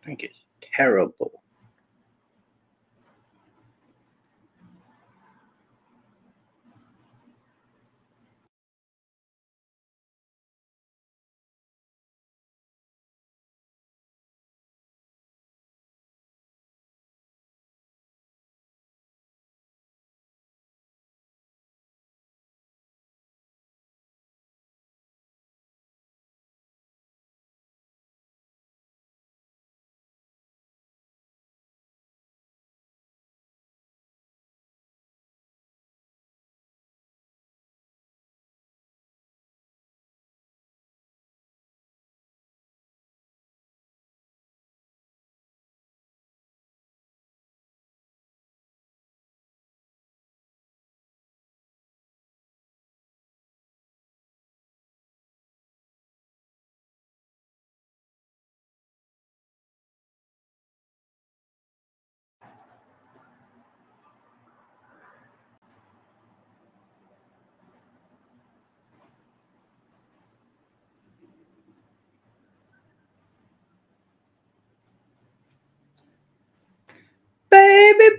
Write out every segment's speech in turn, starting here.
think it's terrible.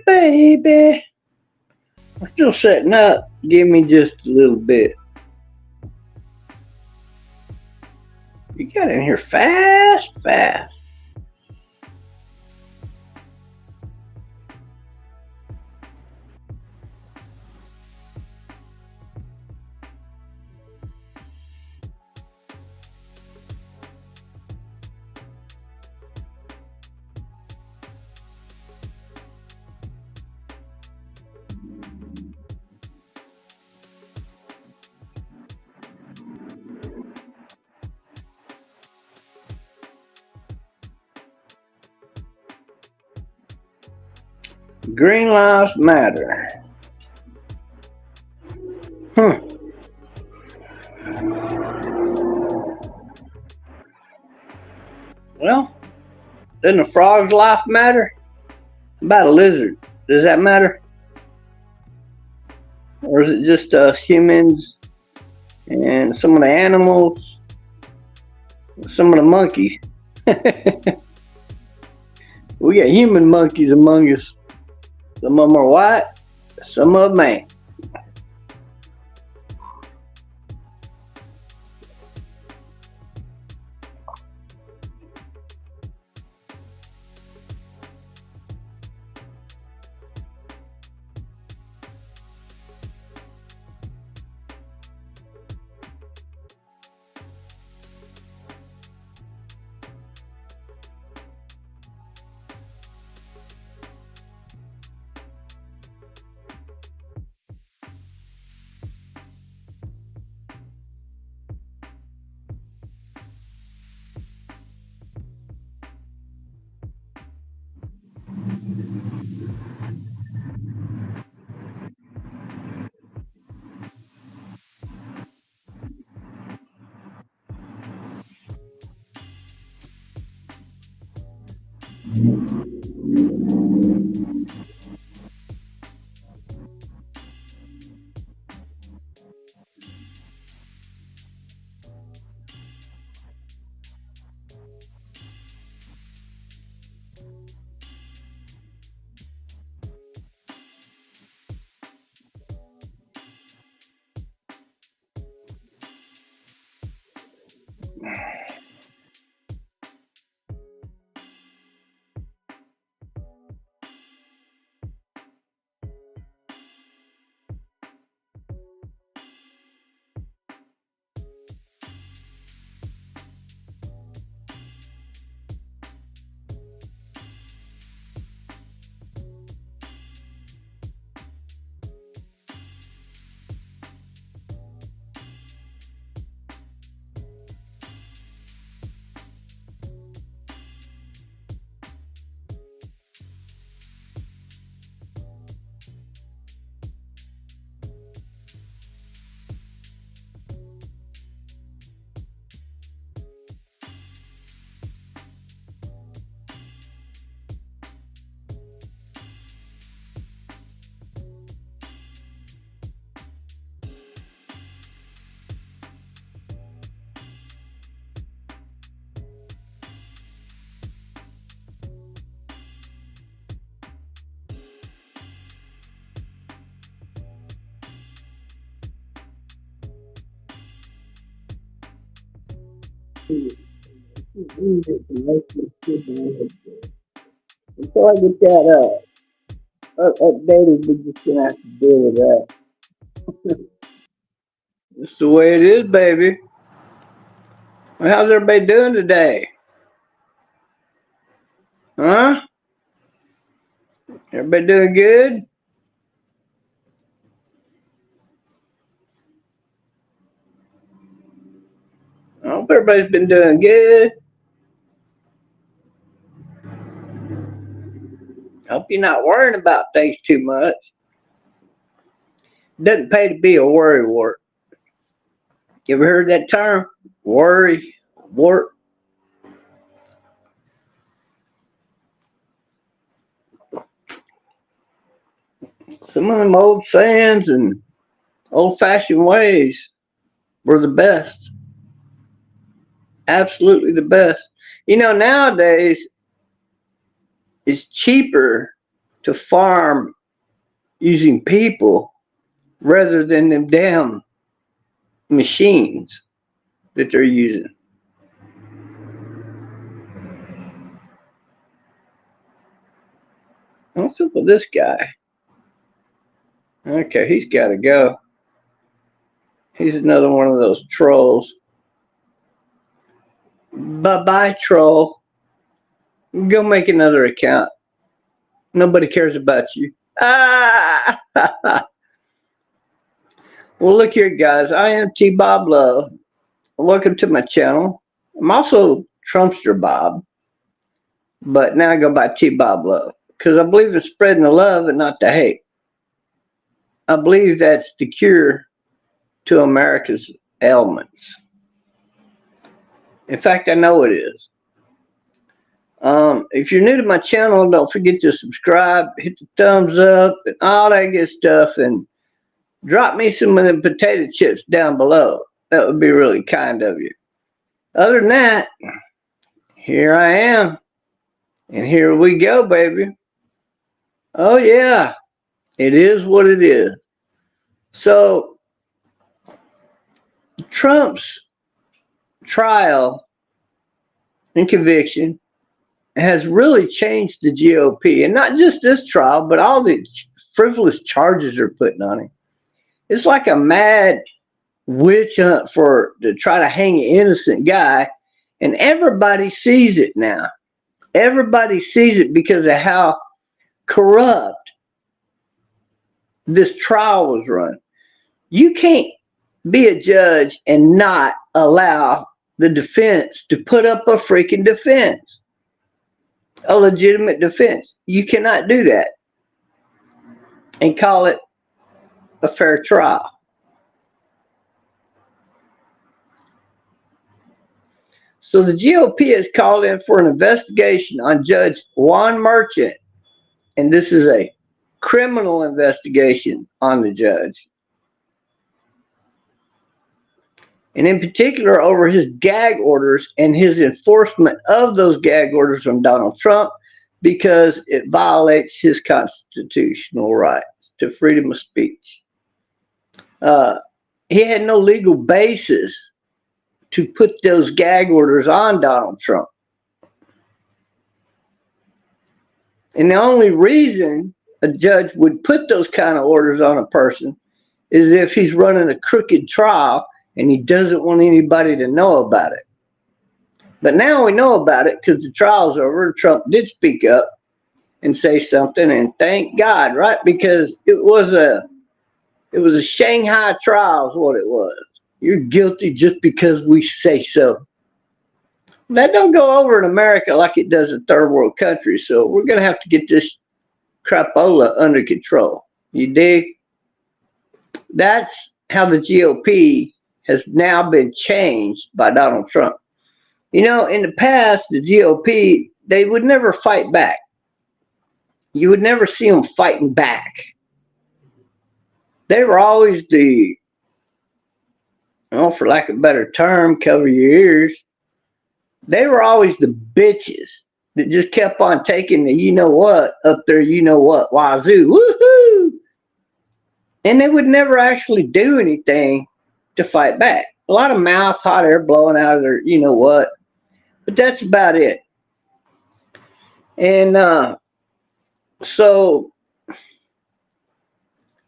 Baby. I'm still setting up. Give me just a little bit. You got in here fast. Green lives matter. Well, doesn't a frog's life matter? About a lizard, does that matter? Or is it just us humans and some of the animals, some of the monkeys? We got human monkeys among us. Some of them are white, some of them ain't. Until I get that updated, we're just gonna have to deal with that. That's the way it is, baby. Well, how's everybody doing today? Huh? Everybody doing good? I hope everybody's been doing good. I hope you're not worrying about things too much. It doesn't pay to be a worrywart. You ever heard that term? Worry, wart. Some of them old sayings and old-fashioned ways were the best. Absolutely the best. You know, nowadays it's cheaper to farm using people rather than them damn machines that they're using. What's up with this guy? Okay, he's got to go. He's another one of those trolls. Bye-bye, troll. Go make another account. Nobody cares about you. Ah! Well, look here, guys. I am T. Bob Love. Welcome to my channel. I'm also Trumpster Bob, but now I go by T. Bob Love because I believe in spreading the love and not the hate. I believe that's the cure to America's ailments. In fact, I know it is. If you're new to my channel, don't forget to subscribe, hit the thumbs up, and all that good stuff, and drop me some of them potato chips down below. That would be really kind of you. Other than that, here I am. And here we go, baby. Oh, yeah. It is what it is. So, Trump's trial and conviction has really changed the GOP. And not just this trial, but all the frivolous charges they're putting on him. It's like a mad witch hunt to try to hang an innocent guy. And everybody sees it now. Everybody sees it because of how corrupt this trial was run. You can't be a judge and not allow the defense to put up a freaking defense, a legitimate defense. You cannot do that and call it a fair trial. So the GOP has called in for an investigation on Judge Juan Merchant, and this is a criminal investigation on the judge. And in particular over his gag orders and his enforcement of those gag orders from Donald Trump, because it violates his constitutional rights to freedom of speech. He had no legal basis to put those gag orders on Donald Trump. And the only reason a judge would put those kind of orders on a person is if he's running a crooked trial and he doesn't want anybody to know about it. But now we know about it because the trial's over. Trump did speak up and say something, and thank God, right? Because it was a Shanghai trial is what it was. You're guilty just because we say so. That don't go over in America like it does in third world countries. So we're going to have to get this crapola under control. You dig? That's how the GOP has now been changed by Donald Trump. You know, in the past, the GOP, they would never fight back. You would never see them fighting back. They were always the, well, for lack of a better term, cover your ears. They were always the bitches that just kept on taking the you know what up there, you know what, wazoo, woohoo. And they would never actually do anything to fight back. a lot of mouth, hot air blowing out of their, you know what. But that's about it. And so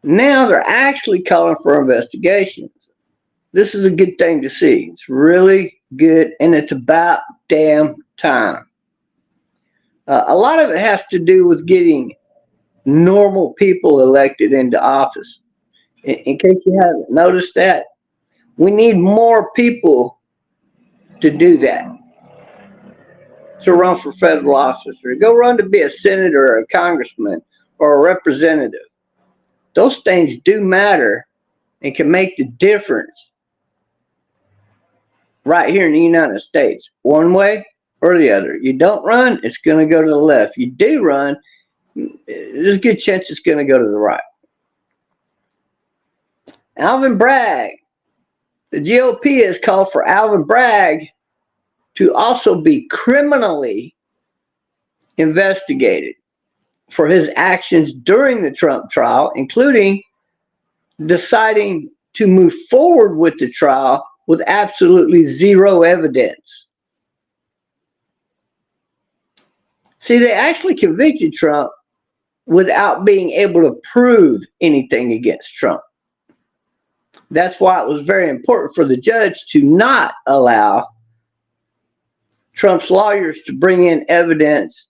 now they're actually calling for investigations. This is a good thing to see. It's really good, and it's about damn time. A lot of it has to do with getting normal people elected into office. In case you haven't noticed that, we need more people to do that, to run for federal office, or go run to be a senator or a congressman or a representative. Those things do matter and can make the difference right here in the United States, one way or the other. You don't run, it's going to go to the left. You do run, there's a good chance it's going to go to the right. Alvin Bragg. The GOP has called for Alvin Bragg to also be criminally investigated for his actions during the Trump trial, including deciding to move forward with the trial with absolutely zero evidence. See, they actually convicted Trump without being able to prove anything against Trump. That's why it was very important for the judge to not allow Trump's lawyers to bring in evidence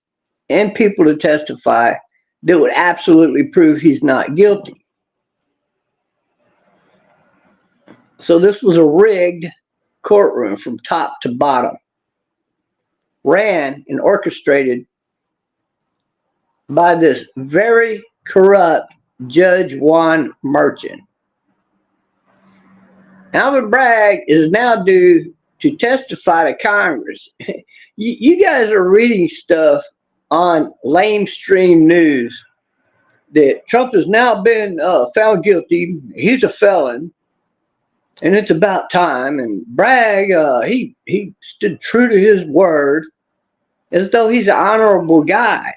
and people to testify that would absolutely prove he's not guilty. So this was a rigged courtroom from top to bottom, ran and orchestrated by this very corrupt Judge Juan Merchan. Alvin Bragg is now due to testify to Congress. You guys are reading stuff on Livestream news that Trump has now been found guilty. He's a felon, and it's about time. And Bragg, he stood true to his word, as though he's an honorable guy.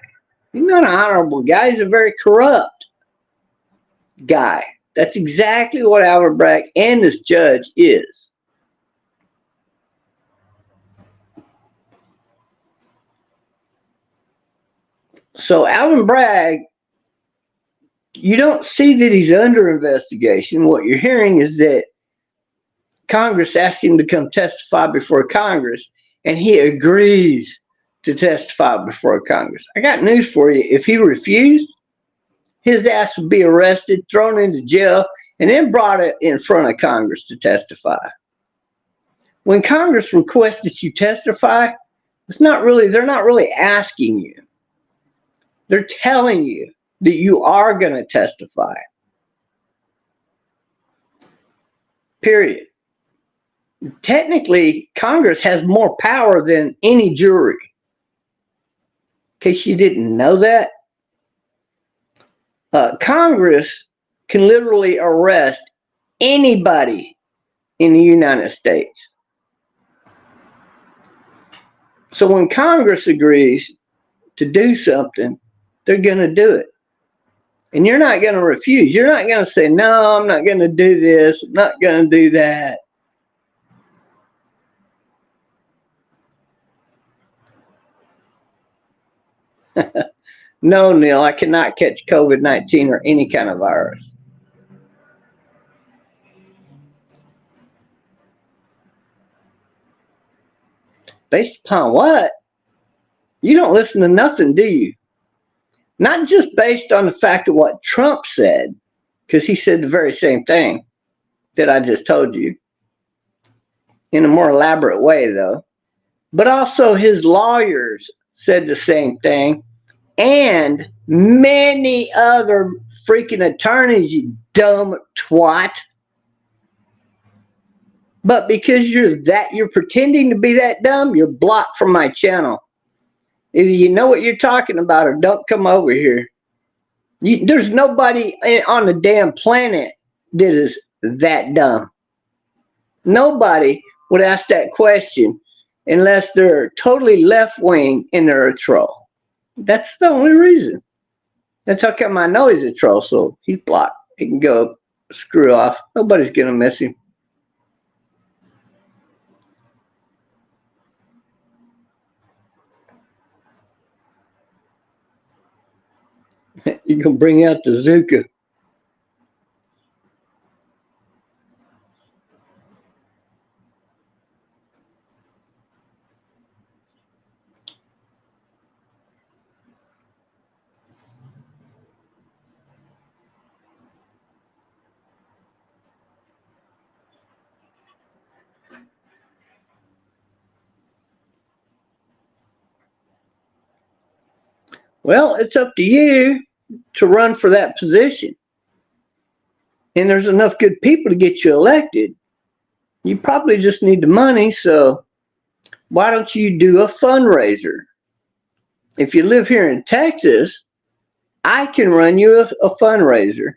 He's not an honorable guy. He's a very corrupt guy. That's exactly what Alvin Bragg and this judge is. So Alvin Bragg, you don't see that he's under investigation. What you're hearing is that Congress asked him to come testify before Congress, and he agrees to testify before Congress. I got news for you. If he refused, his ass would be arrested, thrown into jail, and then brought in front of Congress to testify. When Congress requests that you testify, they're not really asking you. They're telling you that you are going to testify. Period. Technically, Congress has more power than any jury. In case you didn't know that, Congress can literally arrest anybody in the United States. So when Congress agrees to do something, they're going to do it. And you're not going to refuse. You're not going to say, no, I'm not going to do this. I'm not going to do that. No, Neil, I cannot catch COVID-19 or any kind of virus. Based upon what? You don't listen to nothing, do you? Not just based on the fact of what Trump said, because he said the very same thing that I just told you, in a more elaborate way, though. But also his lawyers said the same thing, and many other freaking attorneys, you dumb twat. But because you're pretending to be that dumb, you're blocked from my channel. Either you know what you're talking about or don't come over here. There's nobody on the damn planet that is that dumb. Nobody would ask that question unless they're totally left-wing and they're a troll. That's the only reason. That's how come I know he's a troll, so he's blocked. He can go screw off. Nobody's going to miss him. You can bring out the Zuka. Well, it's up to you to run for that position. And there's enough good people to get you elected. You probably just need the money, so why don't you do a fundraiser? If you live here in Texas, I can run you a fundraiser,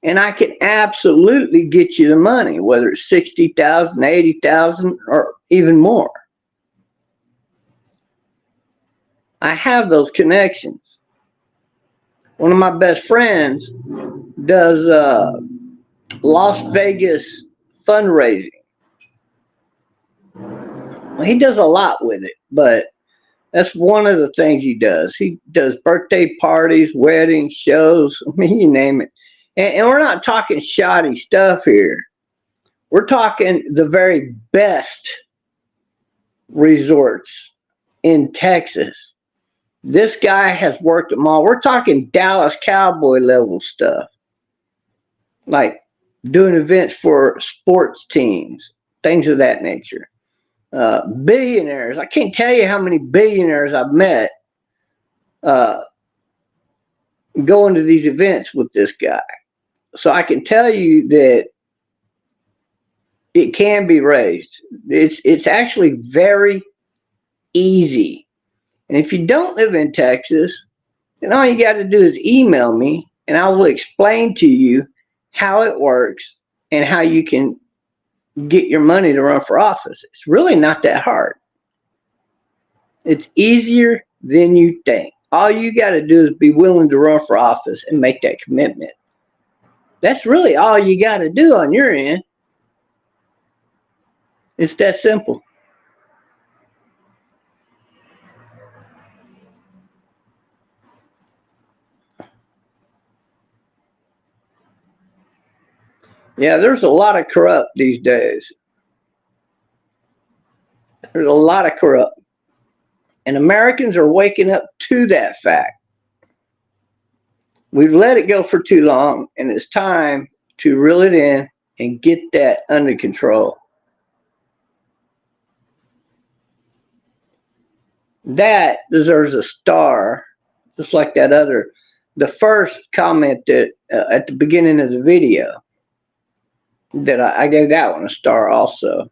and I can absolutely get you the money, whether it's 60,000, 80,000, or even more. I have those connections. One of my best friends does Las Vegas fundraising. Well, he does a lot with it, but that's one of the things he does. He does birthday parties, weddings, shows. I mean, you name it. And we're not talking shoddy stuff here. We're talking the very best resorts in Texas. This guy has worked them all. We're talking Dallas Cowboy level stuff, like doing events for sports teams, things of that nature. Billionaires. I can't tell you how many billionaires I've met going to these events with this guy. So I can tell you that it can be raised. It's actually very easy. And if you don't live in Texas, then all you got to do is email me, and I will explain to you how it works and how you can get your money to run for office. It's really not that hard. It's easier than you think. All you got to do is be willing to run for office and make that commitment. That's really all you got to do on your end. It's that simple. Yeah, there's a lot of corrupt these days. There's a lot of corrupt. And Americans are waking up to that fact. We've let it go for too long, and it's time to reel it in and get that under control. That deserves a star, just like that other, the first comment that at the beginning of the video, that I gave that one a star also.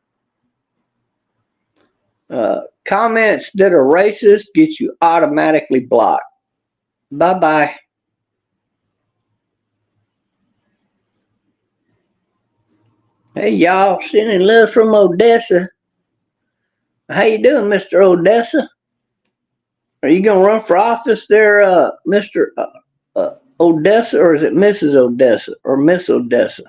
Comments that are racist get you automatically blocked. Bye-bye. Hey, y'all, sending love from Odessa. How you doing, Mr. Odessa? Are you going to run for office there, Mr. Odessa, or is it Mrs. Odessa or Miss Odessa?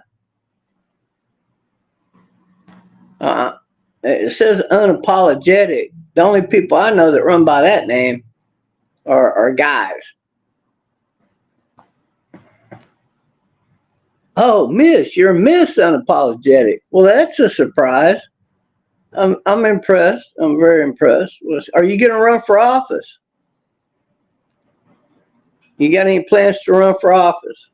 It says unapologetic. The only people I know that run by that name are guys. Oh, Miss, you're Miss Unapologetic. Well, that's a surprise. I'm impressed. I'm very impressed. Are you going to run for office? You got any plans to run for office?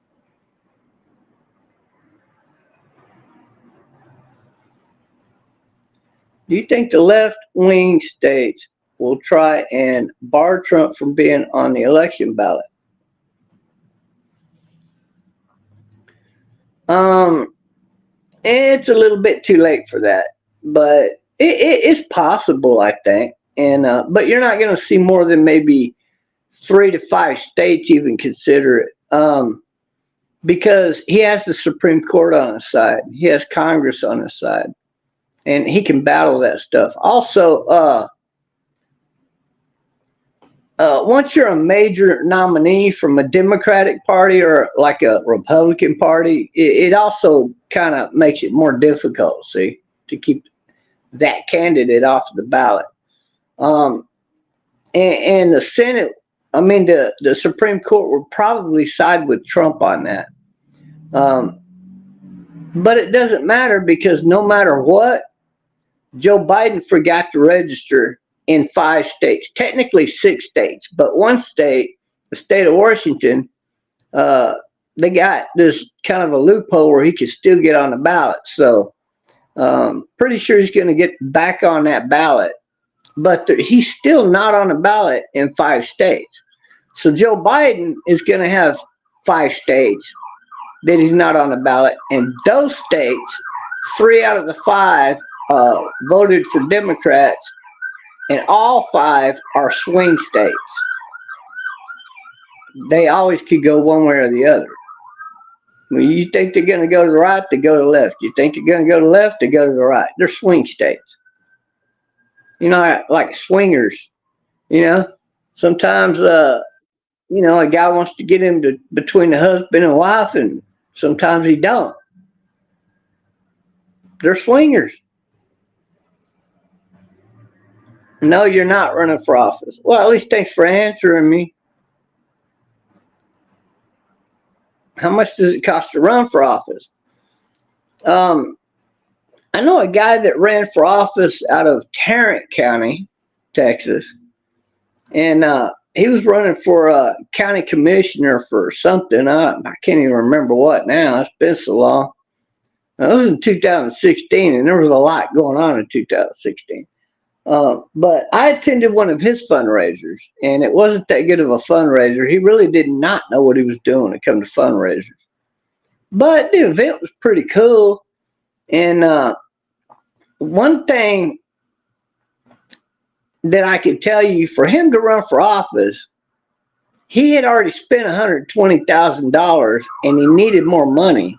Do you think the left-wing states will try and bar Trump from being on the election ballot? It's a little bit too late for that, but it's possible, I think. And but you're not going to see more than maybe 3 to 5 states even consider it, because he has the Supreme Court on his side. He has Congress on his side, and he can battle that stuff. Also, once you're a major nominee from a Democratic Party or like a Republican Party, it also kind of makes it more difficult, see, to keep that candidate off the ballot. And the Senate I mean, the Supreme Court would probably side with Trump on that. But it doesn't matter because no matter what, Joe Biden forgot to register in 5 states, technically 6 states, but one state, the state of Washington, they got this kind of a loophole where he could still get on the ballot. So pretty sure he's going to get back on that ballot. But he's still not on the ballot in 5 states. So Joe Biden is going to have 5 states that he's not on the ballot. And those states, 3 out of the 5 voted for Democrats, and all 5 are swing states. They always could go one way or the other. When you think they're going to go to the right, they go to the left. You think they're going to go to the left, they go to the right. They're swing states. You know, like swingers. You know, sometimes, you know, a guy wants to get into between the husband and wife, and sometimes he don't. They're swingers. No, you're not running for office. Well, at least thanks for answering me. How much does it cost to run for office? I know a guy that ran for office out of Tarrant County, Texas, and he was running for a county commissioner for something. I can't even remember what now. It's been so long. It was in 2016, and there was a lot going on in 2016. But I attended one of his fundraisers, and it wasn't that good of a fundraiser. He really did not know what he was doing when it came to fundraisers. But the event was pretty cool. And one thing that I could tell you, for him to run for office, he had already spent $120,000, and he needed more money.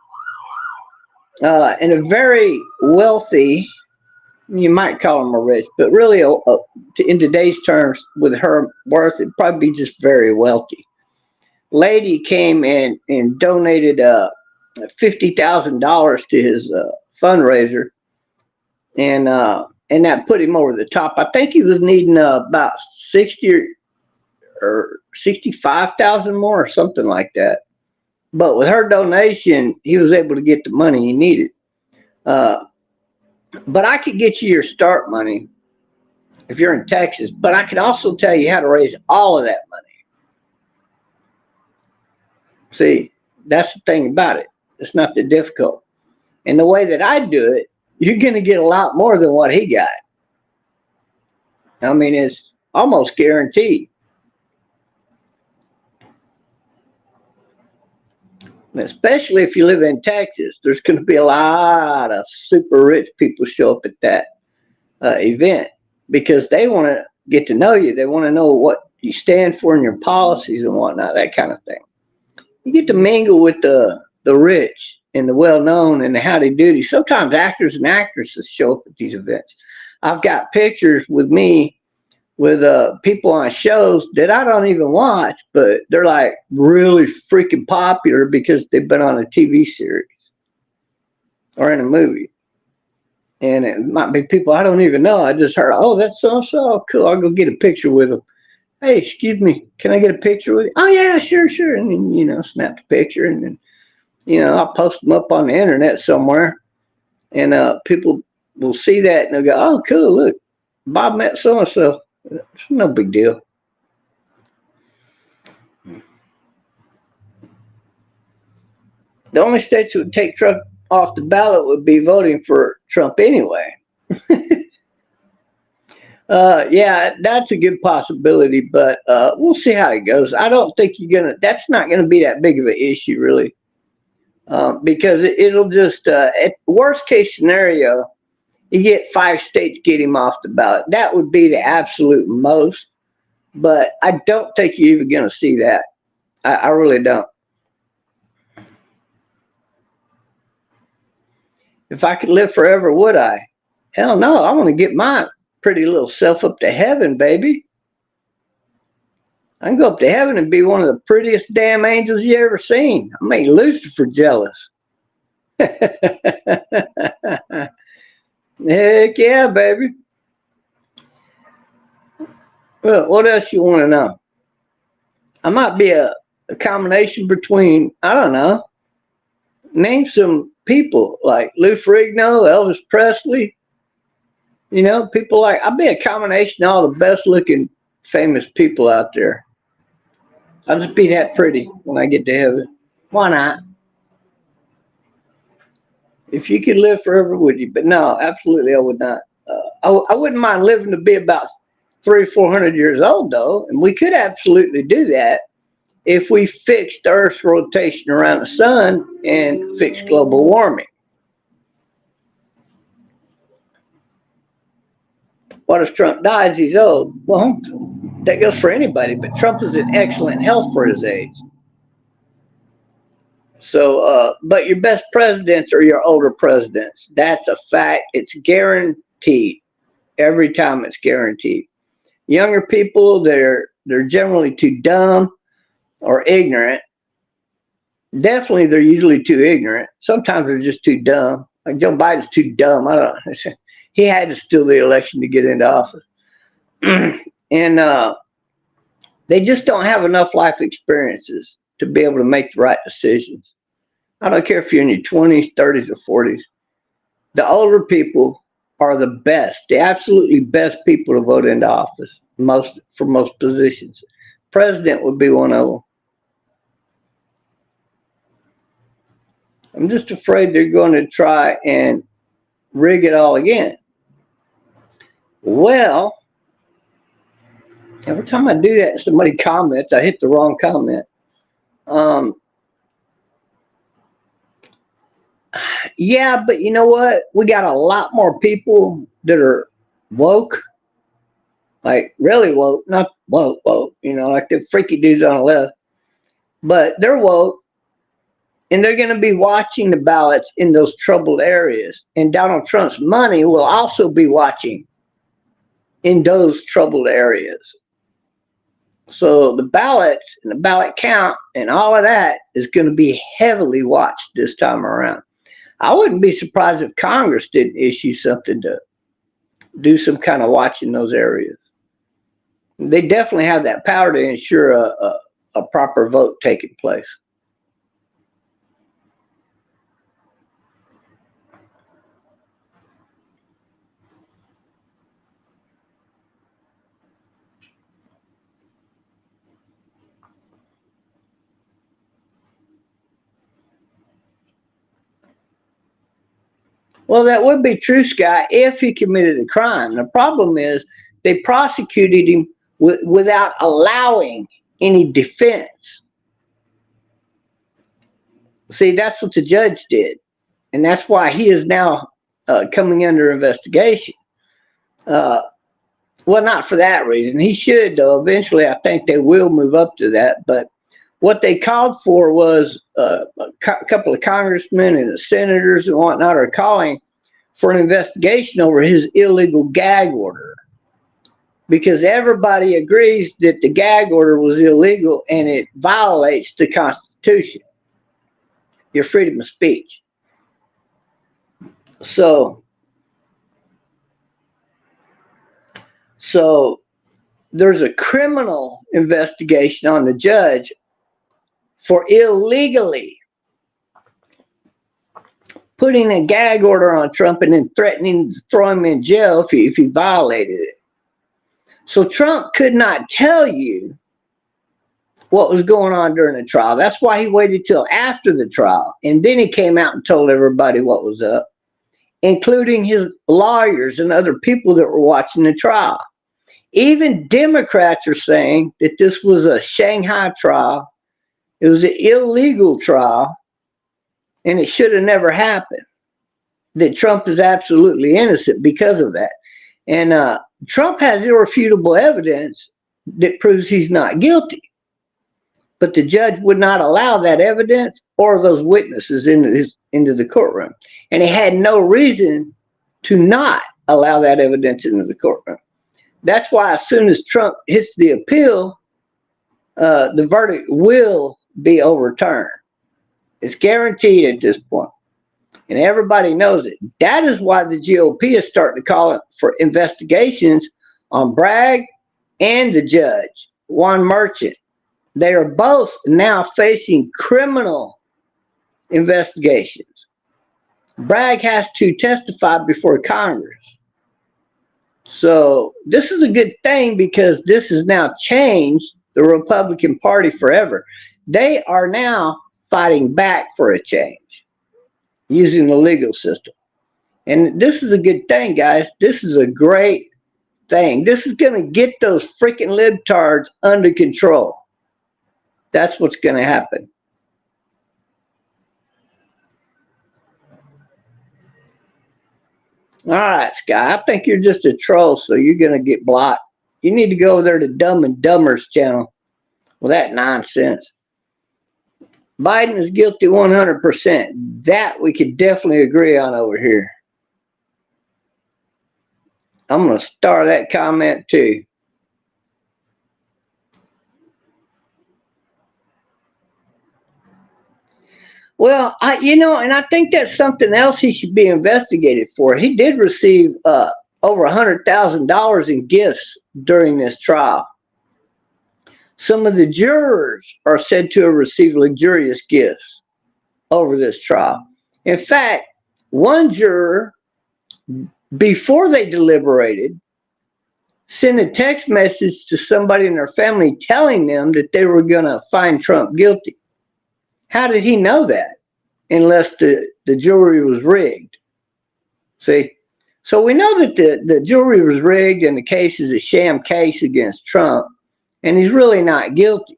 And a very wealthy, you might call him a rich, but really in today's terms, with her worth, it'd probably be just very wealthy. Lady came and donated $50,000 to his fundraiser, and that put him over the top. I think he was needing about 60 or 65,000 more, or something like that. But with her donation, he was able to get the money he needed. But I could get you your start money if you're in Texas, but I could also tell you how to raise all of that money. See, that's the thing about it. It's not that difficult. And the way that I do it, you're going to get a lot more than what he got. I mean, it's almost guaranteed. Especially if you live in Texas, there's going to be a lot of super rich people show up at that event because they want to get to know you. They want to know what you stand for and your policies and whatnot, that kind of thing. You get to mingle with the rich and the well-known and the howdy-doody. Sometimes actors and actresses show up at these events. I've got pictures with me with people on shows that I don't even watch, but they're like really freaking popular because they've been on a TV series or in a movie. And it might be people I don't even know. I just heard, oh, that's so cool. I'll go get a picture with them. Hey, excuse me, can I get a picture with you? Oh, yeah, sure. And then, you know, snap the picture, and then, you know, I'll post them up on the internet somewhere, and people will see that and they'll go, oh, cool, look, Bob met so-and-so. It's no big deal. The only states that would take Trump off the ballot would be voting for Trump anyway. Yeah, that's a good possibility, but we'll see how it goes. I don't think that's not gonna be that big of an issue, really, because it'll just, at worst case scenario, you get 5 states get him off the ballot. That would be the absolute most, but I don't think you're even gonna see that. I really don't. If I could live forever, would I? Hell no, I want to get my pretty little self up to heaven, baby. I can go up to heaven and be one of the prettiest damn angels you ever seen. I make Lucifer jealous. Heck yeah, baby. Well, what else you want to know? I might be a combination between, I don't know, name some people like Lou Ferrigno, Elvis Presley, you know, people like, I'll be a combination of all the best looking famous people out there. I'll just be that pretty when I get to heaven. Why not? If you could live forever, would you? But no, absolutely, I would not. I wouldn't mind living to be about 300 or 400 years old, though, and we could absolutely do that if we fixed Earth's rotation around the sun and fixed global warming. What if Trump dies? He's old. Well, that goes for anybody, but Trump is in excellent health for his age. So, but your best presidents are your older presidents. That's a fact. It's guaranteed. Every time it's guaranteed. Younger people, they're generally too dumb or ignorant. Definitely, they're usually too ignorant. Sometimes they're just too dumb. Like Joe Biden's too dumb. I don't know. He had to steal the election to get into office. And they just don't have enough life experiences to be able to make the right decisions. I don't care if you're in your 20s, 30s, or 40s. The older people are the best, the absolutely best people to vote into office for most positions. President would be one of them. I'm just afraid they're going to try and rig it all again. Well, every time I do that, somebody comments, I hit the wrong comment. Yeah, but you know what? We got a lot more people that are woke, like really woke, not woke, you know, like the freaky dudes on the left. But they're woke, and they're going to be watching the ballots in those troubled areas. And Donald Trump's money will also be watching in those troubled areas. So the ballots and the ballot count and all of that is going to be heavily watched this time around. I wouldn't be surprised if Congress didn't issue something to do some kind of watch in those areas. They definitely have that power to ensure a proper vote taking place. Well, that would be true, Scott, if he committed a crime. The problem is they prosecuted him without allowing any defense. See, that's what the judge did. And that's why he is now coming under investigation. Well, not for that reason. He should, though. Eventually, I think they will move up to that. But what they called for was a couple of congressmen and the senators and whatnot are calling for an investigation over his illegal gag order, because everybody agrees that the gag order was illegal and it violates the Constitution, your freedom of speech. So there's a criminal investigation on the judge for illegally putting a gag order on Trump and then threatening to throw him in jail if he violated it. So Trump could not tell you what was going on during the trial. That's why he waited till after the trial. And then he came out and told everybody what was up, including his lawyers and other people that were watching the trial. Even Democrats are saying that this was a Shanghai trial. It was an illegal trial, and it should have never happened. That Trump is absolutely innocent because of that. And Trump has irrefutable evidence that proves he's not guilty. But the judge would not allow that evidence or those witnesses into the courtroom. And he had no reason to not allow that evidence into the courtroom. That's why as soon as Trump hits the appeal, the verdict will be overturned. It's guaranteed at this point. And everybody knows it. That is why the GOP is starting to call for investigations on Bragg and the judge, Juan Merchant. They are both now facing criminal investigations. Bragg has to testify before Congress. So this is a good thing because this has now changed the Republican Party forever. They are now fighting back for a change using the legal system. And this is a good thing, guys. This is a great thing. This is going to get those freaking libtards under control. That's what's going to happen. All right, Sky. I think you're just a troll, so you're going to get blocked. You need to go over there to Dumb and Dumber's channel with that nonsense. Biden is guilty 100%. That we could definitely agree on over here. I'm going to star that comment too. Well, and I think that's something else he should be investigated for. He did receive over $100,000 in gifts during this trial. Some of the jurors are said to have received luxurious gifts over this trial. In fact, one juror, before they deliberated, sent a text message to somebody in their family telling them that they were going to find Trump guilty. How did he know that? Unless the jury was rigged. See? So we know that the jury was rigged and the case is a sham case against Trump, and he's really not guilty.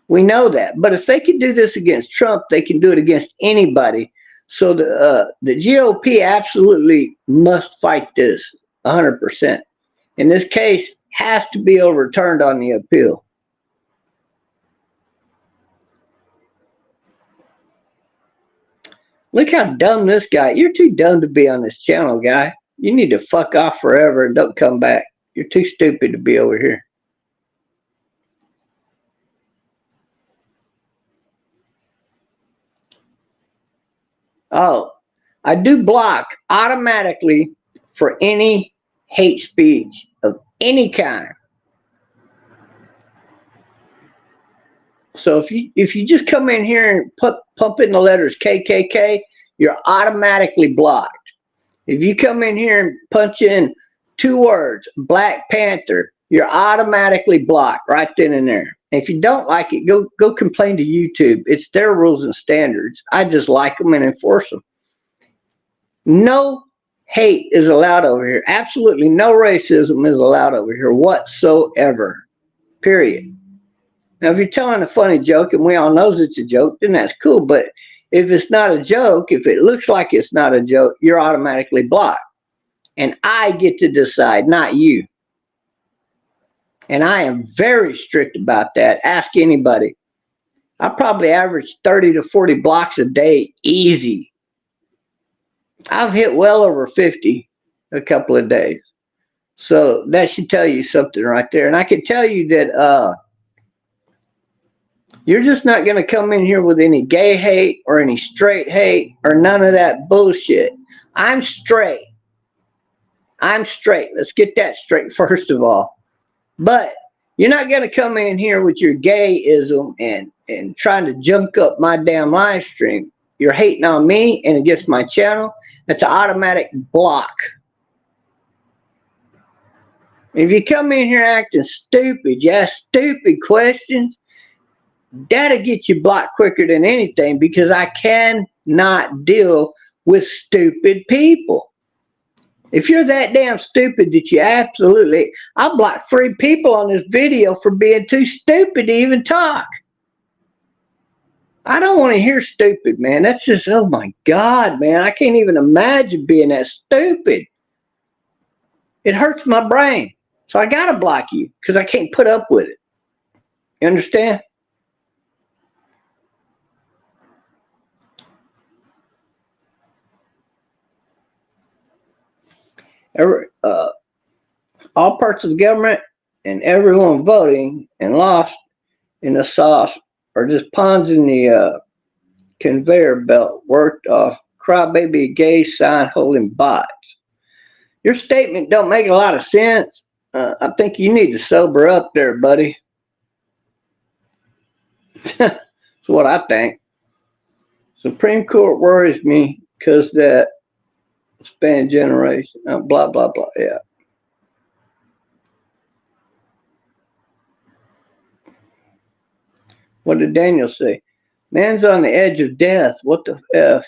We know that. But if they can do this against Trump, they can do it against anybody. So the GOP absolutely must fight this 100%. And this case has to be overturned on the appeal. Look how dumb this guy. You're too dumb to be on this channel, guy. You need to fuck off forever and don't come back. You're too stupid to be over here. Oh, I do block automatically for any hate speech of any kind. So if you just come in here and pump in the letters KKK, you're automatically blocked. If you come in here and punch in 2 words, Black Panther, you're automatically blocked right then and there. If you don't like it, go complain to YouTube. It's their rules and standards. I just like them and enforce them. No hate is allowed over here. Absolutely no racism is allowed over here whatsoever. Period. Now, if you're telling a funny joke and we all know it's a joke, then that's cool. But if it's not a joke, if it looks like it's not a joke, you're automatically blocked. And I get to decide, not you. And I am very strict about that. Ask anybody. I probably average 30 to 40 blocks a day, easy. I've hit well over 50 a couple of days. So that should tell you something right there. And I can tell you that you're just not going to come in here with any gay hate or any straight hate or none of that bullshit. I'm straight. I'm straight. Let's get that straight first of all. But you're not going to come in here with your gayism and trying to junk up my damn live stream. You're hating on me and against my channel. That's an automatic block. If you come in here acting stupid, you ask stupid questions, that'll get you blocked quicker than anything because I cannot deal with stupid people. If you're that damn stupid that you absolutely... I blocked 3 people on this video for being too stupid to even talk. I don't want to hear stupid, man. That's just, oh my God, man. I can't even imagine being that stupid. It hurts my brain. So I got to block you because I can't put up with it. You understand? All parts of the government and everyone voting and lost in the sauce are just pawns in the conveyor belt worked off crybaby gay sign holding bots. Your statement don't make a lot of sense. I think you need to sober up there, buddy. That's what I think. Supreme Court worries me because that span generation. Blah blah blah. Yeah. What did Daniel say? Man's on the edge of death. What the f?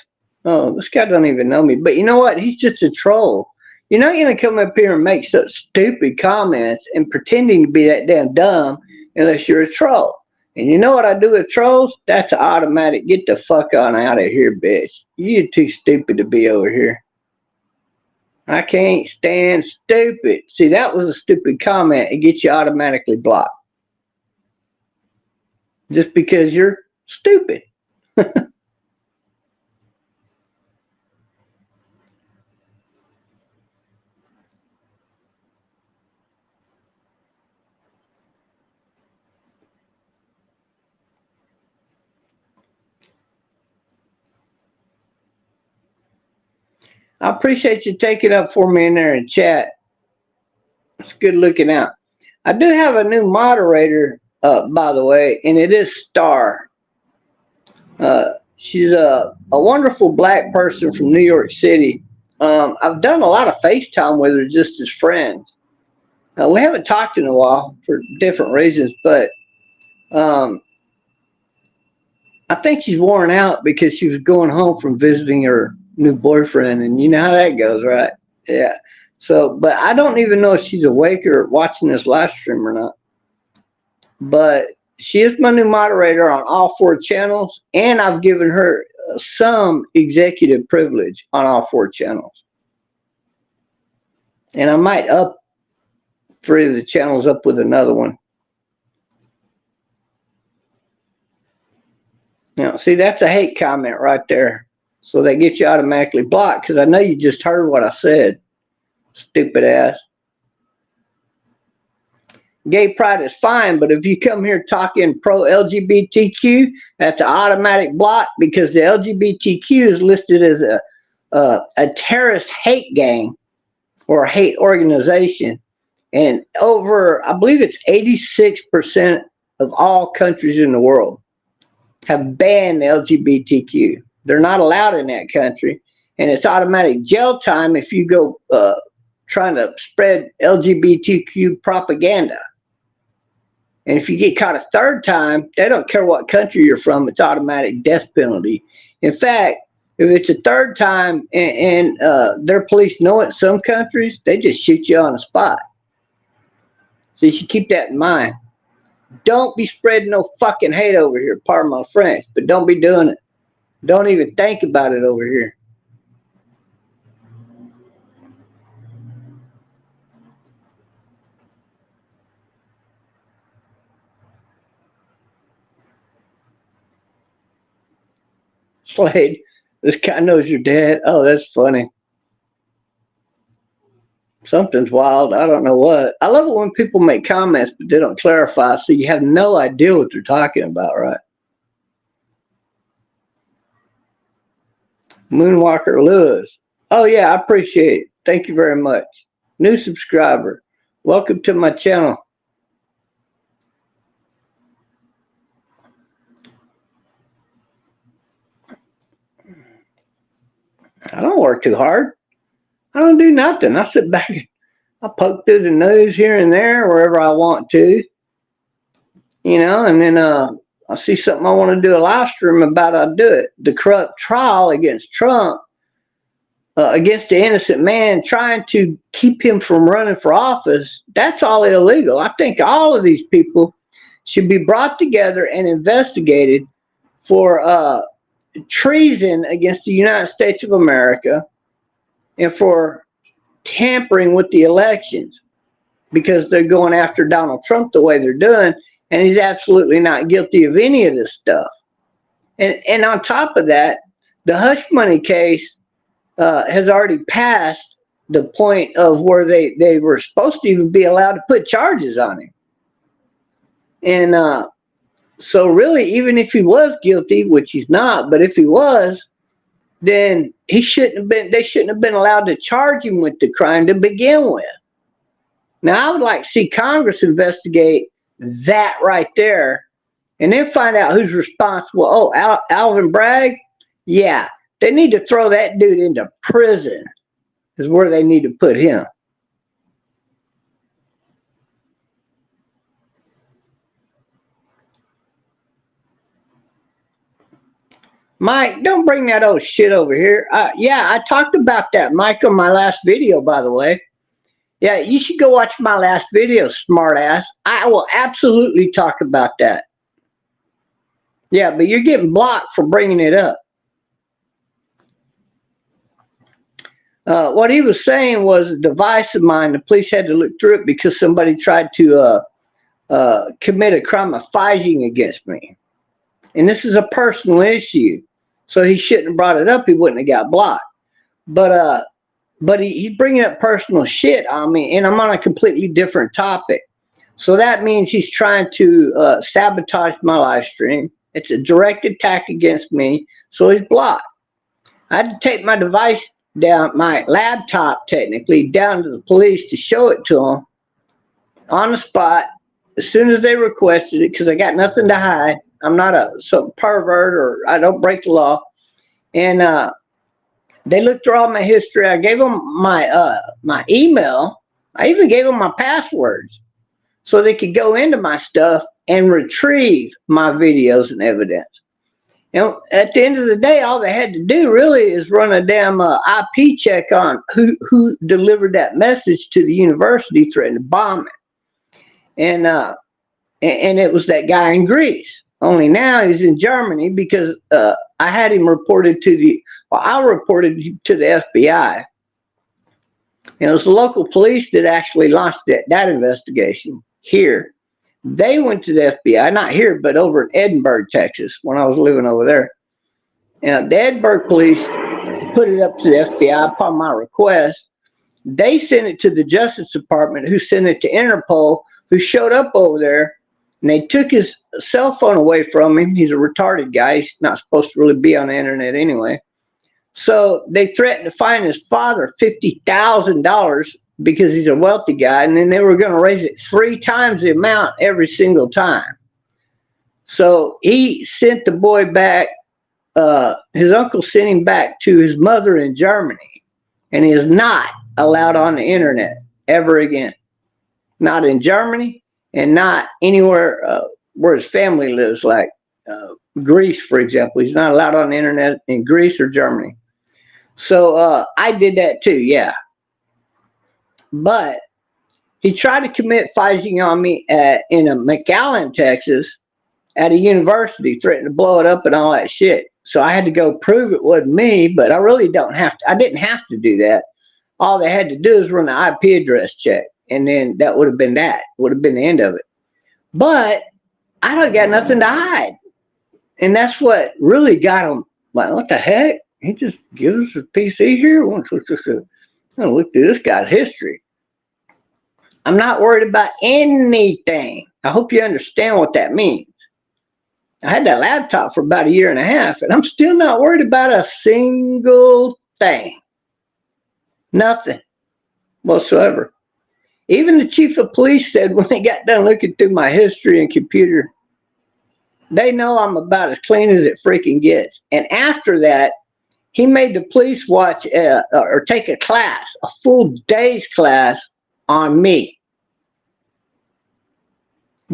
Oh, this guy don't even know me. But you know what? He's just a troll. You're not gonna come up here and make such stupid comments and pretending to be that damn dumb unless you're a troll. And you know what I do with trolls? That's automatic. Get the fuck on out of here, bitch. You're too stupid to be over here. I can't stand stupid. See, that was a stupid comment. It gets you automatically blocked. Just because you're stupid. I appreciate you taking up for me in there in chat. It's good looking out. I do have a new moderator, by the way, and it is Star. She's a wonderful black person from New York City. I've done a lot of FaceTime with her just as friends. We haven't talked in a while for different reasons, but I think she's worn out because she was going home from visiting her new boyfriend, and you know how that goes, right? Yeah. So, but I don't even know if she's awake or watching this live stream or not. But she is my new moderator on all 4 channels, and I've given her some executive privilege on all 4 channels. And I might up 3 of the channels up with another one. Now, see, that's a hate comment right there. So that gets you automatically blocked because I know you just heard what I said. Stupid ass. Gay pride is fine, but if you come here talking pro-LGBTQ, that's an automatic block because the LGBTQ is listed as a terrorist hate gang or a hate organization. And over, I believe it's 86% of all countries in the world have banned the LGBTQ. They're not allowed in that country. And it's automatic jail time if you go trying to spread LGBTQ propaganda. And if you get caught a 3rd time, they don't care what country you're from. It's automatic death penalty. In fact, if it's a 3rd time and their police know it in some countries, they just shoot you on the spot. So you should keep that in mind. Don't be spreading no fucking hate over here. Pardon my French, but don't be doing it. Don't even think about it over here. Slade, this guy knows your dad. Oh, that's funny. Something's wild. I don't know what. I love it when people make comments, but they don't clarify, so you have no idea what they're talking about, right? Moonwalker Lewis. Oh, yeah, I appreciate it. Thank you very much. New subscriber. Welcome to my channel. I don't work too hard. I don't do nothing. I sit back and I poke through the news here and there wherever I want to. You know, and then I see something I want to do a live stream about, I'll do it. The corrupt trial against Trump, against the innocent man, trying to keep him from running for office, that's all illegal. I think all of these people should be brought together and investigated for treason against the United States of America and for tampering with the elections because they're going after Donald Trump the way they're doing, and he's absolutely not guilty of any of this stuff. And on top of that, the hush money case has already passed the point of where they were supposed to even be allowed to put charges on him. And so really, even if he was guilty, which he's not, but if he was, then they shouldn't have been allowed to charge him with the crime to begin with. Now, I would like to see Congress investigate that right there and then find out who's responsible. Oh, Alvin Bragg? Yeah, they need to throw that dude into prison is where they need to put him. Mike, don't bring that old shit over here. Yeah, I talked about that, Mike, on my last video, by the way. Yeah, you should go watch my last video, smartass. I will absolutely talk about that. Yeah, but you're getting blocked for bringing it up. What he was saying was a device of mine. The police had to look through it because somebody tried to commit a crime of phishing against me. And this is a personal issue. So he shouldn't have brought it up. He wouldn't have got blocked. But he's bringing up personal shit on me, and I'm on a completely different topic. So that means he's trying to sabotage my live stream. It's a direct attack against me, so he's blocked. I had to take my device down, my laptop technically, down to the police to show it to them on the spot as soon as they requested it, because I got nothing to hide. I'm not some pervert, or I don't break the law. And they looked through all my history. I gave them my email. I even gave them my passwords so they could go into my stuff and retrieve my videos and evidence. You know, at the end of the day, all they had to do really is run a damn IP check on who delivered that message to the university threatening to bomb it. And it was that guy in Greece. Only now he's in Germany because I had him reported to I reported to the FBI. And it was the local police that actually launched that investigation here. They went to the FBI, not here, but over in Edinburgh, Texas, when I was living over there. And the Edinburgh police put it up to the FBI upon my request. They sent it to the Justice Department, who sent it to Interpol, who showed up over there. And they took his cell phone away from him. He's a retarded guy. He's not supposed to really be on the internet anyway. So they threatened to fine his father $50,000 because he's a wealthy guy. And then they were going to raise it 3 times the amount every single time. So he sent the boy back. His uncle sent him back to his mother in Germany. And he is not allowed on the internet ever again. Not in Germany. And not anywhere where his family lives, like Greece, for example. He's not allowed on the internet in Greece or Germany. So I did that too, yeah. But he tried to commit phishing on me in McAllen, Texas, at a university, threatened to blow it up and all that shit. So I had to go prove it wasn't me, but I really don't have to. I didn't have to do that. All they had to do is run the IP address check. And then that would have been that. Would have been the end of it. But I don't got nothing to hide. And that's what really got him. Like, what the heck? He just gives us a PC here? Let's look through this guy's history. I'm not worried about anything. I hope you understand what that means. I had that laptop for about 1.5 years, and I'm still not worried about a single thing. Nothing whatsoever. Even the chief of police said when they got done looking through my history and computer, they know I'm about as clean as it freaking gets. And after that, he made the police watch or take a class, a full day's class on me.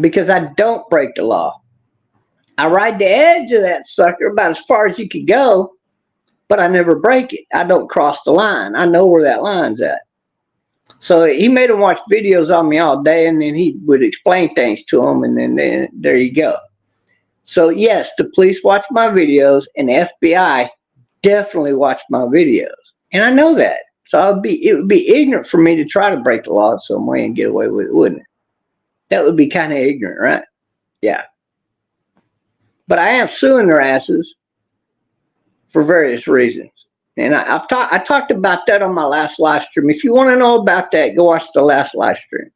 Because I don't break the law. I ride the edge of that sucker about as far as you can go, but I never break it. I don't cross the line. I know where that line's at. So he made them watch videos on me all day, and then he would explain things to them, and then there you go. So yes, the police watch my videos, and the FBI definitely watch my videos, and I know that. So it would be ignorant for me to try to break the law in some way and get away with it, wouldn't it? That would be kind of ignorant, right? Yeah. But I am suing their asses for various reasons. And I talked about that on my last live stream. If you want to know about that, go watch the last live stream.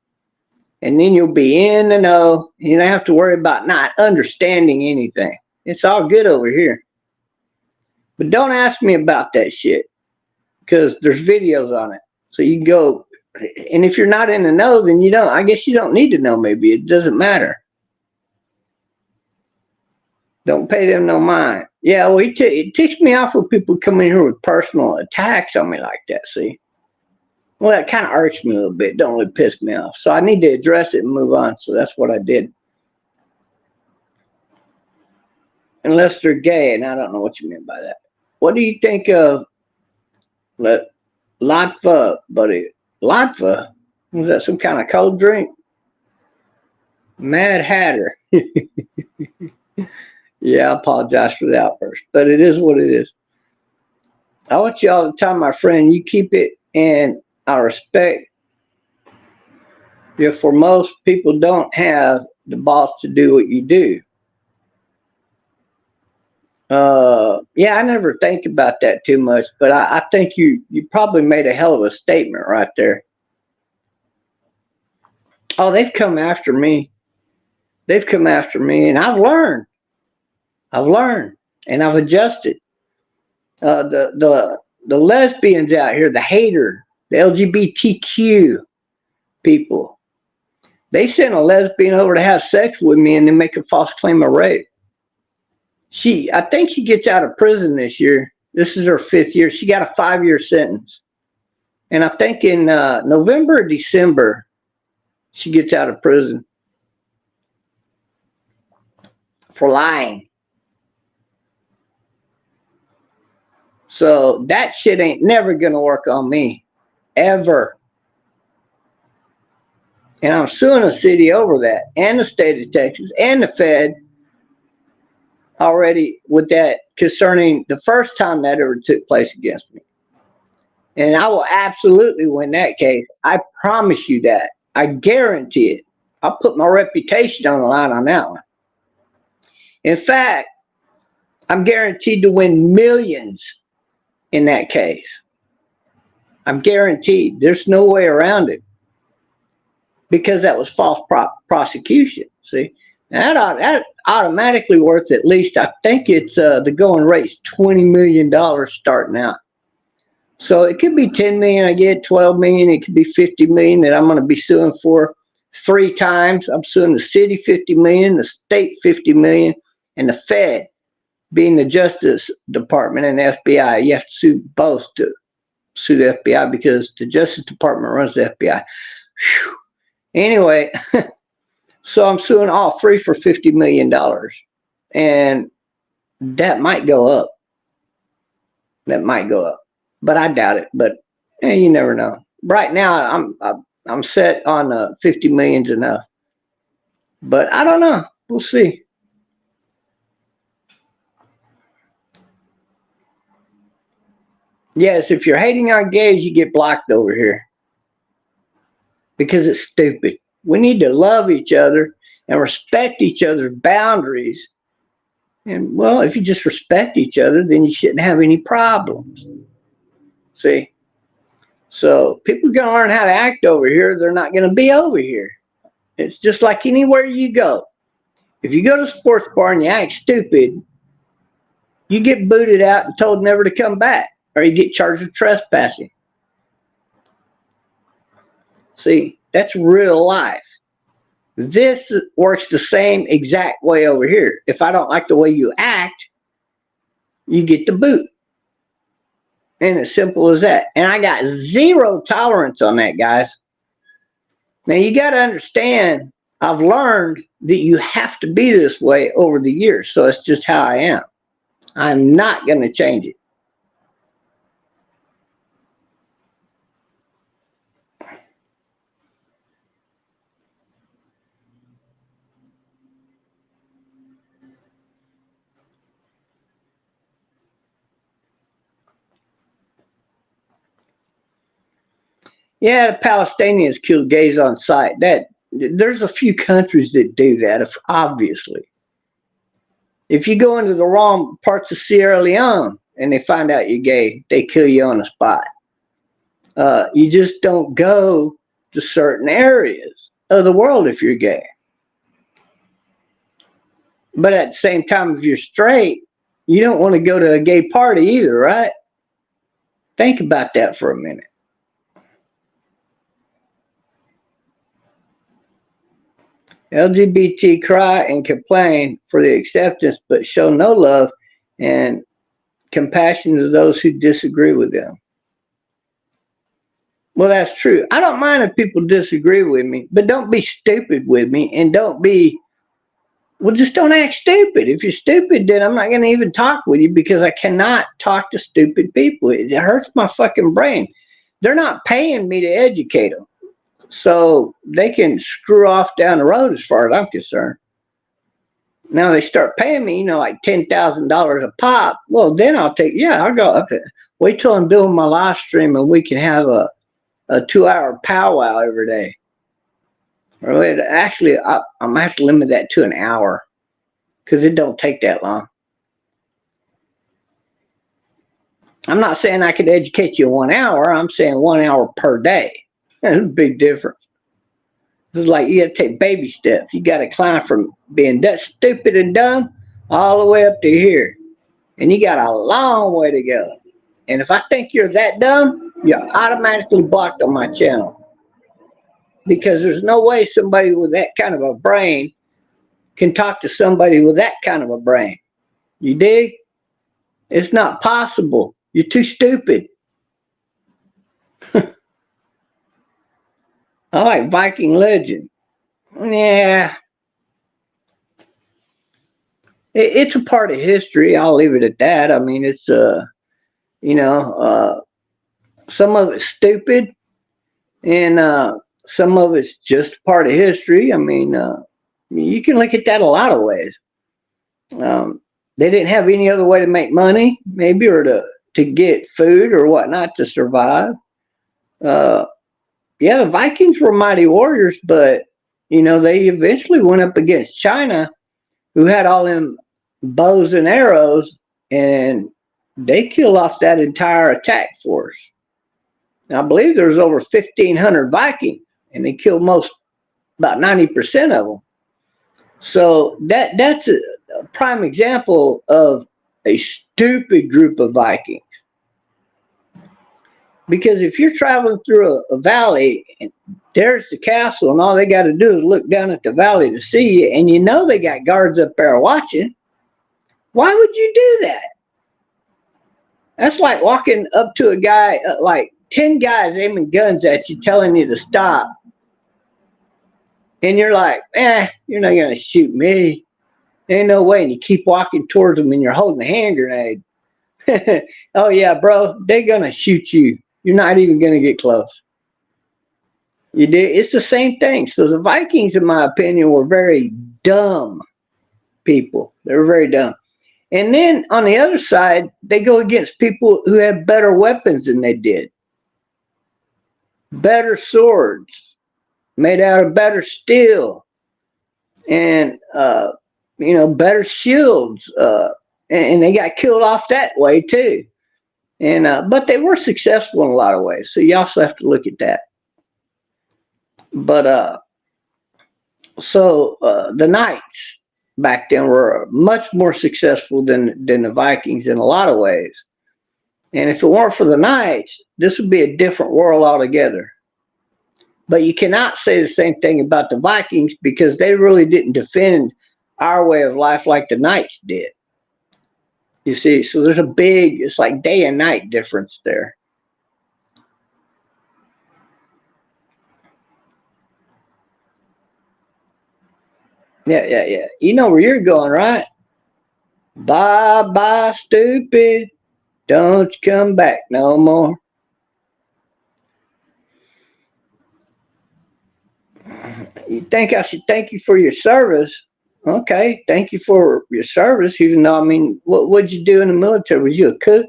And then you'll be in the know. You don't have to worry about not understanding anything. It's all good over here. But don't ask me about that shit, because there's videos on it. So you can go, and if you're not in the know, then you don't. I guess you don't need to know, maybe. It doesn't matter. Don't pay them no mind. Yeah, well, it ticks me off when people come in here with personal attacks on me like that, see? Well, that kind of irks me a little bit. Don't really piss me off. So I need to address it and move on. So that's what I did. Unless they're gay, and I don't know what you mean by that. What do you think of Latva, buddy? Latva? Was that some kind of cold drink? Mad Hatter. Yeah, I apologize for the outburst, but it is what it is. I want you all to tell my friend, you keep it, and I respect you. For most people don't have the balls to do what you do. Yeah, I never think about that too much, but I think you probably made a hell of a statement right there. Oh, they've come after me. They've come after me, and I've learned. I've learned, and I've adjusted. The lesbians out here, the hater, the LGBTQ people, they sent a lesbian over to have sex with me and then make a false claim of rape. I think she gets out of prison this year. This is her 5th year. She got a 5-year sentence. And I think in November or December, she gets out of prison for lying. So that shit ain't never going to work on me. Ever. And I'm suing the city over that, and the state of Texas, and the Fed already with that concerning the first time that ever took place against me. And I will absolutely win that case. I promise you that. I guarantee it. I'll put my reputation on the line on that one. In fact, I'm guaranteed to win millions in that case. I'm guaranteed. There's no way around it. Because that was false prosecution. See, that automatically worth at least, I think it's the going rate's $20 million starting out. So it could be 10 million. I get 12 million. It could be 50 million that I'm going to be suing for 3 times. I'm suing the city 50 million, the state 50 million, and the Fed, being the Justice Department and the FBI. You have to sue both to sue the FBI because the Justice Department runs the FBI. Whew. Anyway, so I'm suing all 3 for $50 million. And that might go up. That might go up. But I doubt it. But you never know. Right now, I'm set on 50 million's enough. But I don't know. We'll see. Yes, if you're hating on gays, you get blocked over here. Because it's stupid. We need to love each other and respect each other's boundaries. And, well, if you just respect each other, then you shouldn't have any problems. See? So people are going to learn how to act over here. They're not going to be over here. It's just like anywhere you go. If you go to a sports bar and you act stupid, you get booted out and told never to come back. Or you get charged with trespassing. See, that's real life. This works the same exact way over here. If I don't like the way you act, you get the boot. And as simple as that. And I got 0 tolerance on that, guys. Now, you got to understand, I've learned that you have to be this way over the years. So it's just how I am. I'm not going to change it. Yeah, the Palestinians kill gays on sight. There's a few countries that do that, obviously. If you go into the wrong parts of Sierra Leone and they find out you're gay, they kill you on the spot. You just don't go to certain areas of the world if you're gay. But at the same time, if you're straight, you don't want to go to a gay party either, right? Think about that for a minute. LGBT cry and complain for the acceptance, but show no love and compassion to those who disagree with them. Well, that's true. I don't mind if people disagree with me, but don't be stupid with me and don't be, well, just don't act stupid. If you're stupid, then I'm not going to even talk with you because I cannot talk to stupid people. It hurts my fucking brain. They're not paying me to educate them. So they can screw off down the road as far as I'm concerned. Now they start paying me, like $10,000 a pop. Well, then I'll I'll go up it. Wait till I'm doing my live stream and we can have a 2-hour powwow every day. Or actually, I'm going to have to limit that to an hour because it don't take that long. I'm not saying I could educate you in 1 hour. I'm saying 1 hour per day. That's a big difference. It's like you got to take baby steps. You got to climb from being that stupid and dumb all the way up to here. And you got a long way to go. And if I think you're that dumb, you're automatically blocked on my channel. Because there's no way somebody with that kind of a brain can talk to somebody with that kind of a brain. You dig? It's not possible. You're too stupid. I like Viking legend. Yeah. It's a part of history. I'll leave it at that. I mean, it's, some of it's stupid and some of it's just part of history. I mean, you can look at that a lot of ways. They didn't have any other way to make money, maybe, or to get food or whatnot to survive. Yeah, the Vikings were mighty warriors, but, they eventually went up against China, who had all them bows and arrows, and they killed off that entire attack force. Now, I believe there was over 1,500 Vikings, and they killed about 90% of them. So that's a prime example of a stupid group of Vikings. Because if you're traveling through a valley and there's the castle and all they got to do is look down at the valley to see you, and they got guards up there watching, why would you do that? That's like walking up to a guy, like 10 guys aiming guns at you, telling you to stop. And you're like, you're not going to shoot me. Ain't no way. And you keep walking towards them and you're holding a hand grenade. Oh, yeah, bro, they're going to shoot you. You're not even going to get close. You did. It's the same thing. So the Vikings, in my opinion, were very dumb people. They were very dumb. And then on the other side, they go against people who have better weapons than they did. Better swords, made out of better steel, and better shields. And they got killed off that way too. And but they were successful in a lot of ways. So you also have to look at that. But the knights back then were much more successful than the Vikings in a lot of ways. And if it weren't for the knights, this would be a different world altogether. But you cannot say the same thing about the Vikings because they really didn't defend our way of life like the knights did. You see, so there's it's like day and night difference there. Yeah. You know where you're going, right? Bye, stupid. Don't you come back no more. You think I should thank you for your service? Okay, thank you for your service. Even though, what'd you do in the military? Was you a cook?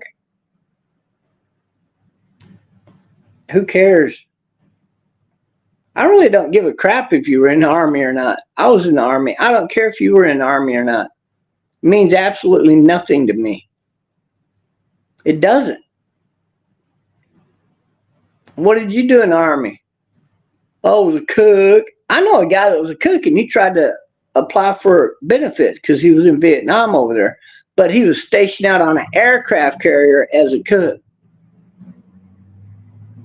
Who cares? I really don't give a crap if you were in the Army or not. I was in the Army. I don't care if you were in the Army or not. It means absolutely nothing to me. It doesn't. What did you do in the Army? Oh, I was a cook. I know a guy that was a cook, and he tried to apply for benefits because he was in Vietnam over there. But he was stationed out on an aircraft carrier as a cook.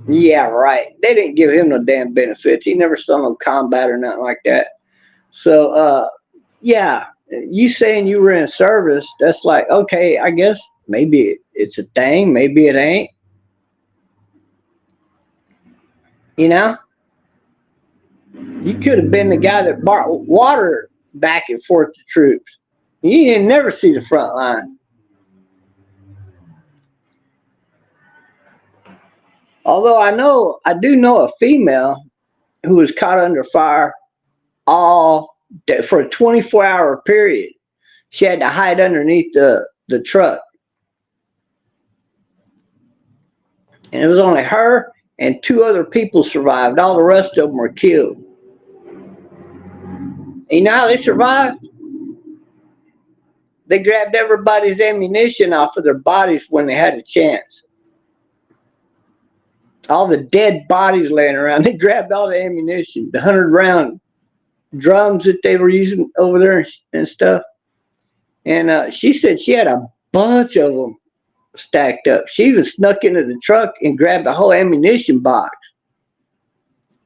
Yeah, right. They didn't give him no damn benefits. He never saw no combat or nothing like that. So, yeah, you saying you were in service, that's like, okay, I guess maybe it's a thing, maybe it ain't. You know, you could have been the guy that brought water back and forth to troops. You didn't never see the front line. Although I do know a female who was caught under fire all day for a 24-hour period. She had to hide underneath the truck. And it was only her and two other people survived. All the rest of them were killed. And you know how they survived? They grabbed everybody's ammunition off of their bodies when they had a chance. All the dead bodies laying around, they grabbed all the ammunition, the 100-round drums that they were using over there and stuff. And she said she had a bunch of them stacked up. She even snuck into the truck and grabbed the whole ammunition box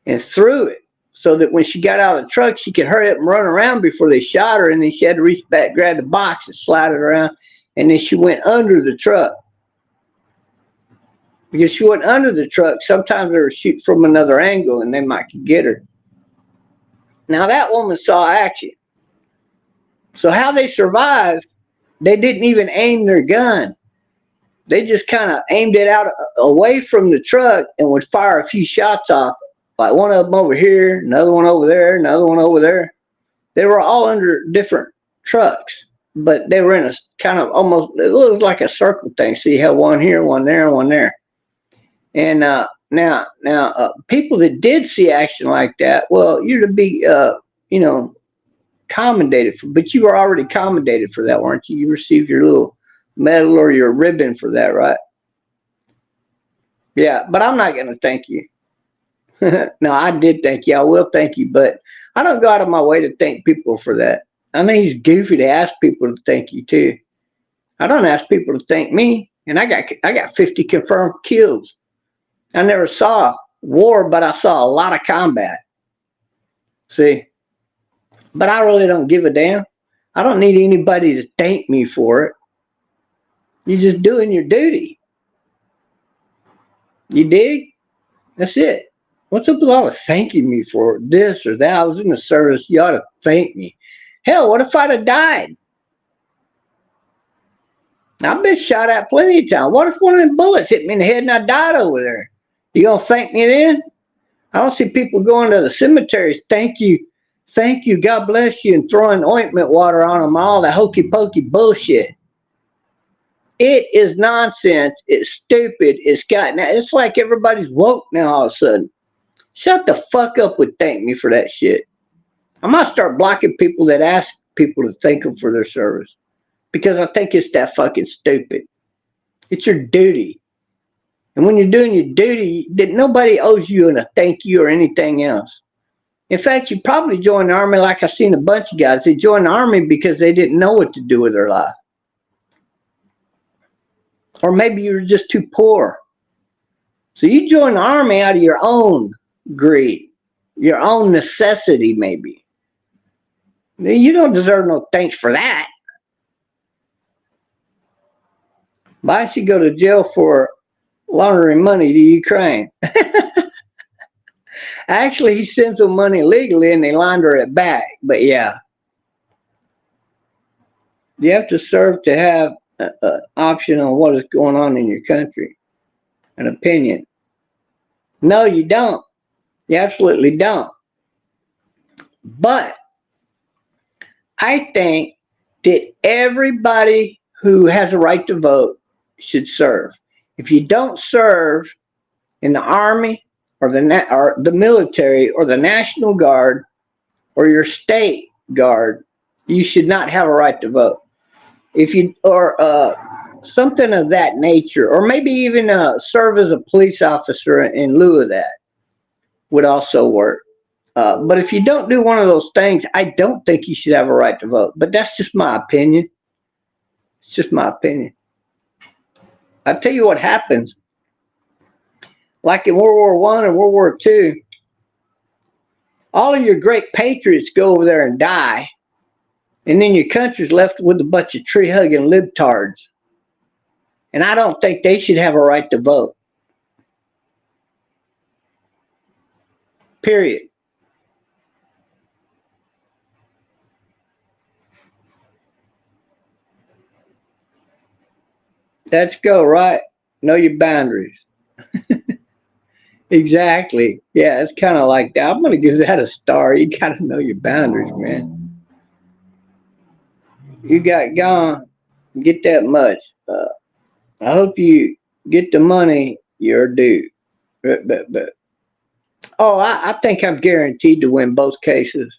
and threw it so that when she got out of the truck, she could hurry up and run around before they shot her. And then she had to reach back, grab the box and slide it around. And then she went under the truck. Because she went under the truck, sometimes they were shooting from another angle and they might could get her. Now that woman saw action. So how they survived, they didn't even aim their gun. They just kind of aimed it out away from the truck and would fire a few shots off. Like one of them over here, another one over there, another one over there. They were all under different trucks, but they were in a kind of almost, it was like a circle thing. So you had one here, one there, and one there. And now, people that did see action like that, well, you're to be, commendated for. But you were already commendated for that, weren't you? You received your little medal or your ribbon for that, right? Yeah, but I'm not going to thank you. No, I did thank you. I will thank you, but I don't go out of my way to thank people for that. I think it's goofy to ask people to thank you too. I don't ask people to thank me, and I got 50 confirmed kills. I never saw war, but I saw a lot of combat. See, but I really don't give a damn. I don't need anybody to thank me for it. You're just doing your duty. You dig? That's it. What's up with all the thanking me for this or that? I was in the service. You ought to thank me. Hell, what if I'd have died? I've been shot at plenty of times. What if one of them bullets hit me in the head and I died over there? You gonna thank me then? I don't see people going to the cemeteries. Thank you, God bless you, and throwing ointment water on them. All the hokey pokey bullshit. It is nonsense. It's stupid. It's like everybody's woke now all of a sudden. Shut the fuck up with thank me for that shit. I might start blocking people that ask people to thank them for their service because I think it's that fucking stupid. It's your duty. And when you're doing your duty, nobody owes you a thank you or anything else. In fact, you probably joined the army like I've seen a bunch of guys. They joined the army because they didn't know what to do with their life. Or maybe you were just too poor. So you joined the army out of your own greed, your own necessity maybe. You don't deserve no thanks for that. Why don't you go to jail for laundering money to Ukraine? Actually, he sends them money legally and they launder it back. But yeah, you have to serve to have an option on what is going on in your country, an opinion. No, you don't. You absolutely don't. But I think that everybody who has a right to vote should serve. If you don't serve in the army or the military or the National Guard or your state guard, you should not have a right to vote. If you or something of that nature, or maybe even serve as a police officer in lieu of that would also work. But if you don't do one of those things, I don't think you should have a right to vote. But that's just my opinion. It's just my opinion. I'll tell you what happens. Like in World War I and World War II, All of your great patriots go over there and die, and then your country's left with a bunch of tree-hugging libtards. And I don't think they should have a right to vote. Period. Let's go, right? Know your boundaries. Exactly. Yeah, it's kind of like that. I'm going to give that a star. You got to know your boundaries, man. You got gone. Get that much. I hope you get the money you're due. But oh, I think I'm guaranteed to win both cases.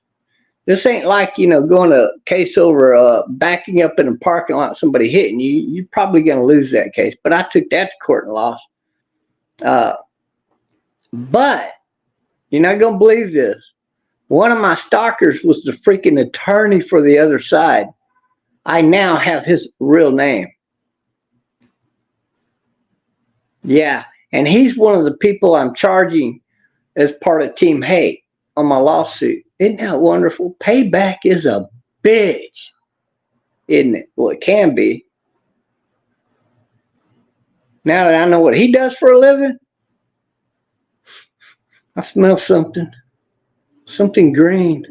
This ain't like, going a case over backing up in a parking lot, somebody hitting you. You're probably going to lose that case. But I took that to court and lost. But you're not going to believe this. One of my stalkers was the freaking attorney for the other side. I now have his real name. Yeah, and he's one of the people I'm charging as part of Team Hate on my lawsuit. Isn't that wonderful? Payback is a bitch, isn't it? Well, it can be. Now that I know what he does for a living, I smell something. Something green.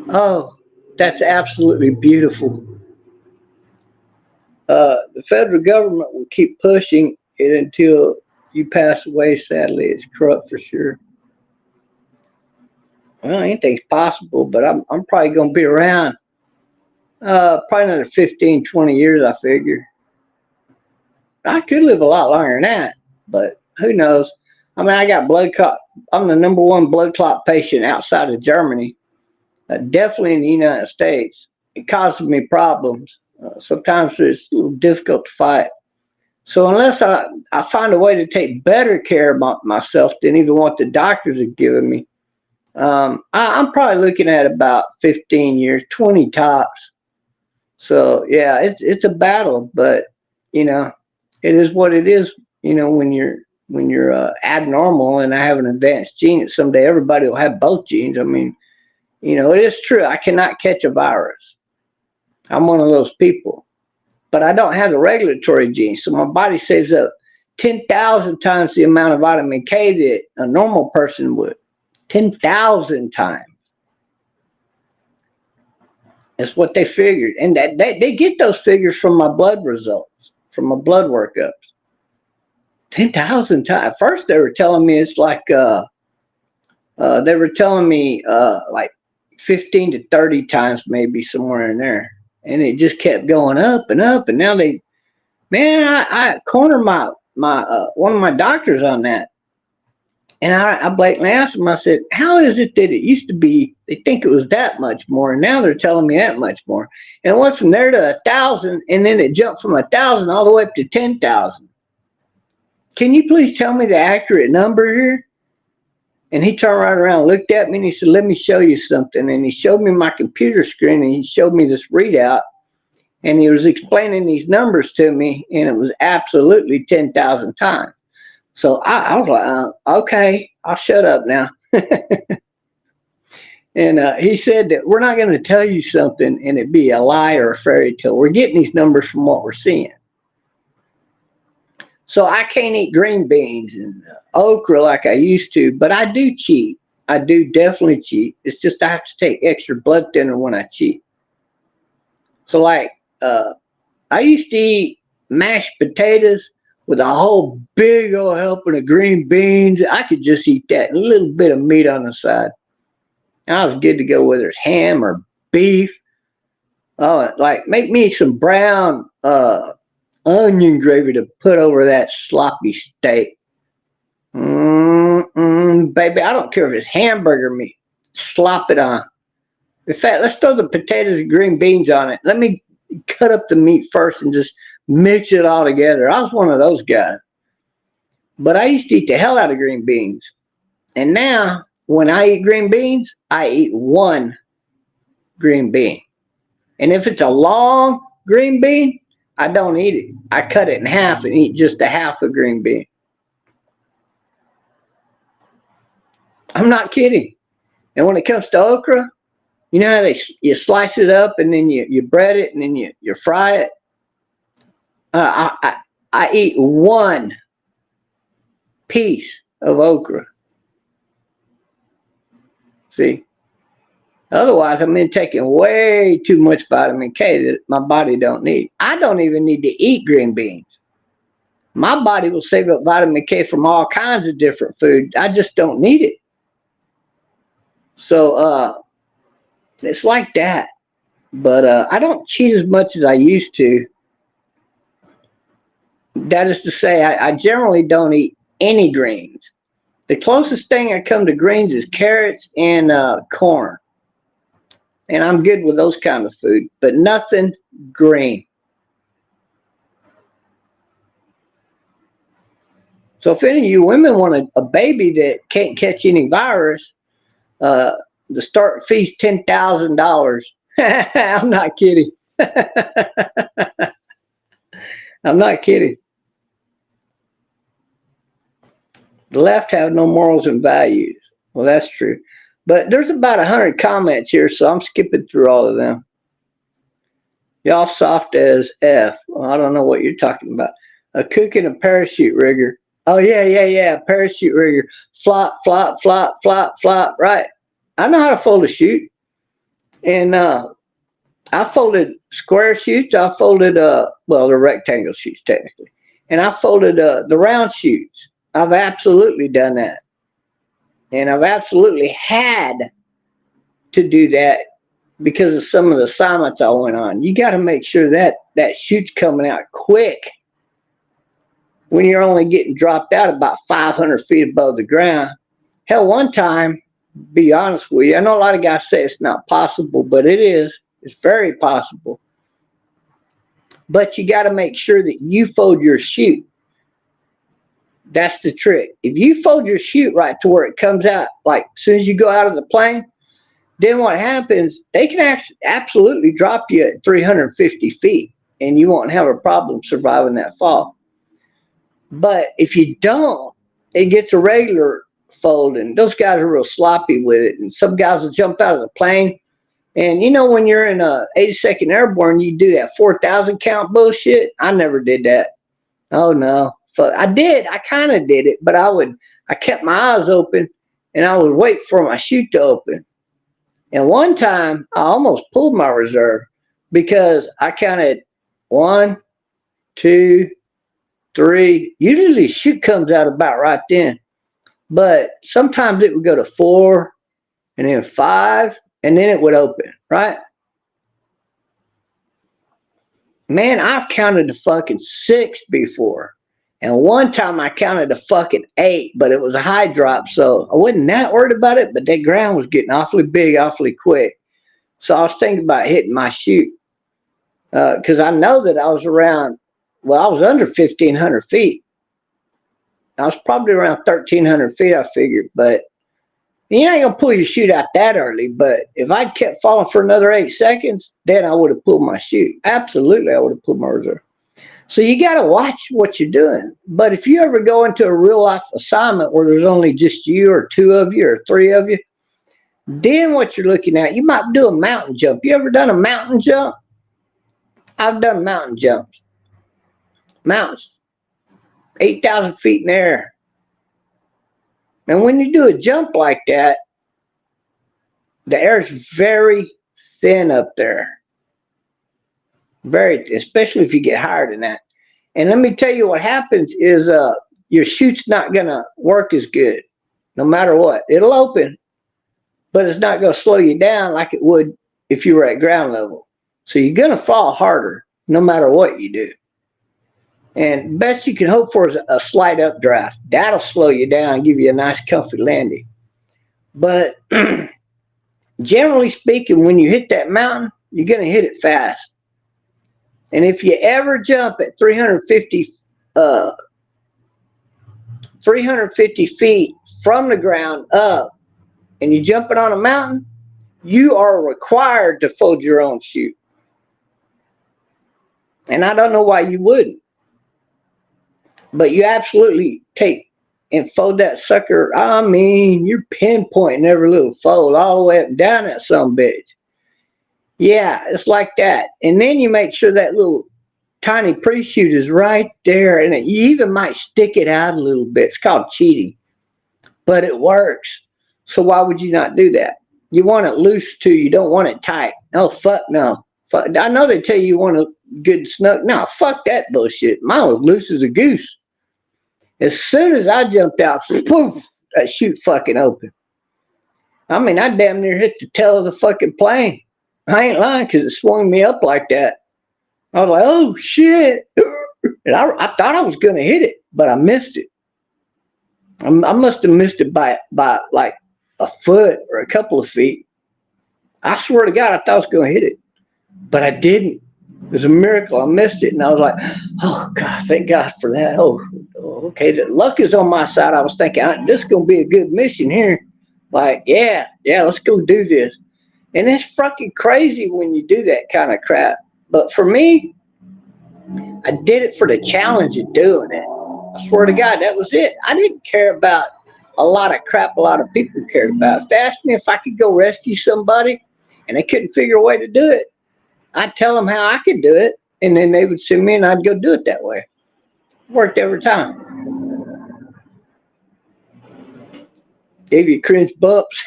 Oh, that's absolutely beautiful. The federal government will keep pushing it until you pass away. Sadly, it's corrupt for sure. Well, anything's possible, but I'm probably going to be around probably another 15, 20 years, I figure. I could live a lot longer than that, but who knows? I mean, I got blood clot. I'm the #1 blood clot patient outside of Germany, definitely in the United States. It causes me problems. Sometimes it's a little difficult to fight. So unless I find a way to take better care of myself than even what the doctors have given me, I'm probably looking at about 15 years, 20 tops. So yeah, it's a battle, but it is what it is. When you're abnormal, and I have an advanced gene, that someday everybody will have both genes. I mean, it is true. I cannot catch a virus. I'm one of those people, but I don't have the regulatory gene, so my body saves up 10,000 times the amount of vitamin K that a normal person would. 10,000 times. That's what they figured, and that they get those figures from my blood results, from my blood workups. 10,000 times. First, they were telling me it's like like 15 to 30 times, maybe somewhere in there, and it just kept going up and up. And now I cornered my one of my doctors on that, and I blatantly asked him. I said, "How is it that it used to be? They think it was that much more, and now they're telling me that much more." And it went from there to 1,000, and then it jumped from 1,000 all the way up to 10,000. Can you please tell me the accurate number here? And he turned right around, looked at me, and he said, "Let me show you something." And he showed me my computer screen, and he showed me this readout, and he was explaining these numbers to me, and it was absolutely 10,000 times. So I was like, okay, I'll shut up now. And he said that we're not going to tell you something and it be a lie or a fairy tale. We're getting these numbers from what we're seeing. So I can't eat green beans and okra like I used to, but I do cheat. I do definitely cheat. It's just I have to take extra blood thinner when I cheat. So like I used to eat mashed potatoes with a whole big old helping of green beans. I could just eat that and a little bit of meat on the side. And I was good to go, whether it's ham or beef. Oh, like make me some brown onion gravy to put over that sloppy steak. Baby, I don't care if it's hamburger meat. Slop it on. In fact, let's throw the potatoes and green beans on it. Let me cut up the meat first and just mix it all together. I was one of those guys. But I used to eat the hell out of green beans. And now, when I eat green beans, I eat one green bean. And if it's a long green bean, I don't eat it. I cut it in half and eat just a half a green bean. I'm not kidding. And when it comes to okra, you know how you slice it up and then you bread it and then you fry it. I eat one piece of okra. See, otherwise I'm taking way too much vitamin K that my body don't need. I don't even need to eat green beans. My body will save up vitamin K from all kinds of different foods. I just don't need it. So it's like that. But I don't cheat as much as I used to. That is to say, I generally don't eat any greens. The closest thing I come to greens is carrots and corn. And I'm good with those kind of food, but nothing green. So if any of you women want a baby that can't catch any virus, the start fee's $10,000. I'm not kidding. I'm not kidding. The left have no morals and values. Well, that's true. But there's about 100 comments here, so I'm skipping through all of them. Y'all soft as F. Well, I don't know what you're talking about. A cook and a parachute rigger. Oh, yeah. Parachute rigger. Flop, flop, flop, flop, flop. Right. I know how to fold a chute. And I folded square chutes. I folded, well, they're rectangle chutes technically. And I folded the round chutes. I've absolutely done that. And I've absolutely had to do that because of some of the assignments I went on. You got to make sure that chute's coming out quick when you're only getting dropped out about 500 feet above the ground. Hell, one time, be honest with you, I know a lot of guys say it's not possible, but it is. It's very possible. But you got to make sure that you fold your chute. That's the trick. If you fold your chute right to where it comes out, like as soon as you go out of the plane, then what happens, they can absolutely drop you at 350 feet and you won't have a problem surviving that fall. But if you don't, it gets a regular fold, and those guys are real sloppy with it. And some guys will jump out of the plane. And you know, when you're in 82nd Airborne, you do that 4,000 count bullshit. I never did that. Oh no. So I kind of did it, but I kept my eyes open and I would wait for my chute to open. And one time I almost pulled my reserve because I counted 1, 2, 3. Usually the chute comes out about right then, but sometimes it would go to 4 and then 5 and then it would open, right? Man, I've counted to fucking 6 before. And one time I counted to fucking 8, but it was a high drop, so I wasn't that worried about it, but that ground was getting awfully big, awfully quick. So I was thinking about hitting my chute. Because I know that I was I was under 1,500 feet. I was probably around 1,300 feet, I figured. But you ain't going to pull your chute out that early. But if I'd kept falling for another 8 seconds, then I would have pulled my chute. Absolutely, I would have pulled my reserve. So you got to watch what you're doing. But if you ever go into a real life assignment where there's only just you or 2 of you or 3 of you, then what you're looking at, you might do a mountain jump. You ever done a mountain jump? I've done mountain jumps. Mountains, 8,000 feet in the air. And when you do a jump like that, the air is very thin up there. Very, especially if you get higher than that. And let me tell you what happens is your chute's not going to work as good no matter what. It'll open, but it's not going to slow you down like it would if you were at ground level. So you're going to fall harder no matter what you do. And best you can hope for is a slight updraft. That'll slow you down and give you a nice comfy landing. But generally speaking, when you hit that mountain, you're going to hit it fast. And if you ever jump at 350 feet from the ground up and you're jumping on a mountain, you are required to fold your own chute. And I don't know why you wouldn't. But you absolutely take and fold that sucker. I mean, you're pinpointing every little fold all the way up and down that some bitch. Yeah, it's like that. And then you make sure that little tiny pre-shoot is right there, and you even might stick it out a little bit. It's called cheating, but it works. So why would you not do that? You want it loose too. You don't want it tight. Oh, fuck no. Fuck. I know they tell you want a good snug. No, fuck that bullshit. Mine was loose as a goose. As soon as I jumped out, poof, that chute fucking opened. I mean, I damn near hit the tail of the fucking plane. I ain't lying, because it swung me up like that. I was like, oh shit. And I thought I was going to hit it, but I missed it. I must have missed it by like a foot or a couple of feet. I swear to God, I thought I was going to hit it, but I didn't. It was a miracle. I missed it, and I was like, oh God, thank God for that. Oh, okay, the luck is on my side. I was thinking, this is going to be a good mission here. Like, yeah, let's go do this. And it's fucking crazy when you do that kind of crap. But for me, I did it for the challenge of doing it. I swear to God, that was it. I didn't care about a lot of crap a lot of people cared about. If they asked me if I could go rescue somebody and they couldn't figure a way to do it, I'd tell them how I could do it, and then they would send me and I'd go do it that way. Worked every time. Gave you cringe bumps.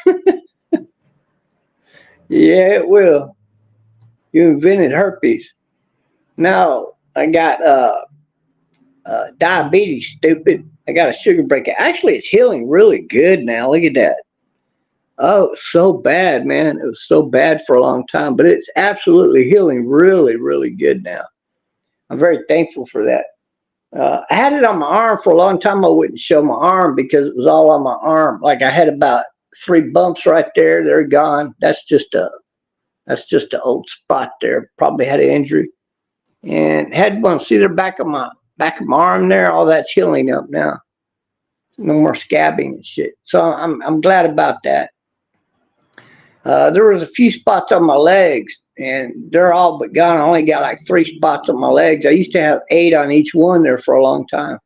Yeah, it will. You invented herpes. No, I got diabetes, stupid. I got a sugar breaker. Actually, it's healing really good now. Look at that. Oh, it's so bad, man. It was so bad for a long time, but it's absolutely healing really, really good now. I'm very thankful for that. I had it on my arm for a long time. I wouldn't show my arm because it was all on my arm. Like I had about 3 bumps right there. They're gone. That's just an old spot there. Probably had an injury. And had one. See the back of my arm there? All that's healing up now. No more scabbing and shit. So I'm glad about that. There was a few spots on my legs, and they're all but gone. I only got like 3 spots on my legs. I used to have 8 on each one there for a long time.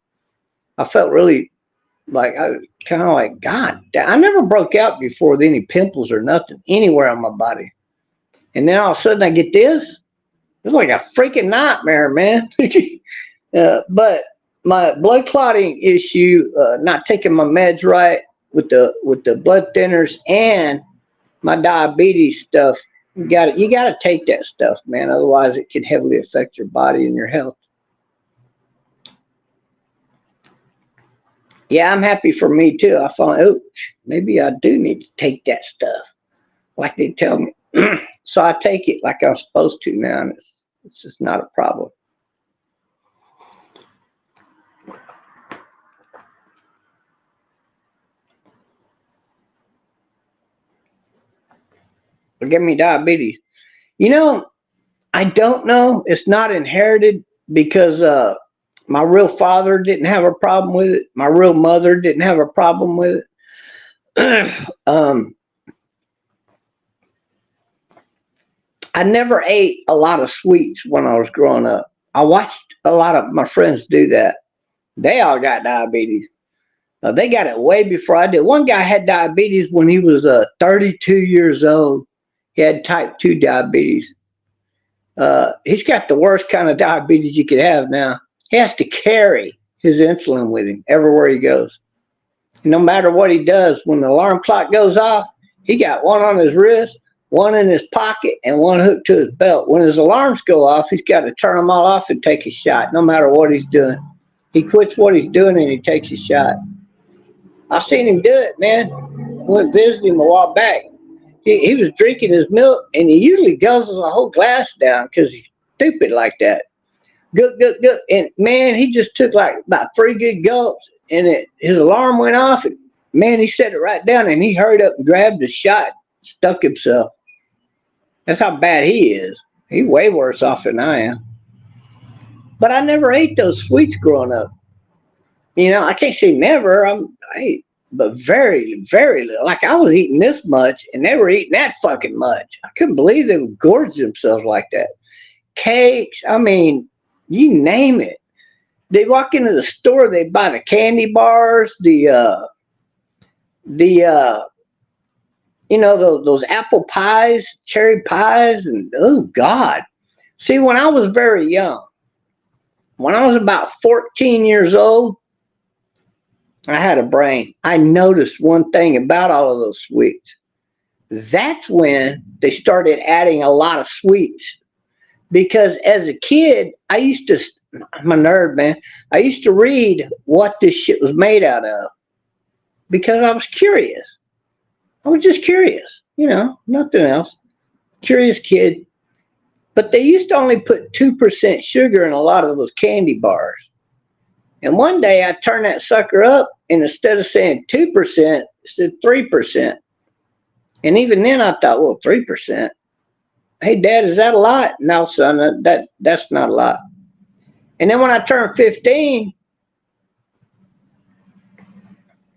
I felt really like I was kind of like, God, I never broke out before with any pimples or nothing anywhere on my body. And then all of a sudden I get this. It's like a freaking nightmare, man. But my blood clotting issue, not taking my meds right with the blood thinners and my diabetes stuff, you got to take that stuff, man. Otherwise, it can heavily affect your body and your health. Yeah, I'm happy for me too. I thought, oh, maybe I do need to take that stuff, like they tell me. So I take it like I'm supposed to now, and it's just not a problem. But give me diabetes. You know, I don't know. It's not inherited because my real father didn't have a problem with it. My real mother didn't have a problem with it. I never ate a lot of sweets when I was growing up. I watched a lot of my friends do that. They all got diabetes. They got it way before I did. One guy had diabetes when he was 32 years old. He had type 2 diabetes. He's got the worst kind of diabetes you could have now. He has to carry his insulin with him everywhere he goes. And no matter what he does, when the alarm clock goes off, he got one on his wrist, one in his pocket, and one hooked to his belt. When his alarms go off, he's got to turn them all off and take a shot, no matter what he's doing. He quits what he's doing and he takes a shot. I've seen him do it, man. Went visiting him a while back. He was drinking his milk, and he usually guzzles a whole glass down because he's stupid like that. Good. And man, he just took like about 3 good gulps, and his alarm went off. And man, he set it right down, and he hurried up and grabbed the shot, stuck himself. That's how bad he is. He's way worse off than I am. But I never ate those sweets growing up. You know, I can't say never. I ate, but very, very little. Like I was eating this much, and they were eating that fucking much. I couldn't believe they would gorge themselves like that. Cakes, I mean, you name it. They walk into the store, they buy the candy bars, the those apple pies, cherry pies, and oh God. See, when I was very young, when I was about 14 years old, I had a brain. I noticed one thing about all of those sweets. That's when they started adding a lot of sweets. Because as a kid, I'm a nerd, man. I used to read what this shit was made out of because I was curious. I was just curious, nothing else. Curious kid. But they used to only put 2% sugar in a lot of those candy bars. And one day I turned that sucker up, and instead of saying 2%, it said 3%. And even then I thought, well, 3%. Hey, Dad, is that a lot? No, son, that's not a lot. And then when I turned 15,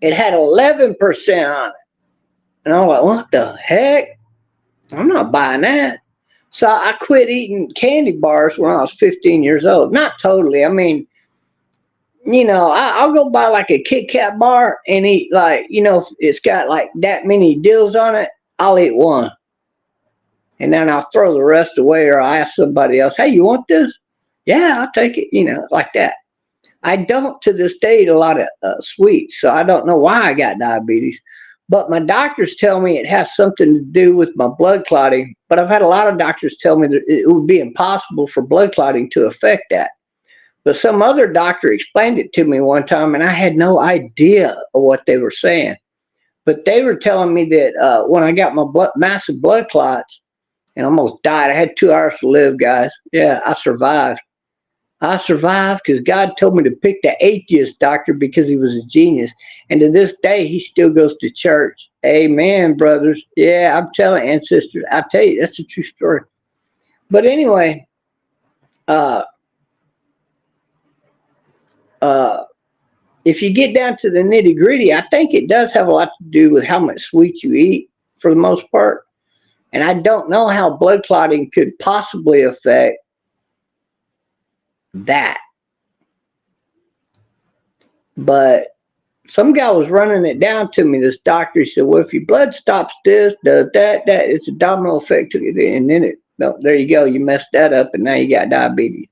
it had 11% on it. And I was like, what the heck? I'm not buying that. So I quit eating candy bars when I was 15 years old. Not totally. I mean, I'll go buy like a Kit Kat bar and eat like, if it's got like that many deals on it, I'll eat one. And then I'll throw the rest away, or I'll ask somebody else, hey, you want this? Yeah, I'll take it, like that. I don't to this day eat a lot of sweets, so I don't know why I got diabetes. But my doctors tell me it has something to do with my blood clotting. But I've had a lot of doctors tell me that it would be impossible for blood clotting to affect that. But some other doctor explained it to me one time, and I had no idea of what they were saying. But they were telling me that when I got my massive blood clots and almost died, I had 2 hours to live, guys. Yeah, I survived. I survived because God told me to pick the atheist doctor because he was a genius. And to this day, he still goes to church. Amen, brothers. Yeah, I'm telling you, and sisters. I tell you, that's a true story. But anyway, if you get down to the nitty gritty, I think it does have a lot to do with how much sweet you eat for the most part. And I don't know how blood clotting could possibly affect that. But some guy was running it down to me, this doctor. He said, well, if your blood stops this, does that, it's a domino effect. And then there you go. You messed that up, and now you got diabetes.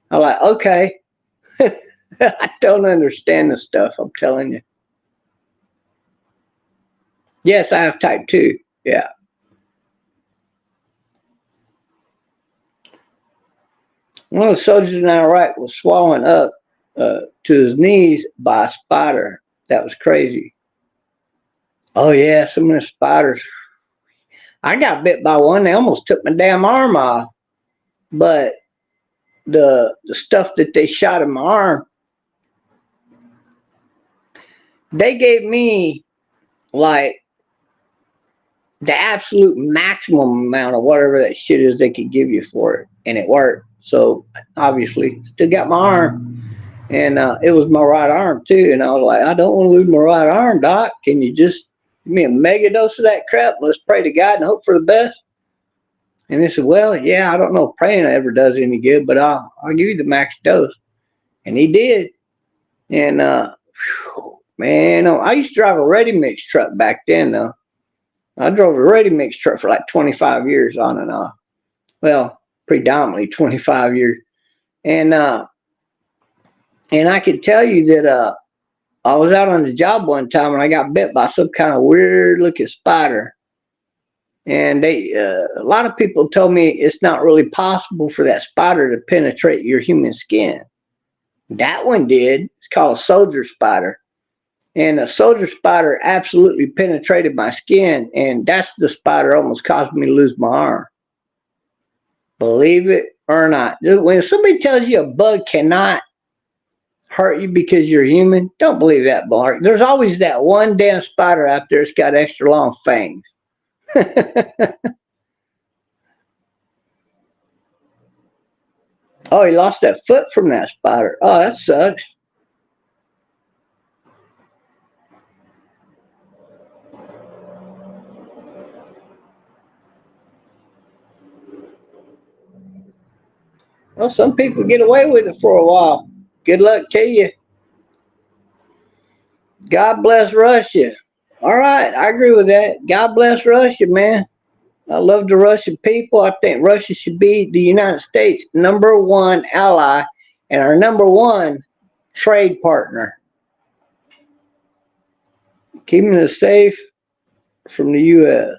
I'm like, okay. I don't understand this stuff, I'm telling you. Yes, I have type 2. Yeah. One of the soldiers in Iraq was swallowed up to his knees by a spider. That was crazy. Oh, yeah, some of the spiders. I got bit by one. They almost took my damn arm off. But the stuff that they shot in my arm, they gave me like the absolute maximum amount of whatever that shit is they could give you for it. And it worked. So obviously, still got my arm. And it was my right arm too. And I was like, I don't want to lose my right arm, Doc. Can you just give me a mega dose of that crap? Let's pray to God and hope for the best. And they said, well, yeah, I don't know if praying ever does any good, but I'll give you the max dose. And he did. And man, I used to drive a ready mix truck back then, though. I drove a ready mix truck for like 25 years on and off. Well, predominantly 25 years. And I can tell you that I was out on the job one time and I got bit by some kind of weird looking spider. And a lot of people told me it's not really possible for that spider to penetrate your human skin. That one did. It's called a soldier spider. And a soldier spider absolutely penetrated my skin. And that's the spider almost caused me to lose my arm. Believe it or not. When somebody tells you a bug cannot hurt you because you're human, don't believe that, Mark. There's always that one damn spider out there that's got extra long fangs. Oh, he lost that foot from that spider. Oh, that sucks. Well, some people get away with it for a while. Good luck to you. God bless Russia. All right, I agree with that. God bless Russia, man. I love the Russian people. I think Russia should be the United States' #1 ally and our #1 trade partner. Keeping us safe from the U.S.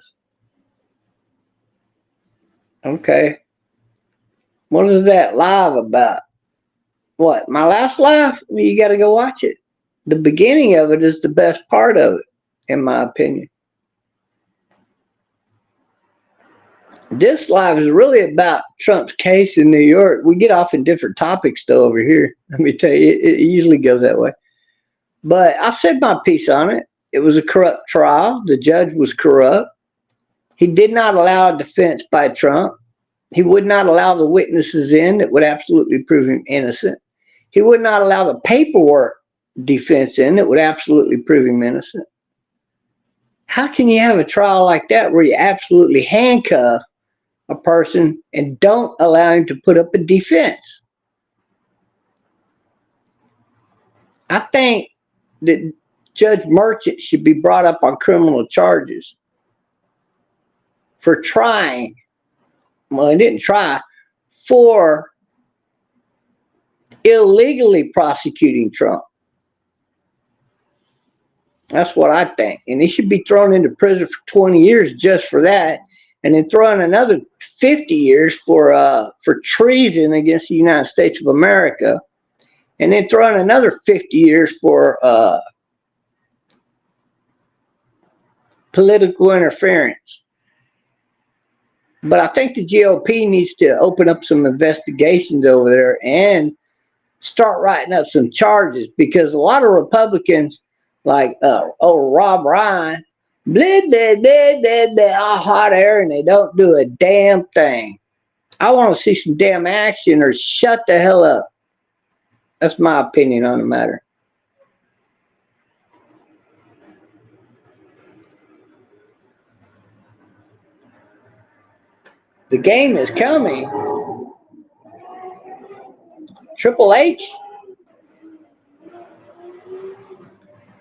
Okay. What is that live about? What? My last live? You got to go watch it. The beginning of it is the best part of it, in my opinion. This live is really about Trump's case in New York. We get off in different topics, though, over here. Let me tell you, it usually goes that way. But I said my piece on it. It was a corrupt trial. The judge was corrupt. He did not allow a defense by Trump. He would not allow the witnesses in that would absolutely prove him innocent. He would not allow the paperwork defense in that would absolutely prove him innocent. How can you have a trial like that where you absolutely handcuff a person and don't allow him to put up a defense? I think that Judge Merchant should be brought up on criminal charges for trying. Well, he didn't try, for illegally prosecuting Trump. That's what I think. And he should be thrown into prison for 20 years just for that. And then thrown another 50 years for treason against the United States of America. And then thrown another 50 years for political interference. But I think the GOP needs to open up some investigations over there and start writing up some charges, because a lot of Republicans, like Rob Ryan, blah, blah, blah, blah, blah, all hot air, and they don't do a damn thing. I want to see some damn action, or shut the hell up. That's my opinion on the matter. The game is coming. Triple H.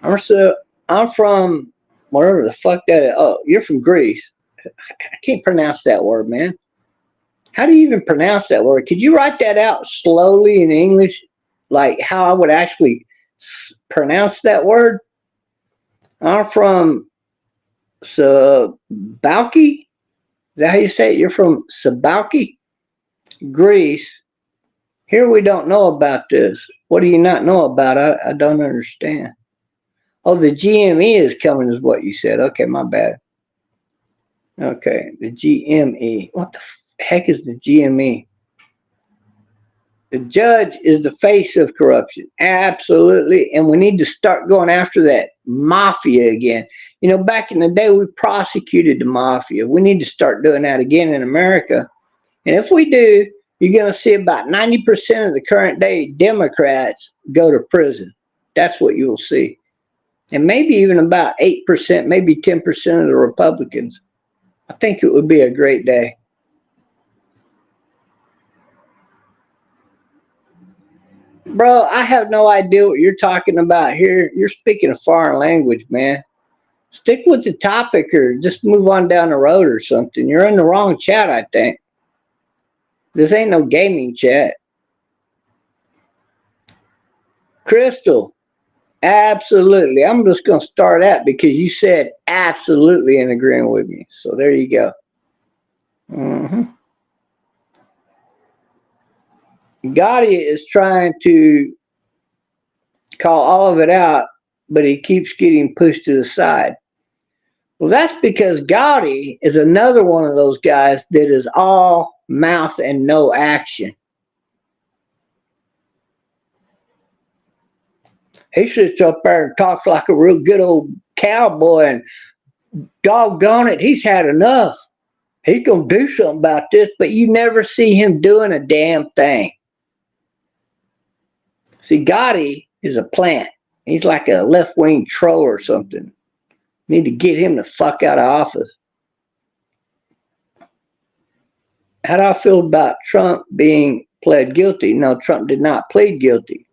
I'm from wherever the fuck that is. Oh, you're from Greece. I can't pronounce that word, man. How do you even pronounce that word? Could you write that out slowly in English, like how I would actually pronounce that word? I'm from Sabauki. Is that how you say it? You're from Sabauki, Greece. Here we don't know about this. What do you not know about? I don't understand. Oh, the GME is coming is what you said. Okay, my bad. Okay, the GME. What the heck is the GME? The judge is the face of corruption. Absolutely. And we need to start going after that mafia again. You know, back in the day, we prosecuted the mafia. We need to start doing that again in America. And if we do, you're going to see about 90% of the current day Democrats go to prison. That's what you'll see. And maybe even about 8%, maybe 10% of the Republicans. I think it would be a great day. Bro, I have no idea what you're talking about here. You're speaking a foreign language, man. Stick with the topic, or just move on down the road or something. You're in the wrong chat, I think. This ain't no gaming chat. Crystal, absolutely. I'm just going to start out because you said absolutely in agreement with me. So there you go. Gotti is trying to call all of it out, but he keeps getting pushed to the side. Well, that's because Gotti is another one of those guys that is all mouth and no action. He sits up there and talks like a real good old cowboy, and doggone it, he's had enough. He's going to do something about this, but you never see him doing a damn thing. See, Gotti is a plant. He's like a left-wing troll or something. Need to get him the fuck out of office. How do I feel about Trump being pled guilty? No, Trump did not plead guilty.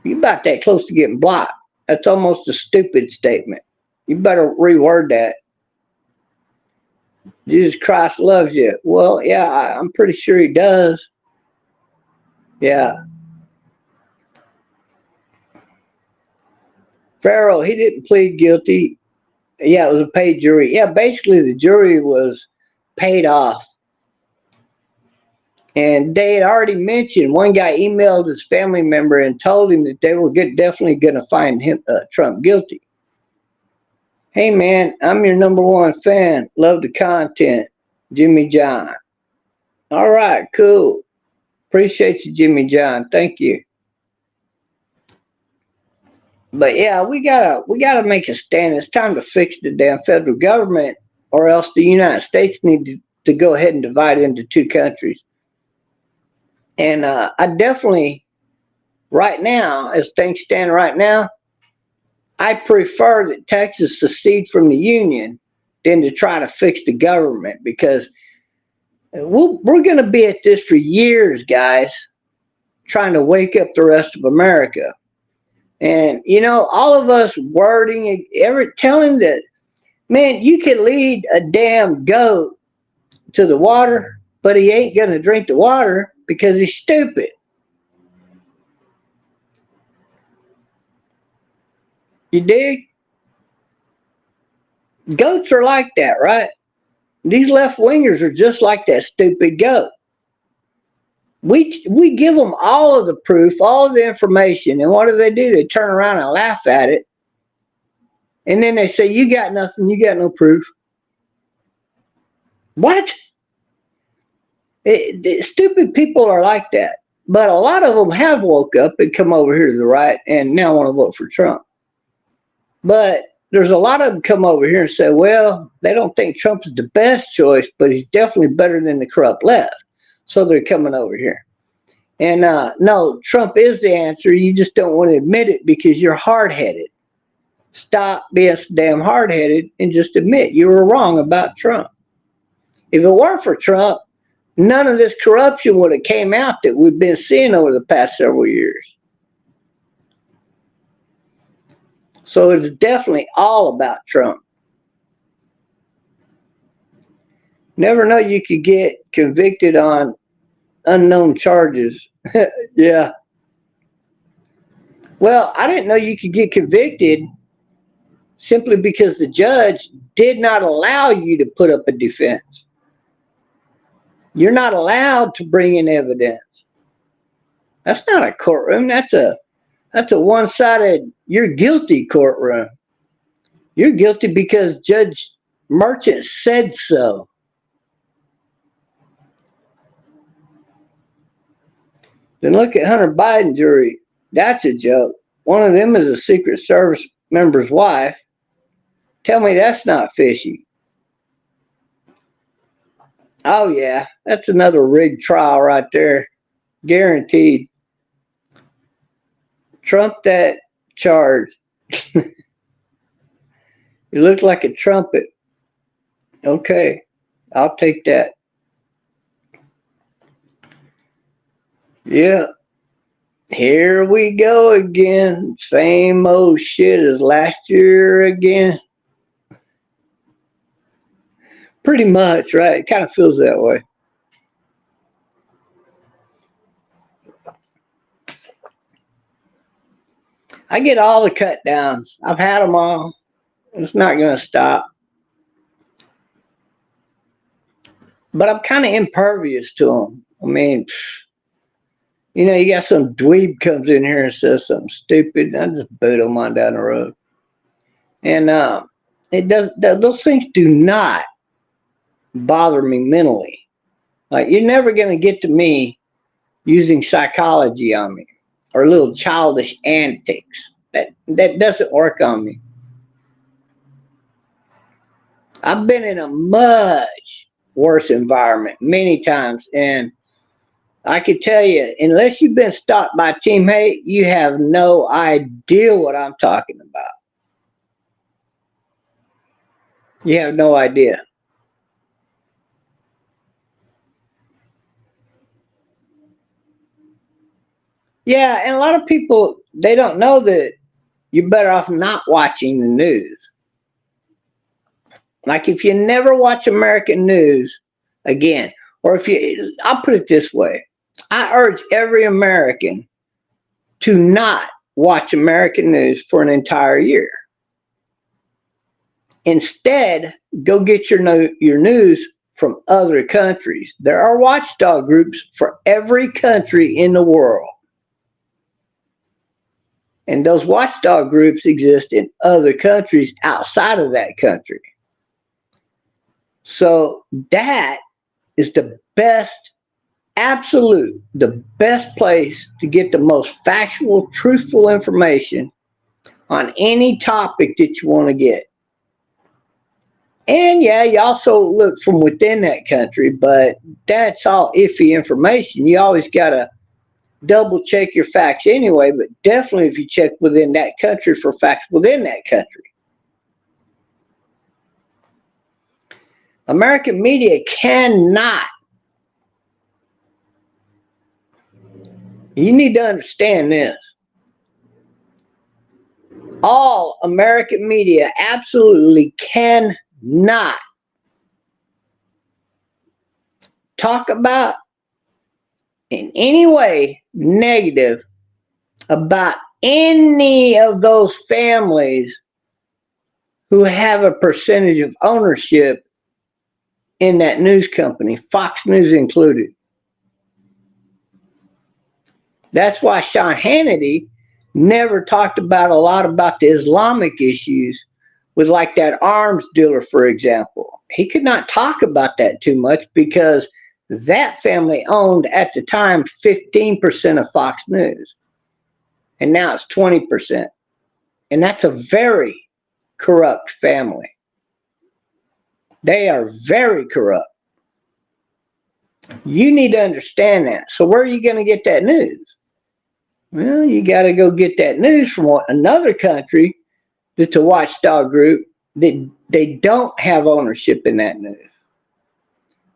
You're about that close to getting blocked. That's almost a stupid statement. You better reword that. Jesus Christ loves you. Well, yeah, I'm pretty sure he does. Yeah. Pharaoh, he didn't plead guilty. Yeah, it was a paid jury. Yeah, basically the jury was paid off. And they had already mentioned, one guy emailed his family member and told him that they were definitely going to find him Trump guilty. Hey man, I'm your #1 fan. Love the content. Jimmy John. All right, cool. Appreciate you, Jimmy John. Thank you. But yeah, we gotta make a stand. It's time to fix the damn federal government, or else the United States needs to go ahead and divide into two countries. And I definitely, right now, as things stand right now, I prefer that Texas secede from the Union than to try to fix the government, because we're going to be at this for years, guys, trying to wake up the rest of America. And, you know, all of us wording, telling that, man, you can lead a damn goat to the water, but he ain't going to drink the water because he's stupid. You dig? Goats are like that, right? These left wingers are just like that stupid goat. We give them all of the proof, all of the information, and what do? They turn around and laugh at it, and then they say, "You got nothing. You got no proof." What? Stupid people are like that. But a lot of them have woke up and come over here to the right and now want to vote for Trump. But there's a lot of them come over here and say, well, they don't think Trump is the best choice, but he's definitely better than the corrupt left. So they're coming over here. And no, Trump is the answer. You just don't want to admit it because you're hard-headed. Stop being so damn hard-headed and just admit you were wrong about Trump. If it weren't for Trump, none of this corruption would have came out that we've been seeing over the past several years. So it's definitely all about Trump. Never know you could get convicted on unknown charges. Yeah. Well, I didn't know you could get convicted simply because the judge did not allow you to put up a defense. You're not allowed to bring in evidence. That's not a courtroom. That's a one-sided, you're guilty courtroom. You're guilty because Judge Merchant said so. Then look at Hunter Biden jury. That's a joke. One of them is a Secret Service member's wife. Tell me that's not fishy. Oh yeah, that's another rigged trial right there. Guaranteed. Trump that charge. You look like a trumpet. Okay, I'll take that. Yeah. Here we go again. Same old shit as last year again. Pretty much, right? It kind of feels that way. I get all the cut downs. I've had them all. It's not going to stop. But I'm kind of impervious to them. I mean, you know, you got some dweeb comes in here and says something stupid, and I just boot them on down the road. And it does. Those things do not bother me mentally. Like, you're never going to get to me using psychology on me or little childish antics. That doesn't work on me. I've been in a much worse environment many times, and I can tell you, unless you've been stalked by Team Hate, you have no idea what I'm talking about. You have no idea. Yeah, and a lot of people they don't know that you're better off not watching the news. Like if you never watch American news again, or if you, I'll put it this way. I urge every American to not watch American news for an entire year. Instead, go get your news from other countries. There are watchdog groups for every country in the world. And those watchdog groups exist in other countries outside of that country. So that is the best, the best place to get the most factual, truthful information on any topic that you want to get. And yeah, you also look from within that country, but that's all iffy information. You always got to double check your facts anyway, but definitely if you check within that country for facts within that country. American media cannot. You need to understand this. All American media absolutely cannot talk about in any way negative about any of those families who have a percentage of ownership in that news company, Fox News included. That's why Sean Hannity never talked about a lot about the Islamic issues with like that arms dealer, for example. He could not talk about that too much because that family owned at the time 15% of Fox News. And now it's 20%. And that's a very corrupt family. They are very corrupt. You need to understand that. So where are you going to get that news? Well, you got to go get that news from another country that's a watchdog group that they don't have ownership in that news.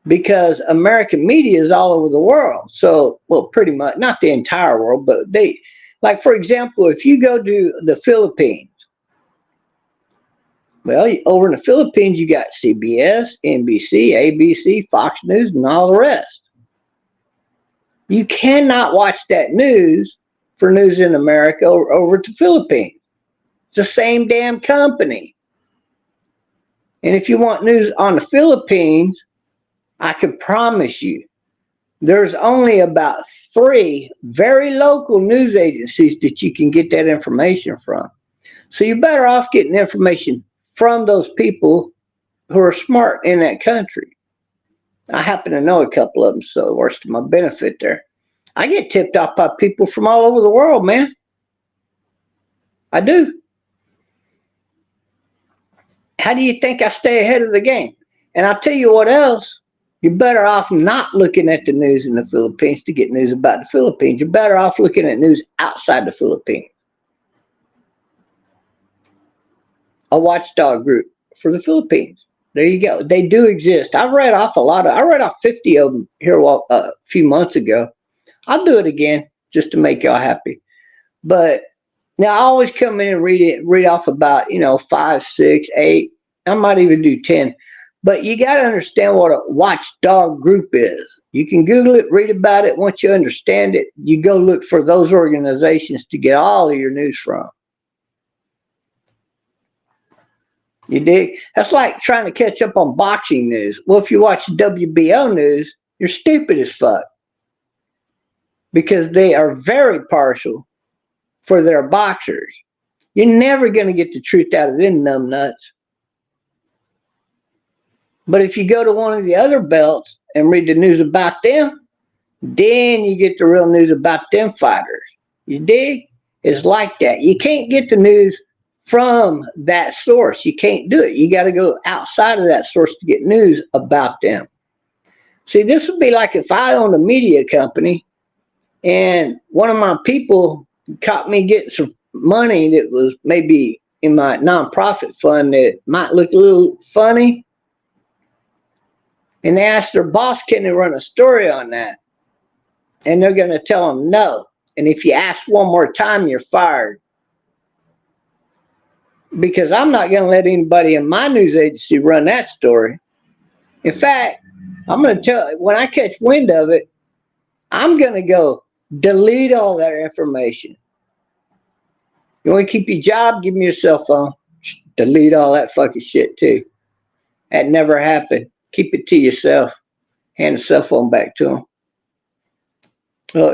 Because American media is all over the world. So, well, pretty much, not the entire world, but they, like for example, if you go to the Philippines, well, over in the Philippines, you got CBS, NBC, ABC, Fox News, and all the rest. You cannot watch that news for news in America or over to the Philippines. It's the same damn company. And if you want news on the Philippines, I can promise you, there's only about 3 very local news agencies that you can get that information from. So you're better off getting information from those people who are smart in that country. I happen to know a couple of them, so it works to my benefit there. I get tipped off by people from all over the world, man. I do. How do you think I stay ahead of the game? And I'll tell you what else. You're better off not looking at the news in the Philippines to get news about the Philippines. You're better off looking at news outside the Philippines. A watchdog group for the Philippines. There you go. They do exist. I read off 50 of them here a few months ago. I'll do it again just to make y'all happy. But now I always come in and read off about, 5, 6, 8. I might even do 10. But you got to understand what a watchdog group is. You can Google it, read about it. Once you understand it, you go look for those organizations to get all of your news from. You dig? That's like trying to catch up on boxing news. Well, if you watch WBO news, you're stupid as fuck. Because they are very partial for their boxers. You're never going to get the truth out of them numbnuts. But if you go to one of the other belts and read the news about them, then you get the real news about them fighters. You dig? It's like that. You can't get the news from that source. You can't do it. You got to go outside of that source to get news about them. See, this would be like if I owned a media company and one of my people caught me getting some money that was maybe in my nonprofit fund that might look a little funny. And they asked their boss, can they run a story on that? And they're going to tell them no. And if you ask one more time, you're fired. Because I'm not going to let anybody in my news agency run that story. In fact, I'm going to tell you, when I catch wind of it, I'm going to go delete all that information. You want to keep your job? Give me your cell phone. Delete all that fucking shit too. That never happened. Keep it to yourself. Hand the cell phone back to them.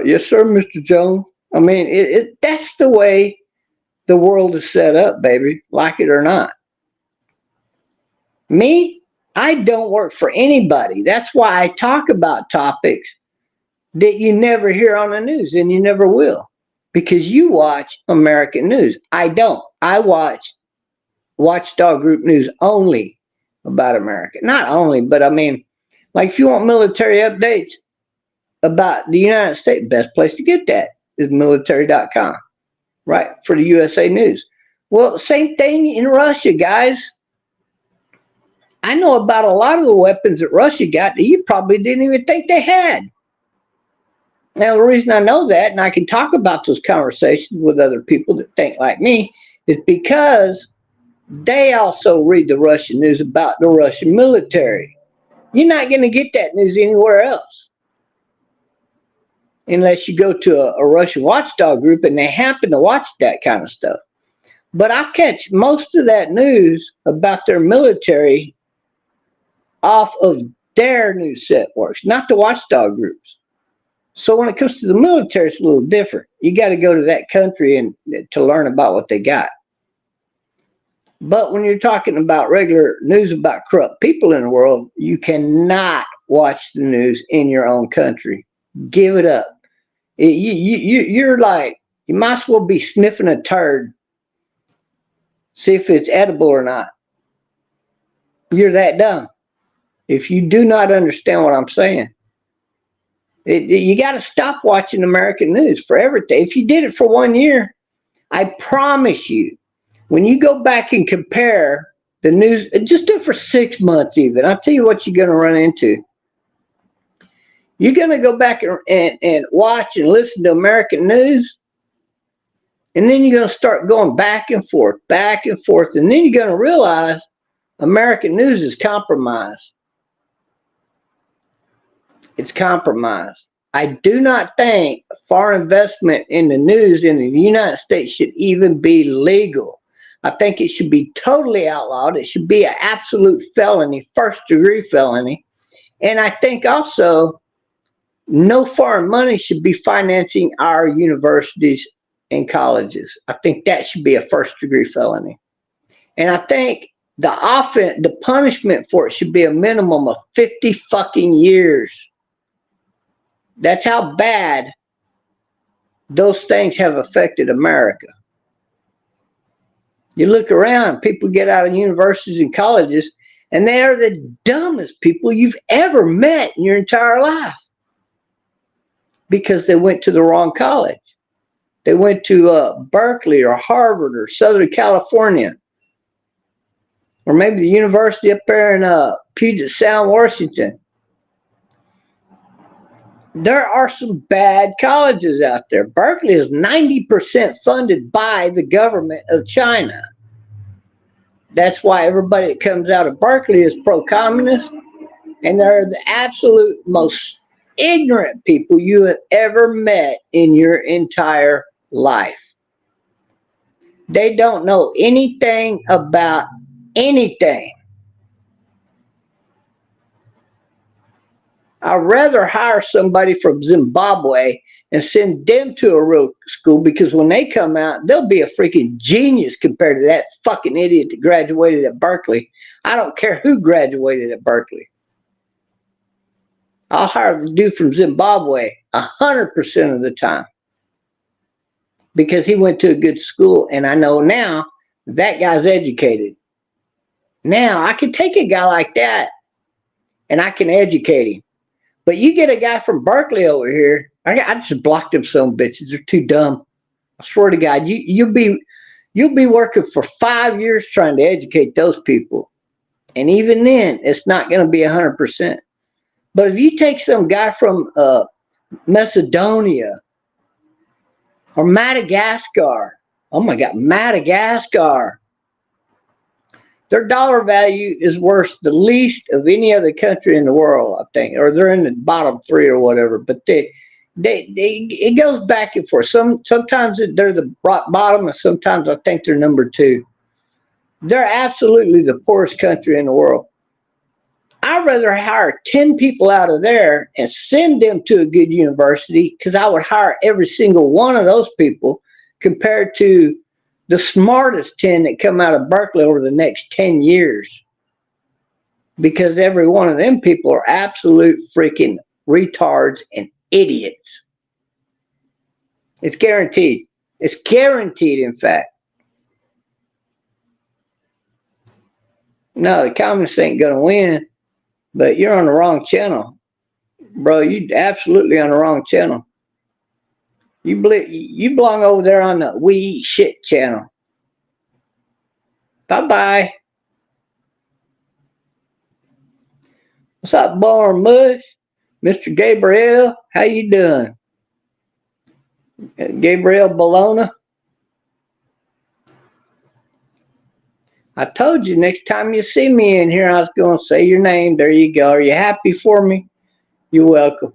Yes, sir, Mr. Jones. I mean, that's the way the world is set up, baby. Like it or not. Me, I don't work for anybody. That's why I talk about topics that you never hear on the news, and you never will. Because you watch American news. I don't. I watch Watchdog Group news only about America. Not only, but I mean, like if you want military updates about the United States, best place to get that is military.com, right? For the USA News. Well, same thing in Russia, guys. I know about a lot of the weapons that Russia got that you probably didn't even think they had. Now, the reason I know that, and I can talk about those conversations with other people that think like me, is because they also read the Russian news about the Russian military. You're not going to get that news anywhere else. Unless you go to a Russian watchdog group and they happen to watch that kind of stuff. But I catch most of that news about their military off of their news networks, not the watchdog groups. So when it comes to the military, it's a little different. You got to go to that country and to learn about what they got. But when you're talking about regular news about corrupt people in the world, you cannot watch the news in your own country. Give it up. You're like, you might as well be sniffing a turd. See if it's edible or not. You're that dumb. If you do not understand what I'm saying. You got to stop watching American news for everything. If you did it for 1 year, I promise you, when you go back and compare the news, just do it for 6 months even. I'll tell you what you're going to run into. You're going to go back and watch and listen to American news, and then you're going to start going back and forth, and then you're going to realize American news is compromised. It's compromised. I do not think foreign investment in the news in the United States should even be legal. I think it should be totally outlawed. It should be an absolute felony, first-degree felony. And I think also no foreign money should be financing our universities and colleges. I think that should be a first-degree felony. And I think the punishment for it should be a minimum of 50 fucking years. That's how bad those things have affected America. You look around, people get out of universities and colleges, and they are the dumbest people you've ever met in your entire life. Because they went to the wrong college. They went to Berkeley or Harvard or Southern California. Or maybe the university up there in Puget Sound, Washington. There are some bad colleges out there. Berkeley is 90% funded by the government of China. That's why everybody that comes out of Berkeley is pro-communist. And they're the absolute most ignorant people you have ever met in your entire life. They don't know anything about anything. I'd rather hire somebody from Zimbabwe and send them to a real school, because when they come out, they'll be a freaking genius compared to that fucking idiot that graduated at Berkeley. I don't care who graduated at Berkeley. I'll hire the dude from Zimbabwe 100% of the time because he went to a good school, and I know now that guy's educated. Now, I can take a guy like that and I can educate him. But you get a guy from Berkeley over here, I just blocked them some bitches. They're too dumb. I swear to God, you'll be working for 5 years trying to educate those people. And even then, it's not going to be 100%. But if you take some guy from Macedonia Or Madagascar. Oh my God, Madagascar. Their dollar value is worth the least of any other country in the world, I think, or they're in the bottom three or whatever. But it goes back and forth. Sometimes they're the bottom, and sometimes I think they're number two. They're absolutely the poorest country in the world. I'd rather hire 10 people out of there and send them to a good university, because I would hire every single one of those people compared to the smartest 10 that come out of Berkeley over the next 10 years. Because every one of them people are absolute freaking retards and idiots. It's guaranteed. It's guaranteed, in fact. No, the communists ain't going to win, but you're on the wrong channel. Bro, you're absolutely on the wrong channel. You belong over there on the We Eat Shit channel. Bye-bye. What's up, Bar Mush? Mr. Gabriel, how you doing? Gabriel Bologna? I told you next time you see me in here, I was going to say your name. There you go. Are you happy for me? You're welcome.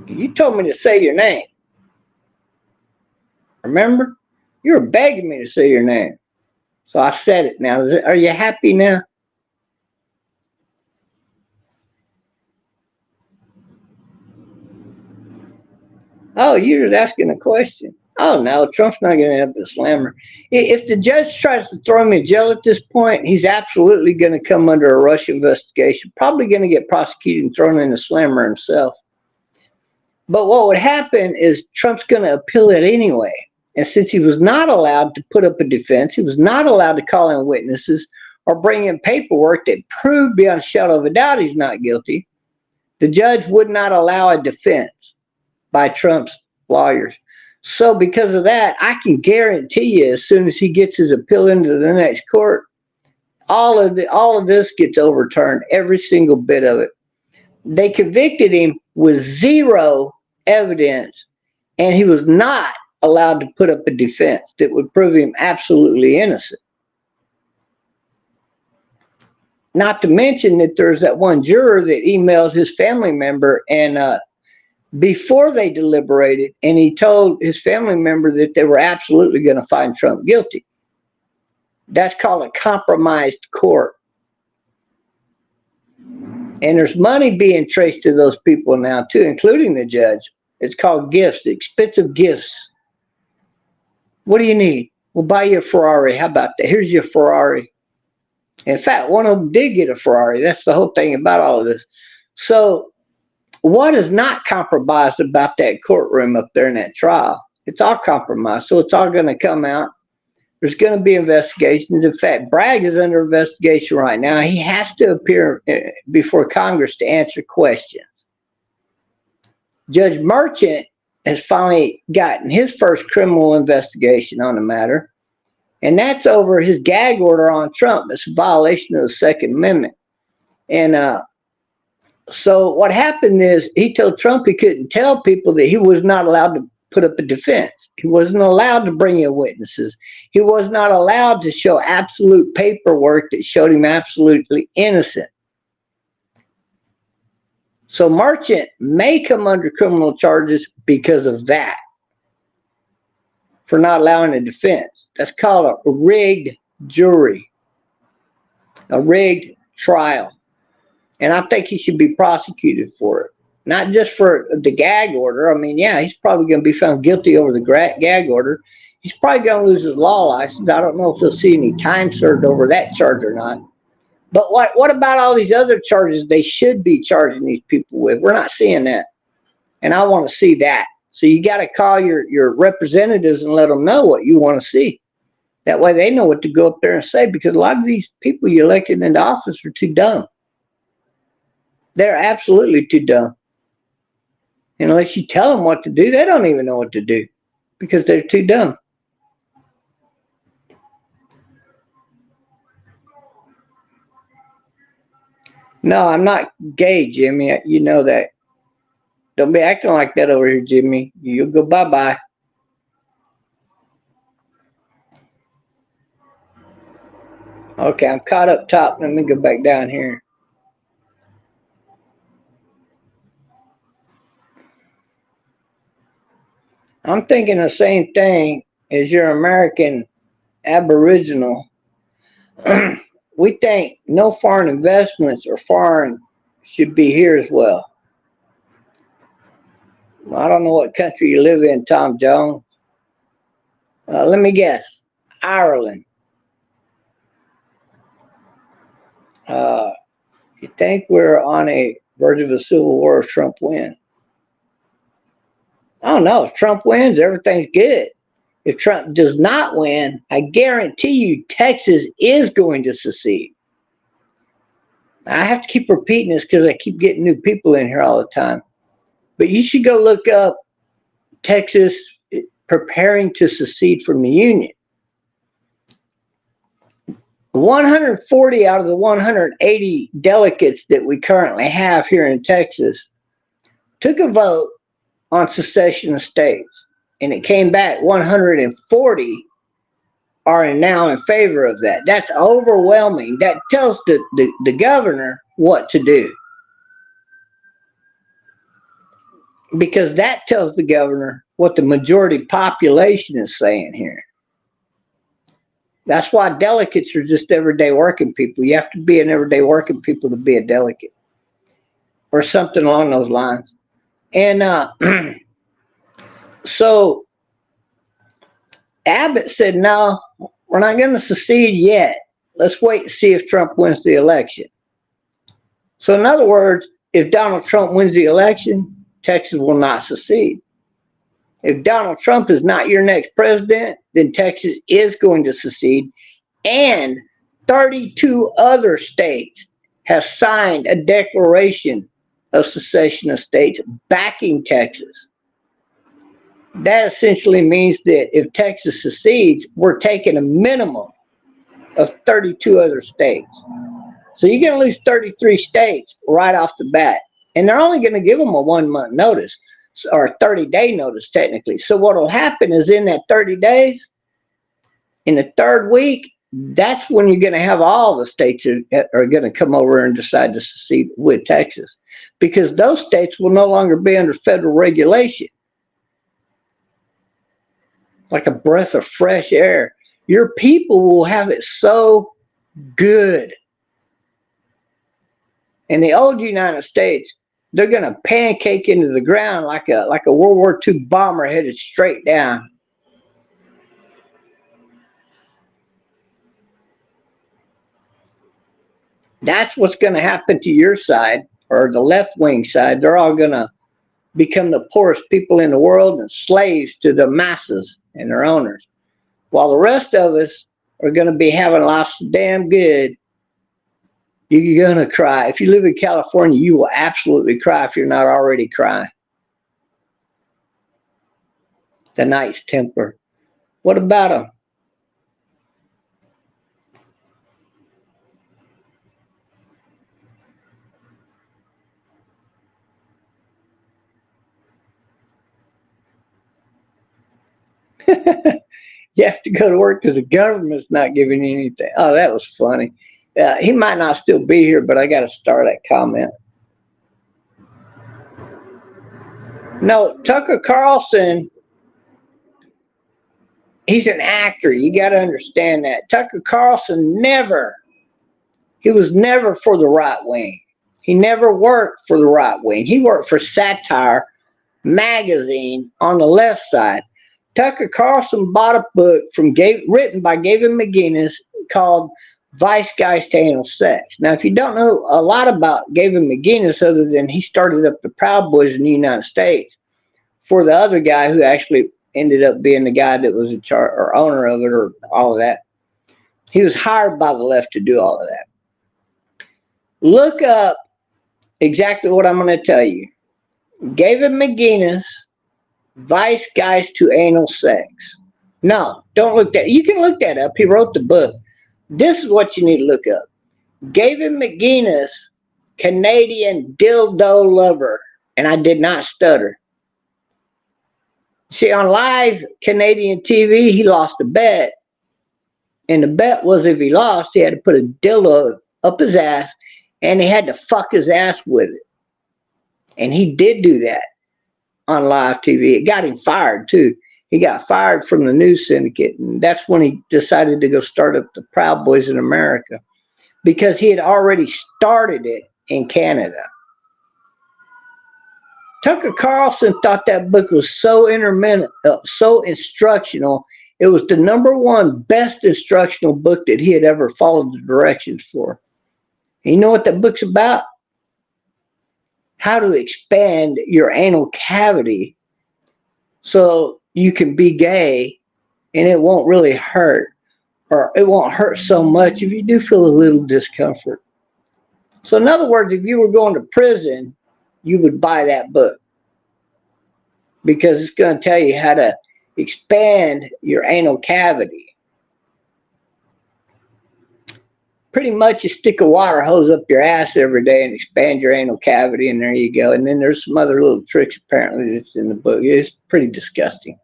You told me to say your name. Remember? You were begging me to say your name. So I said it now. Are you happy now? Oh, you're just asking a question. Oh, no, Trump's not going to end up in a slammer. If the judge tries to throw him in jail at this point, he's absolutely going to come under a Russia investigation, probably going to get prosecuted and thrown in a slammer himself. But what would happen is Trump's going to appeal it anyway. And since he was not allowed to put up a defense, he was not allowed to call in witnesses or bring in paperwork that proved beyond a shadow of a doubt he's not guilty, the judge would not allow a defense by Trump's lawyers. So because of that, I can guarantee you, as soon as he gets his appeal into the next court, all of this gets overturned, every single bit of it. They convicted him with zero evidence, and he was not allowed to put up a defense that would prove him absolutely innocent. Not to mention that there's that one juror that emailed his family member and before they deliberated, and he told his family member that they were absolutely going to find Trump guilty. That's called a compromised court. And there's money being traced to those people now too, including the judge. It's called gifts, expensive gifts. What do you need? We'll buy you a Ferrari. How about that? Here's your Ferrari. In fact, one of them did get a Ferrari. That's the whole thing about all of this. So what is not compromised about that courtroom up there in that trial? It's all compromised. So it's all going to come out. There's going to be investigations. In fact, Bragg is under investigation right now. He has to appear before Congress to answer questions. Judge Merchant has finally gotten his first criminal investigation on the matter, and that's over his gag order on Trump. It's a violation of the Second Amendment. And so what happened is he told Trump he couldn't tell people that he was not allowed to put up a defense. He wasn't allowed to bring in witnesses. He was not allowed to show absolute paperwork that showed him absolutely innocent. So Merchant may come under criminal charges because of that, for not allowing a defense. That's called a rigged jury, a rigged trial. And I think he should be prosecuted for it. Not just for the gag order. I mean, yeah, he's probably going to be found guilty over the gag order. He's probably going to lose his law license. I don't know if he'll see any time served over that charge or not. But what about all these other charges they should be charging these people with? We're not seeing that. And I want to see that. So you got to call your representatives and let them know what you want to see. That way they know what to go up there and say, because a lot of these people you elected into office are too dumb. They're absolutely too dumb. And unless you tell them what to do, they don't even know what to do because they're too dumb. No, I'm not gay, Jimmy. You know that. Don't be acting like that over here, Jimmy. You'll go bye-bye. Okay, I'm caught up top. Let me go back down here. I'm thinking the same thing as your American Aboriginal. We think no foreign investments or foreign should be here as well. I don't know what country you live in, Tom Jones. Let me guess. Ireland. You think we're on a verge of a civil war if Trump wins? I don't know. If Trump wins, everything's good. If Trump does not win, I guarantee you Texas is going to secede. I have to keep repeating this because I keep getting new people in here all the time. But you should go look up Texas preparing to secede from the Union. 140 out of the 180 delegates that we currently have here in Texas took a vote on secession of states, and it came back 140 are now in favor of that. That's overwhelming. That tells the governor what to do, because that tells the governor what the majority population is saying here. That's why delegates are just everyday working people. You have to be an everyday working people to be a delegate, or something along those lines. And so Abbott said, no, we're not going to secede yet. Let's wait and see if Trump wins the election. So in other words, if Donald Trump wins the election, Texas will not secede. If Donald Trump is not your next president, then Texas is going to secede. And 32 other states have signed a declaration of secession of states backing Texas. That essentially means that if Texas secedes, we're taking a minimum of 32 other states. So you're going to lose 33 states right off the bat. And they're only going to give them a 1-month notice, or a 30-day notice technically. So what will happen is in that 30 days, in the third week, that's when you're going to have all the states are going to come over and decide to secede with Texas, because those states will no longer be under federal regulation. Like a breath of fresh air. Your people will have it so good. In the old United States, they're going to pancake into the ground like a World War II bomber headed straight down. That's what's going to happen to your side, or the left-wing side. They're all going to become the poorest people in the world and slaves to the masses and their owners, while the rest of us are going to be having life so damn good. You're going to cry. If you live in California, you will absolutely cry if you're not already crying. The Knights Templar. What about them? You have to go to work because the government's not giving you anything. Oh, that was funny. He might not still be here, but I got to start that comment. No, Tucker Carlson, he's an actor. You got to understand that. Tucker Carlson he was never for the right wing. He never worked for the right wing. He worked for Satire magazine on the left side. Tucker Carlson bought a book written by Gavin McInnes called Vice Guys to Anal Sex. Now, if you don't know a lot about Gavin McInnes, other than he started up the Proud Boys in the United States for the other guy who actually ended up being the guy that was in charge or owner of it, or all of that. He was hired by the left to do all of that. Look up exactly what I'm going to tell you. Gavin McInnes, Vice Guys to Anal Sex. No, don't look that. You can look that up. He wrote the book. This is what you need to look up. Gavin McInnes, Canadian dildo lover. and I did not stutter. See, on live Canadian TV, he lost a bet. And the bet was if he lost, he had to put a dildo up his ass and he had to fuck his ass with it. And he did do that on live TV. It got him fired too. He got fired from the news syndicate. And that's when he decided to go start up the Proud Boys in America, because he had already started it in Canada. Tucker Carlson thought that book was so so instructional. It was the #1 best instructional book that he had ever followed the directions for. And you know what that book's about? How to expand your anal cavity so you can be gay and it won't really hurt, or it won't hurt so much if you do feel a little discomfort. So in other words, if you were going to prison, you would buy that book, because it's going to tell you how to expand your anal cavity. Pretty much you stick a water hose up your ass every day and expand your anal cavity, and there you go. And then there's some other little tricks apparently that's in the book. It's pretty disgusting.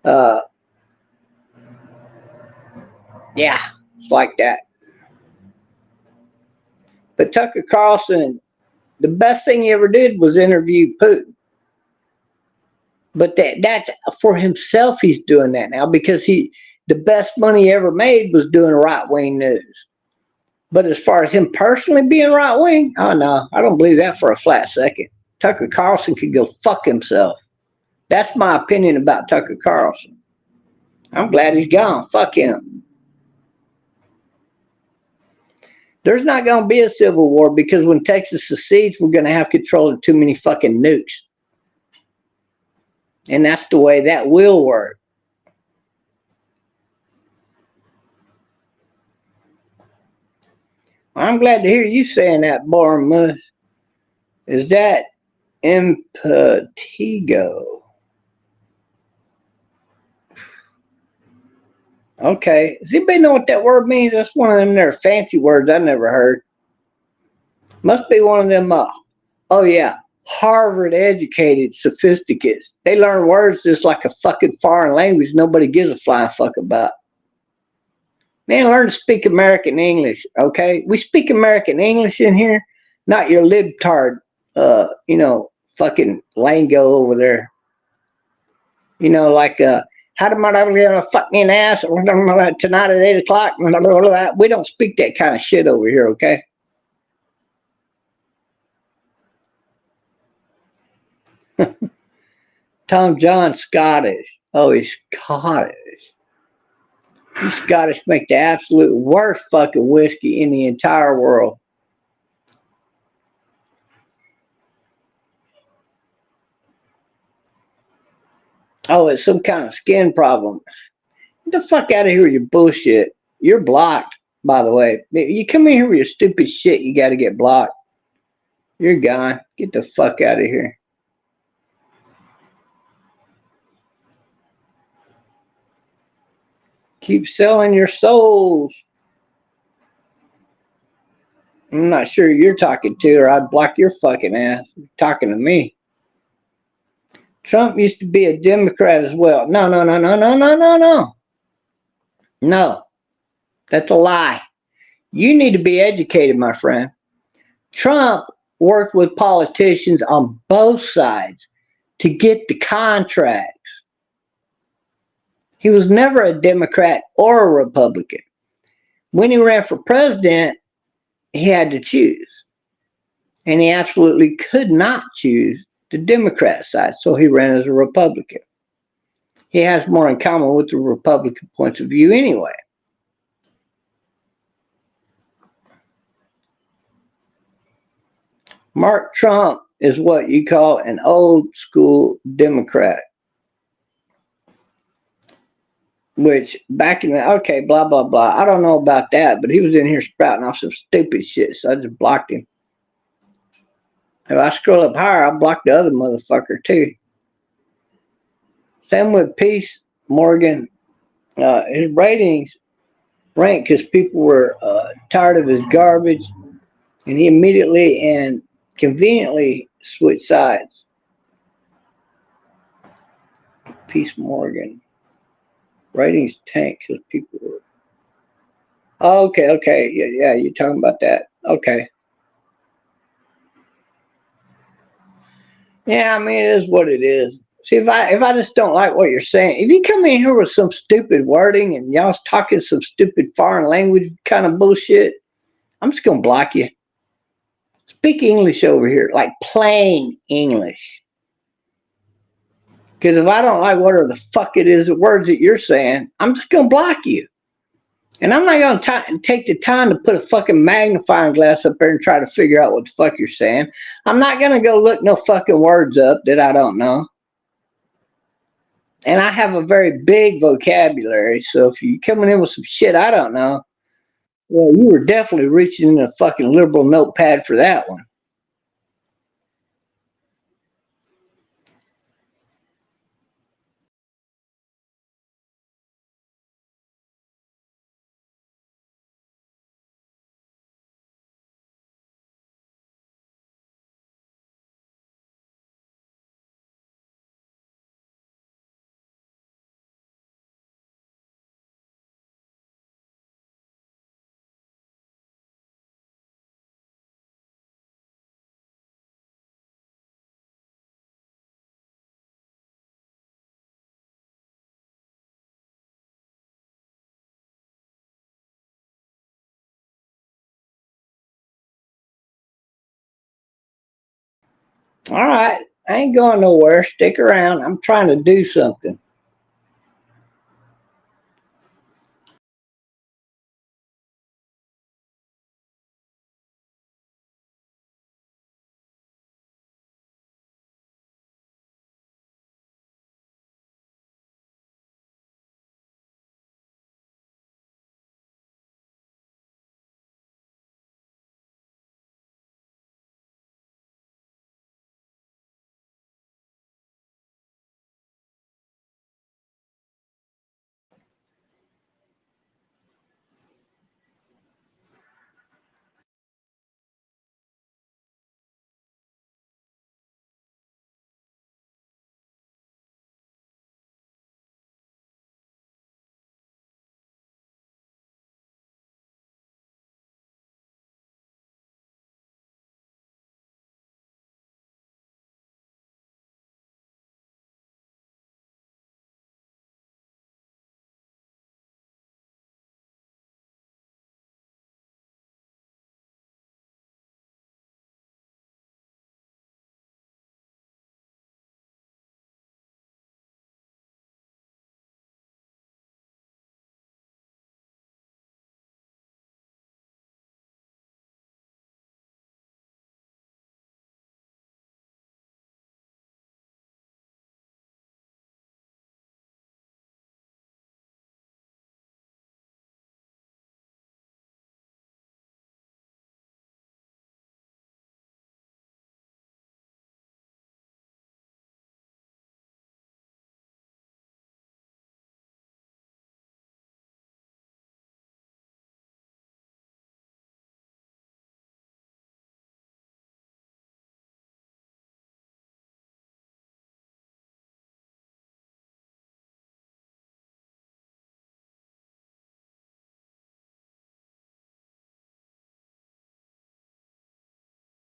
Yeah, it's like that. But Tucker Carlson, the best thing he ever did was interview Putin. But that's for himself. He's doing that now because the best money he ever made was doing right-wing news. But as far as him personally being right-wing, oh no, I don't believe that for a flat second. Tucker Carlson could go fuck himself. That's my opinion about Tucker Carlson. I'm glad he's gone. Fuck him. There's not going to be a civil war, because when Texas secedes, we're going to have control of too many fucking nukes. And that's the way that will work. I'm glad to hear you saying that, Bournemouth. Is that impetigo? Okay. Does anybody know what that word means? That's one of them there fancy words I never heard. Must be one of them, oh yeah, Harvard educated sophisticates. They learn words just like a fucking foreign language nobody gives a flying fuck about. Man, learn to speak American English, okay? We speak American English in here, not your libtard, fucking lingo over there. You know, like, how do I fucking ass tonight at 8 o'clock? We don't speak that kind of shit over here, okay? Tom John's Scottish. Oh, he's Scottish. You Scottish make the absolute worst fucking whiskey in the entire world. Oh, it's some kind of skin problem. Get the fuck out of here with your bullshit. You're blocked, by the way. You come in here with your stupid shit, you got to get blocked. You're gone. Get the fuck out of here. Keep selling your souls. I'm not sure who you're talking to, or I'd block your fucking ass. You're talking to me. Trump used to be a Democrat as well. No. No. That's a lie. You need to be educated, my friend. Trump worked with politicians on both sides to get the contracts. He was never a Democrat or a Republican. When he ran for president, he had to choose. And he absolutely could not choose the Democrat side, so he ran as a Republican. He has more in common with the Republican points of view anyway. Mark Trump is what you call an old school Democrat. Which back in the, okay, blah, blah, blah. I don't know about that, but he was in here sprouting off some stupid shit, so I just blocked him. If I scroll up higher, I'll block the other motherfucker too. Same with Peace Morgan. His ratings ranked because people were tired of his garbage, and he immediately and conveniently switch sides. Peace Morgan. Ratings tank because people were. Oh, okay. Yeah, you're talking about that. Okay. Yeah, I mean, it is what it is. See, if I just don't like what you're saying, if you come in here with some stupid wording and y'all's talking some stupid foreign language kind of bullshit, I'm just gonna block you. Speak English over here, like plain English. Because if I don't like whatever the fuck it is, the words that you're saying, I'm just gonna block you. And I'm not gonna take the time to put a fucking magnifying glass up there and try to figure out what the fuck you're saying. I'm not gonna go look no fucking words up that I don't know. And I have a very big vocabulary, so if you're coming in with some shit I don't know, well, you were definitely reaching in a fucking liberal notepad for that one. All right, I ain't going nowhere. Stick around. I'm trying to do something.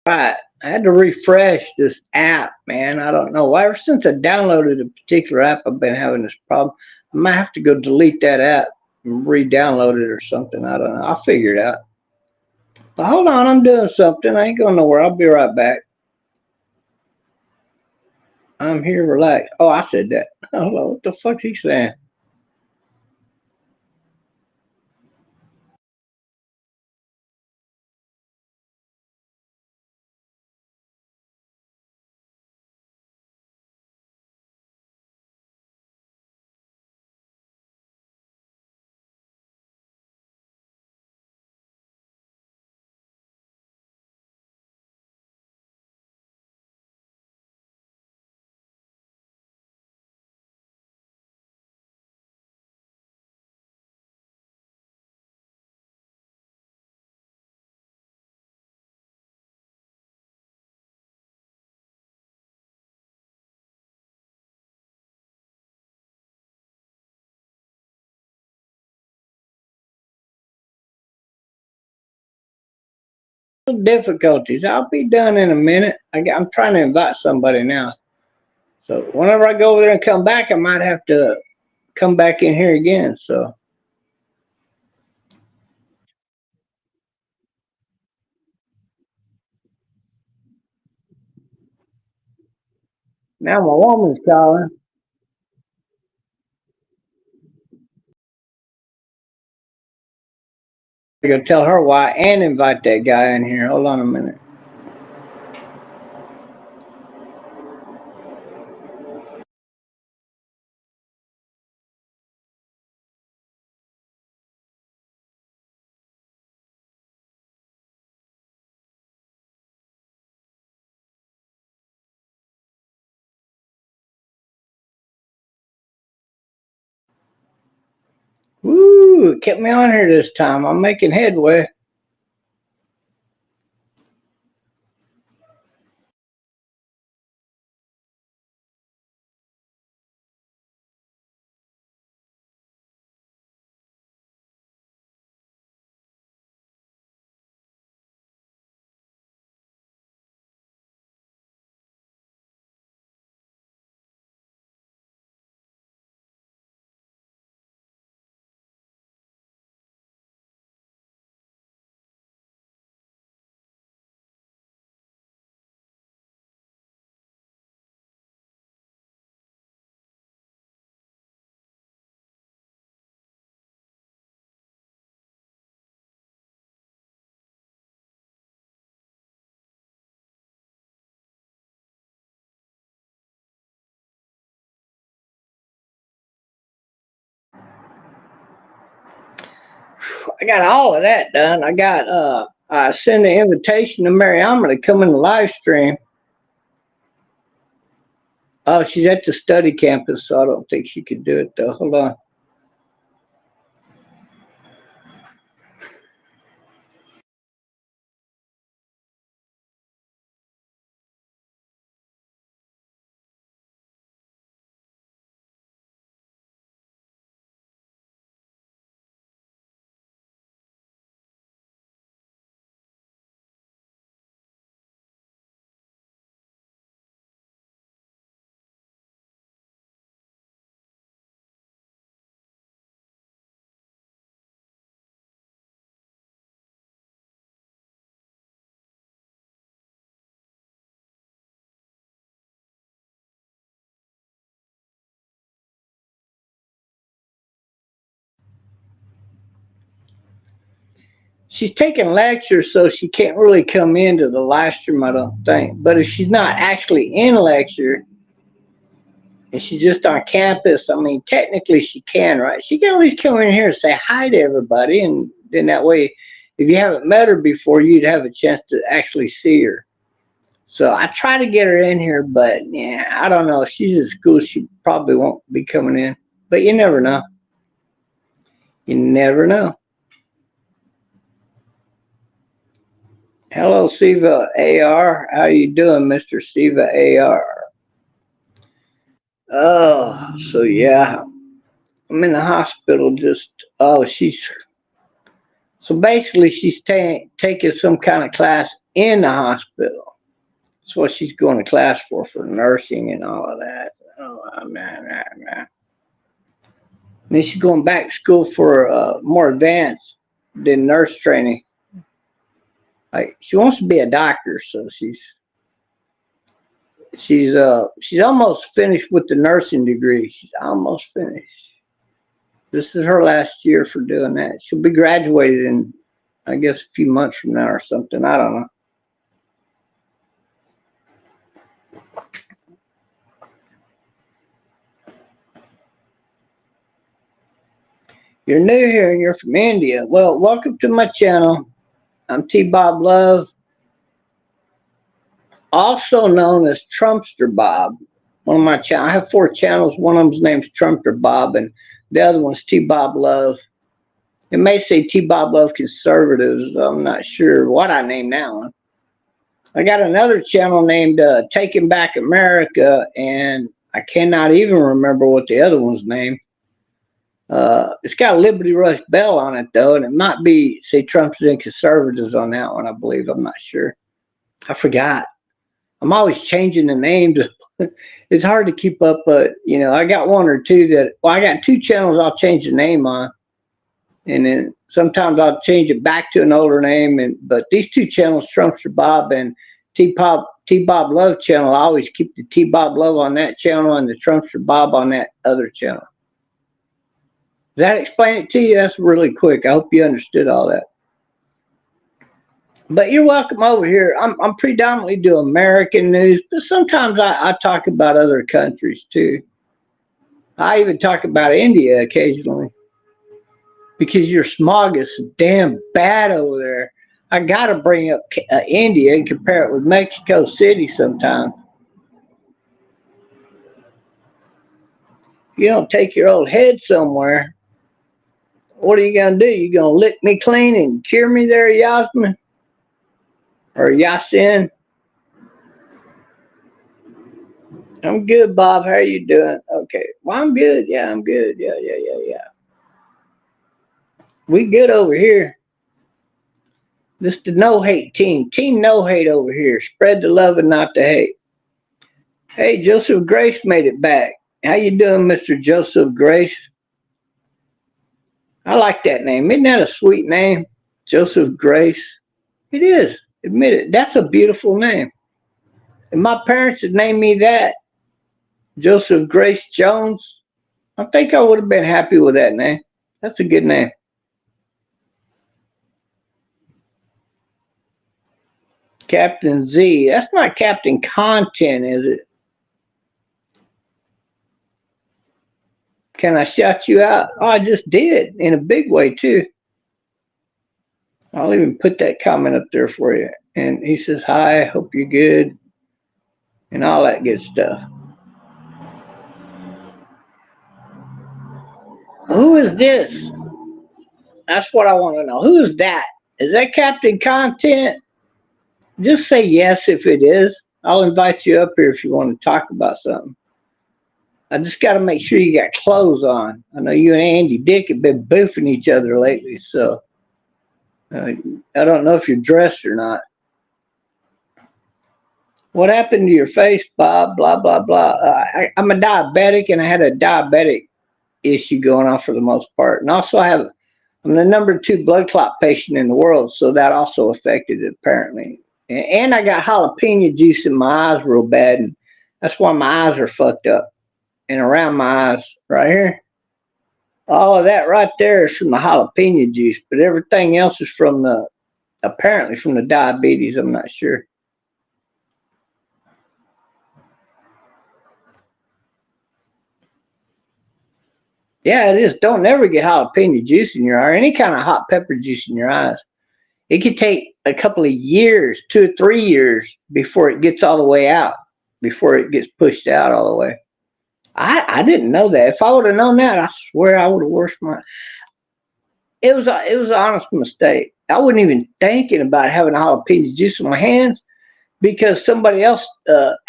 All right, I had to refresh this app, man. I don't know why. Ever since I downloaded a particular app, I've been having this problem. I might have to go delete that app and re-download it or something. I don't know. I'll figure it out. But hold on, I'm doing something. I ain't going nowhere. I'll be right back. I'm here, relax. Oh, I said that. Hello, what the fuck's he saying? difficulties. I'll be done in a minute. I'm trying to invite somebody now. So whenever I go over there and come back, I might have to come back in here again. So now my woman's calling. I gotta tell her why and invite that guy in here. Hold on a minute. Woo! It kept me on here this time. I'm making headway. I got all of that done. I sent an invitation to Mariama to come in the live stream. Oh, she's at the study campus, so I don't think she could do it though. Hold on. She's taking lectures, so she can't really come into the live stream, I don't think. But if she's not actually in lecture and she's just on campus, I mean, technically she can, right? She can at least come in here and say hi to everybody, and then that way, if you haven't met her before, you'd have a chance to actually see her. So I try to get her in here, but yeah, I don't know. If she's at school, she probably won't be coming in. But you never know. You never know. Hello, Siva AR. How you doing, Mr. Siva AR? Oh, so yeah, I'm in the hospital. She's so basically she's taking some kind of class in the hospital. That's what she's going to class for nursing and all of that. Oh man. And then she's going back to school for more advanced than nurse training. Like she wants to be a doctor, so she's almost finished with the nursing degree. She's almost finished. This is her last year for doing that. She'll be graduated in, I guess, a few months from now or something. I don't know. You're new here and you're from India. Well, welcome to my channel. I'm T. Bob Love, also known as Trumpster Bob. One of my channels. I have 4 channels. One of them's named Trumpster Bob, and the other one's T. Bob Love. It may say T. Bob Love Conservatives. I'm not sure what I named that one. I got another channel named Taking Back America, and I cannot even remember what the other one's named. It's got a Liberty Rush Bell on it though, and it might be say Trump's and conservatives on that one. I believe. I'm not sure. I forgot. I'm always changing the names. It's hard to keep up, but you know, I got one or two that. Well, I got two channels I'll change the name on, and then sometimes I'll change it back to an older name. And but these two channels, Trumpster Bob and T Bob Love channel, I always keep the T Bob Love on that channel and the Trumpster Bob on that other channel. Does that explain it to you? That's really quick. I hope you understood all that. But you're welcome over here. I'm predominantly do American news, but sometimes I talk about other countries too. I even talk about India occasionally because your smog is damn bad over there. I got to bring up India and compare it with Mexico City sometimes. If you don't take your old head somewhere, what are you going to do? You going to lick me clean and cure me there, Yasmin? Or Yasin? I'm good, Bob. How are you doing? Okay. Well, I'm good. Yeah, I'm good. Yeah. We good over here. This is the no hate team. Team no hate over here. Spread the love and not the hate. Hey, Joseph Grace made it back. How you doing, Mr. Joseph Grace? I like that name. Isn't that a sweet name? Joseph Grace. It is. Admit it. That's a beautiful name. If my parents had named me that, Joseph Grace Jones, I think I would have been happy with that name. That's a good name. Captain Z. That's not Captain Content, is it? Can I shout you out? Oh, I just did in a big way too. I'll even put that comment up there for you. And he says, hi, hope you're good. And all that good stuff. Who is this? That's what I want to know. Who is that? Is that Captain Content? Just say yes if it is. I'll invite you up here if you want to talk about something. I just got to make sure you got clothes on. I know you and Andy Dick have been boofing each other lately, so I don't know if you're dressed or not. What happened to your face, Bob? Blah, blah, blah. I'm a diabetic, and I had a diabetic issue going on for the most part. And also I'm the #2 blood clot patient in the world, so that also affected it apparently. And I got jalapeno juice in my eyes real bad, and that's why my eyes are fucked up. And around my eyes, right here. All of that right there is from the jalapeno juice, but everything else is from apparently from the diabetes. I'm not sure. Yeah, it is. Don't ever get jalapeno juice in your eye or any kind of hot pepper juice in your eyes. It could take a couple of years, 2 or 3 years, before it gets all the way out, before it gets pushed out all the way. I didn't know that. If I would have known that, I swear I would have washed my. It was an honest mistake. I wasn't even thinking about having a jalapeno juice in my hands because somebody else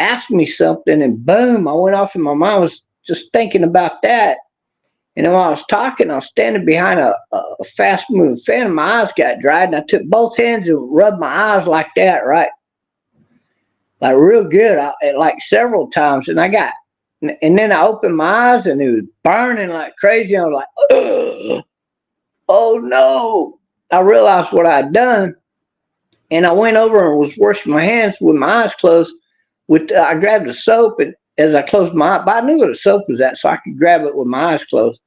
asked me something, and boom, I went off in my mind. I was just thinking about that. And while I was talking, I was standing behind a fast moving fan, and my eyes got dried, and I took both hands and rubbed my eyes like that, right? Like real good, like several times. And then I opened my eyes, and it was burning like crazy. And I was like, ugh, oh no. I realized what I'd done, and I went over and was washing my hands with my eyes closed. I grabbed the soap, and as I closed my eyes, but I knew where the soap was at, so I could grab it with my eyes closed.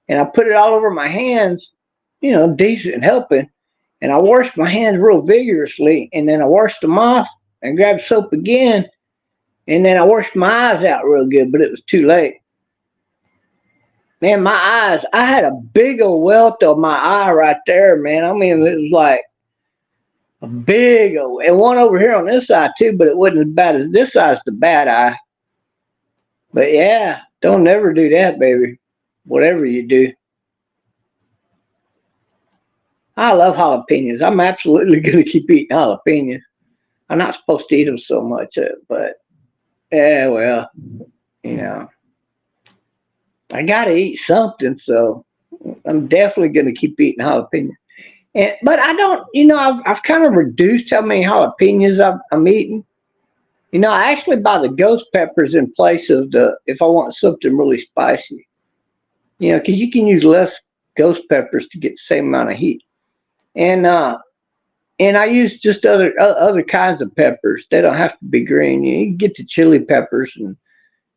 And I put it all over my hands, decent helping. And I washed my hands real vigorously. And then I washed them off and grabbed soap again. And then I washed my eyes out real good, but it was too late. Man, my eyes, I had a big old welt on my eye right there, man. I mean, it was like a big old, and one over here on this side too, but it wasn't as bad as this side's the bad eye. But yeah, don't never do that, baby. Whatever you do. I love jalapenos. I'm absolutely going to keep eating jalapenos. I'm not supposed to eat them so much, but yeah, well, I got to eat something, so I'm definitely going to keep eating jalapeno. But I don't, I've kind of reduced how many jalapenos I'm eating. I actually buy the ghost peppers in place of if I want something really spicy. Because you can use less ghost peppers to get the same amount of heat. And I use just other kinds of peppers. They don't have to be green. You can get the chili peppers, and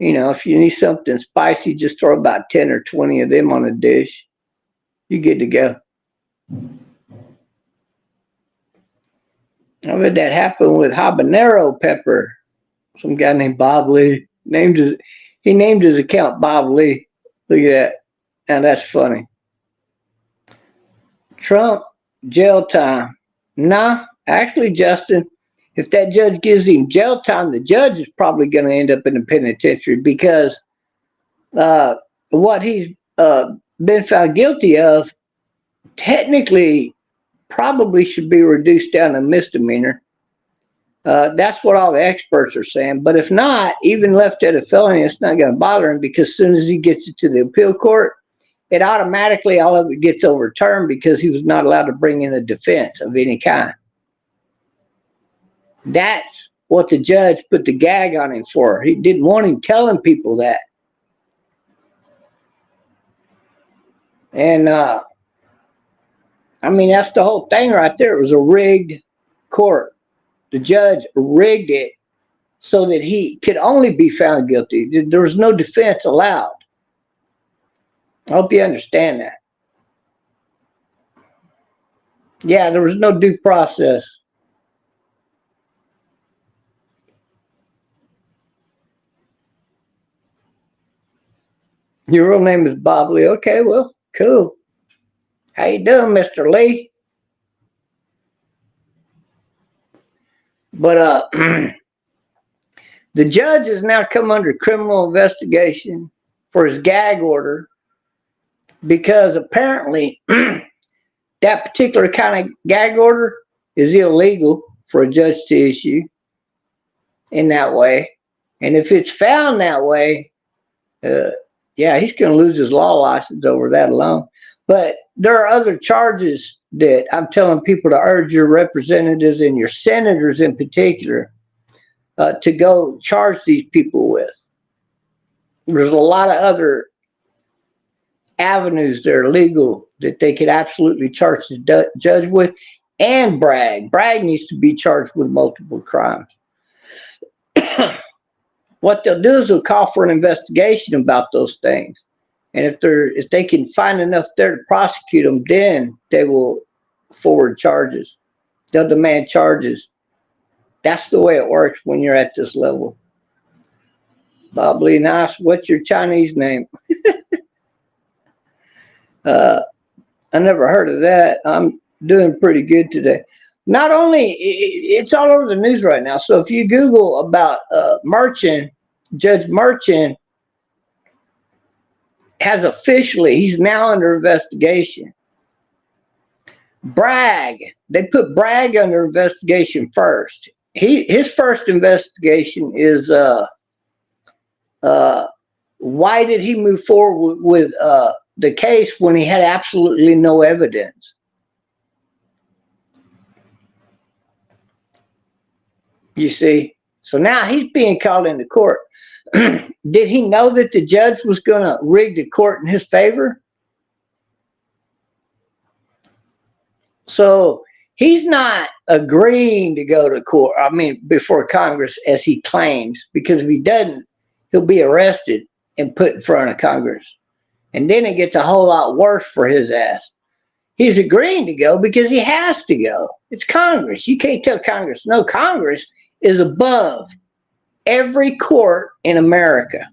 if you need something spicy, just throw about 10 or 20 of them on a dish. You're good to go. I've had that happen with habanero pepper. Some guy named Bob Lee he named his account Bob Lee. Look at that. Now that's funny. Trump jail time. Nah, actually, Justin, if that judge gives him jail time, the judge is probably going to end up in the penitentiary because what he's been found guilty of technically probably should be reduced down to misdemeanor. That's what all the experts are saying. But if not, even left at a felony, it's not going to bother him because as soon as he gets it to the appeal court, it automatically, all of it gets overturned because he was not allowed to bring in a defense of any kind. That's what the judge put the gag on him for. He didn't want him telling people that. And, that's the whole thing right there. It was a rigged court. The judge rigged it so that he could only be found guilty. There was no defense allowed. I hope you understand that. Yeah, there was no due process. Your real name is Bob Lee. Okay, well, cool. How you doing, Mr. Lee? But the judge has now come under criminal investigation for his gag order because apparently that particular kind of gag order is illegal for a judge to issue in that way. And if it's found that way, he's going to lose his law license over that alone. But there are other charges that I'm telling people to urge your representatives and your senators in particular to go charge these people with. There's a lot of other avenues that are legal that they could absolutely charge the judge with. And Bragg. Bragg needs to be charged with multiple crimes. What they'll do is they'll call for an investigation about those things. And if they can find enough there to prosecute them, then they will forward charges. They'll demand charges. That's the way it works when you're at this level. Bob Lee, nice. What's your Chinese name? I never heard of that. I'm doing pretty good today. Not only, it's all over the news right now. So if you Google about Merchant, Judge Merchant has officially, he's now under investigation. Bragg, they put Bragg under investigation first. His first investigation is why did he move forward with the case when he had absolutely no evidence? You see, so now he's being called into court. Did he know that the judge was going to rig the court in his favor? So he's not agreeing to go to court, before Congress, as he claims, because if he doesn't, he'll be arrested and put in front of Congress. And then it gets a whole lot worse for his ass. He's agreeing to go because he has to go. It's Congress. You can't tell Congress no. Congress is above every court in America.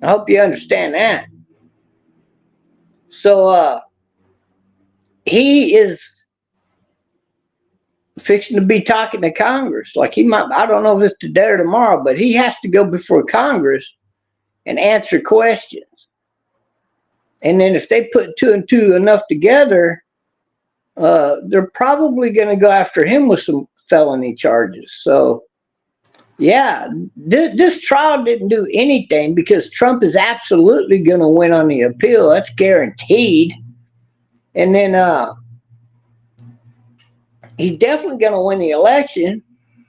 I hope you understand that. So he is fixing to be talking to Congress. Like he might, I don't know if it's today or tomorrow, but he has to go before Congress and answer questions. And then if they put two and two enough together, they're probably going to go after him with some felony charges. So Yeah, this trial didn't do anything because Trump is absolutely going to win on the appeal. That's guaranteed. And then he's definitely going to win the election.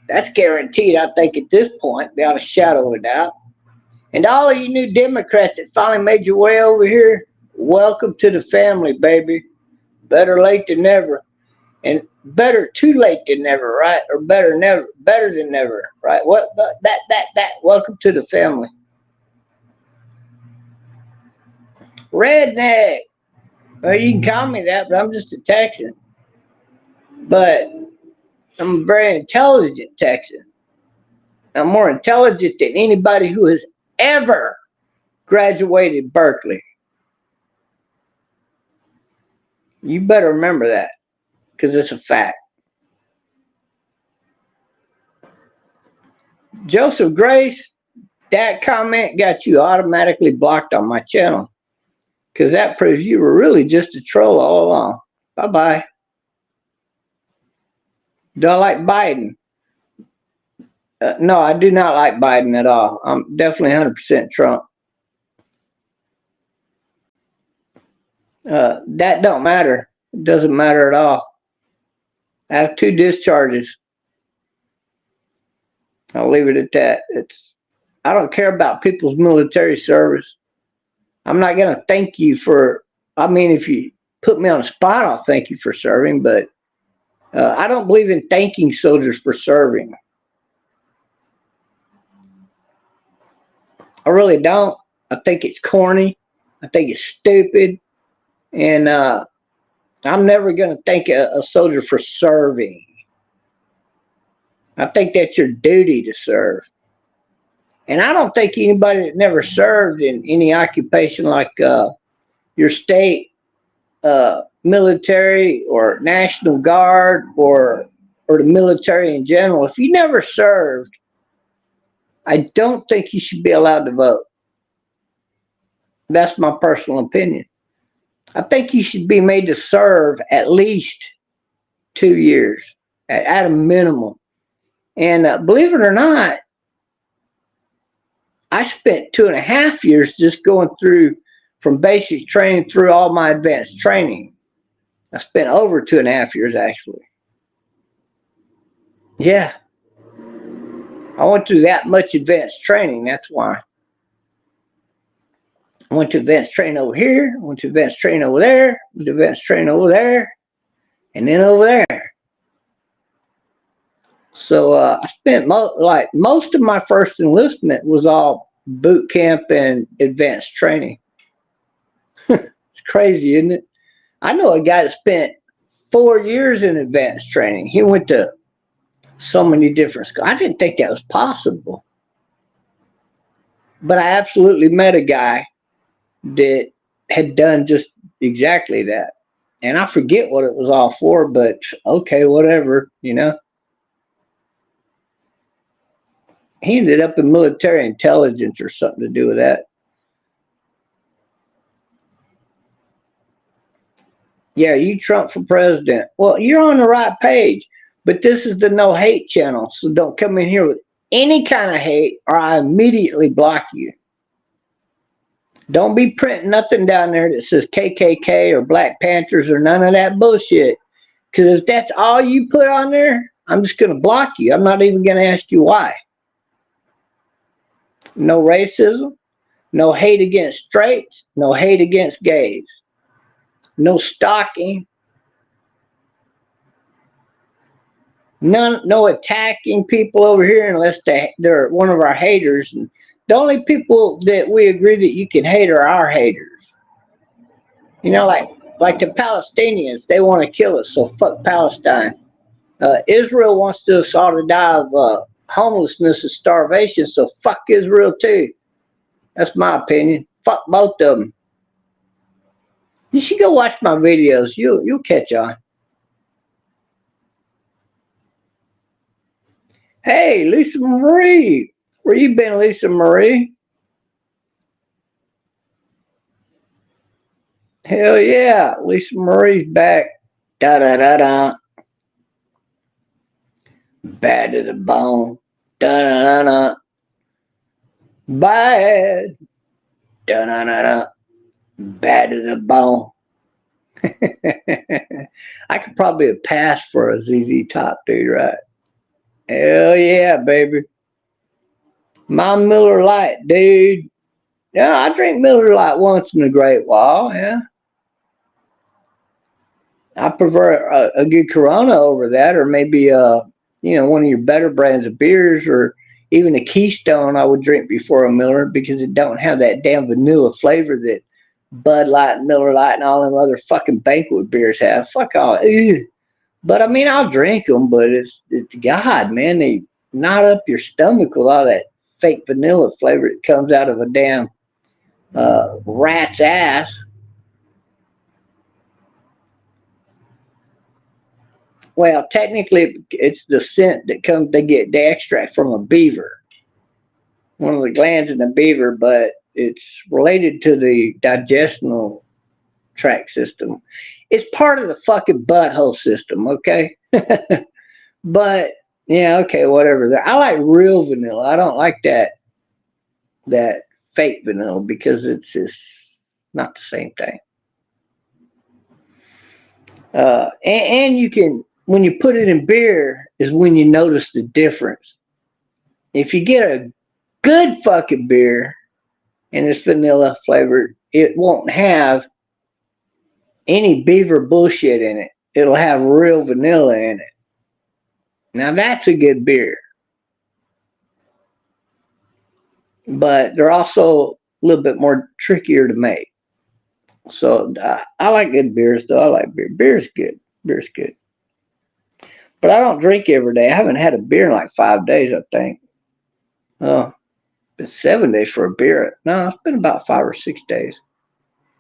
That's guaranteed, I think, at this point, without a shadow of a doubt. And all of you new Democrats that finally made your way over here, welcome to the family, baby. Better late than never. And better too late than never, right? Or better than never, right? What that welcome to the family. Redneck. Well, you can call me that, but I'm just a Texan. But I'm a very intelligent Texan. I'm more intelligent than anybody who has ever graduated Berkeley. You better remember that, because it's a fact. Joseph Grace, that comment got you automatically blocked on my channel, because that proves you were really just a troll all along. Bye-bye. Do I like Biden? No, I do not like Biden at all. I'm definitely 100% Trump. That don't matter. It doesn't matter at all. I have 2 discharges. I'll leave it at that. I don't care about people's military service. I'm not going to thank you for, I mean, if you put me on the spot, I'll thank you for serving, but I don't believe in thanking soldiers for serving. I really don't. I think it's corny. I think it's stupid. And I'm never going to thank a soldier for serving. I think that's your duty to serve. And I don't think anybody that never served in any occupation like your state military or National Guard or the military in general, if you never served, I don't think you should be allowed to vote. That's my personal opinion. I think you should be made to serve at least 2 years at a minimum. And believe it or not, I spent 2.5 years just going through from basic training through all my advanced training. I spent over 2.5 years actually. Yeah. I went through that much advanced training, that's why. I went to advanced training over here, went to advanced training over there, went to advanced training over there, and then over there. So I spent most of my first enlistment was all boot camp and advanced training. It's crazy, isn't it? I know a guy that spent 4 years in advanced training. He went to so many different schools. I didn't think that was possible. But I absolutely met a guy that had done just exactly that. And I forget what it was all for, but okay, whatever, you know. He ended up in military intelligence or something to do with that. Yeah, you Trump for president. Well, you're on the right page, but this is the no hate channel, so don't come in here with any kind of hate or I immediately block you. Don't be printing nothing down there that says KKK or Black Panthers or none of that bullshit. Because if that's all you put on there, I'm just going to block you. I'm not even going to ask you why. No racism, no hate against straights, no hate against gays, no stalking, no attacking people over here unless they're one of our haters. And the only people that we agree that you can hate are our haters. You know, like the Palestinians, they want to kill us, so fuck Palestine. Israel wants us all to die of homelessness and starvation, so fuck Israel too. That's my opinion. Fuck both of them. You should go watch my videos. You'll catch on. Hey, Lisa Marie. Where you been, Lisa Marie? Hell yeah. Lisa Marie's back. Da da da da. Bad to the bone. Da-na-na-na. Bad. Da-na-na-na. Bad to the bone. I could probably have passed for a ZZ Top dude, right? Hell yeah, baby. My Miller Lite, dude. Yeah, I drink Miller Lite once in a great while, yeah. I prefer a good Corona over that, or maybe one of your better brands of beers, or even a Keystone. I would drink before a Miller because it don't have that damn vanilla flavor that Bud Light, and Miller Light, and all them other fucking banquet beers have. Fuck all. Ew. But I mean, I'll drink them, but it's God, man, they knot up your stomach with all that fake vanilla flavor that comes out of a damn rat's ass. Well, technically, it's the scent that comes. They extract from a beaver, one of the glands in the beaver, but it's related to the digestional tract system. It's part of the fucking butthole system, okay? But yeah, okay, whatever. I like real vanilla. I don't like that fake vanilla because it's just not the same thing. And you can, when you put it in beer is when you notice the difference. If you get a good fucking beer and it's vanilla flavored, it won't have any beaver bullshit in it. It'll have real vanilla in it. Now that's a good beer. But they're also a little bit more trickier to make. So I like good beers, though. I like beer. Beer's good. Beer's good. But I don't drink every day. I haven't had a beer in like 5 days, I think. Oh, it's been 7 days for a beer. No, it's been about 5 or 6 days.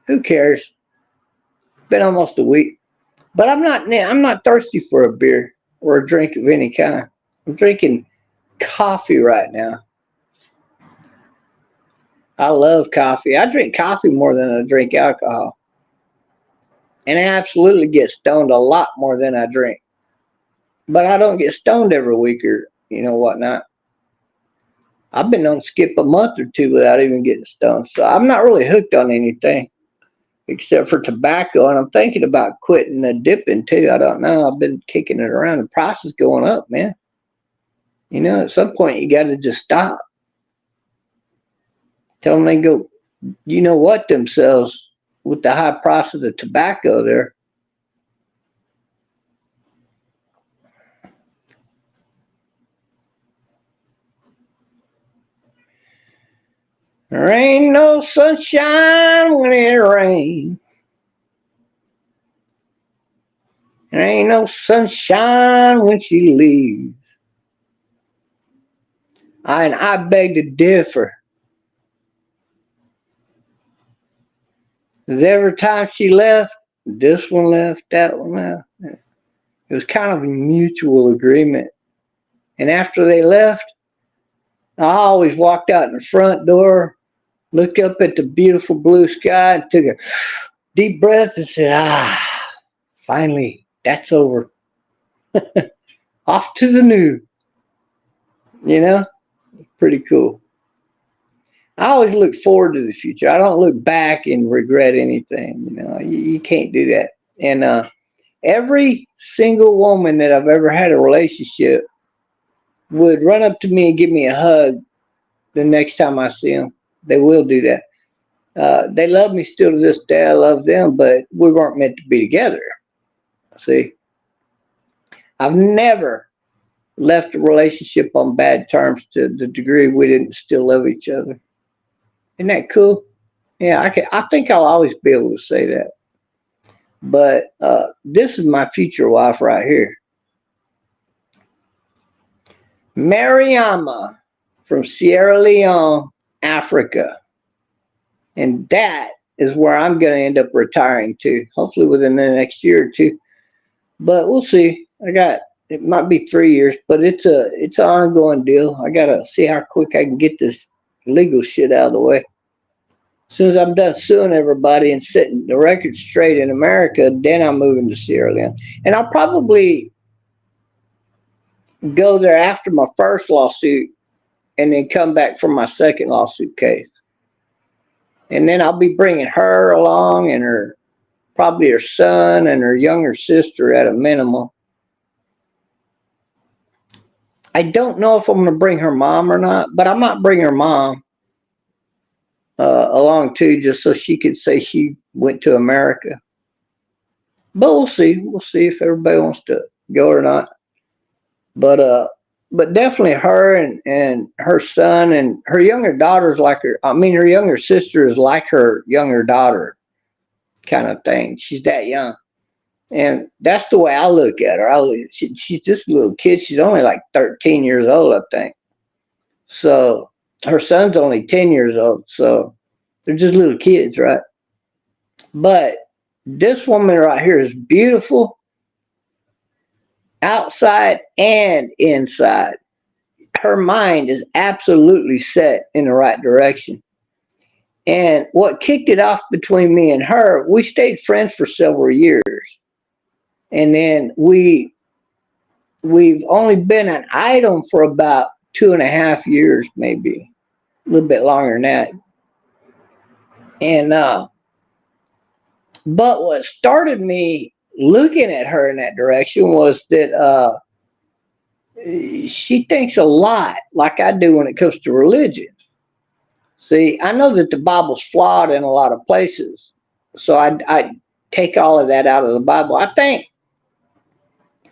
Who cares? It's been almost a week. But I'm not thirsty for a beer or a drink of any kind. I'm drinking coffee right now. I love coffee. I drink coffee more than I drink alcohol. And I absolutely get stoned a lot more than I drink. But I don't get stoned every week or whatnot. I've been on skip a month or two without even getting stoned. So I'm not really hooked on anything except for tobacco. And I'm thinking about quitting the dipping too. I don't know. I've been kicking it around. The price is going up, man. At some point you got to just stop. Tell them they go, themselves with the high price of the tobacco there. There ain't no sunshine when it rains. There ain't no sunshine when she leaves. I beg to differ. Because every time she left, this one left, that one left. It was kind of a mutual agreement. And after they left, I always walked out in the front door, looked up at the beautiful blue sky, and took a deep breath and said, finally, that's over. Off to the new. Pretty cool. I always look forward to the future. I don't look back and regret anything. You can't do that. And every single woman that I've ever had a relationship would run up to me and give me a hug the next time I see them. They will do that. They love me still to this day. I love them, but we weren't meant to be together. See, I've never left a relationship on bad terms to the degree we didn't still love each other. Isn't that cool? Yeah, I think I'll always be able to say that. But this is my future wife right here. Mariama from Sierra Leone, Africa. And that is where I'm going to end up retiring to, hopefully within the next year or two. But we'll see. It might be 3 years, but it's an ongoing deal. I got to see how quick I can get this legal shit out of the way. As soon as I'm done suing everybody and setting the record straight in America, then I'm moving to Sierra Leone. And I'll probably go there after my first lawsuit and then come back for my second lawsuit case. And then I'll be bringing her along and probably her son and her younger sister at a minimum. I don't know if I'm going to bring her mom or not, but I might bring her mom along too, just so she could say she went to America. But we'll see. We'll see if everybody wants to go or not. But definitely her and her son and her younger daughter's like her. I mean, her younger sister is like her younger daughter, kind of thing. She's that young, and that's the way I look at her. She's just a little kid. She's only like 13 years old, I think. So her son's only 10 years old. So they're just little kids, right? But this woman right here is beautiful, outside and inside. Her mind is absolutely set in the right direction. And what kicked it off between me and her, we stayed friends for several years. And then we've only been an item for about 2.5 years, maybe a little bit longer than that. And but what started me looking at her in that direction was that she thinks a lot like I do when it comes to religion. See, I know that the Bible's flawed in a lot of places, so I take all of that out of the Bible. I think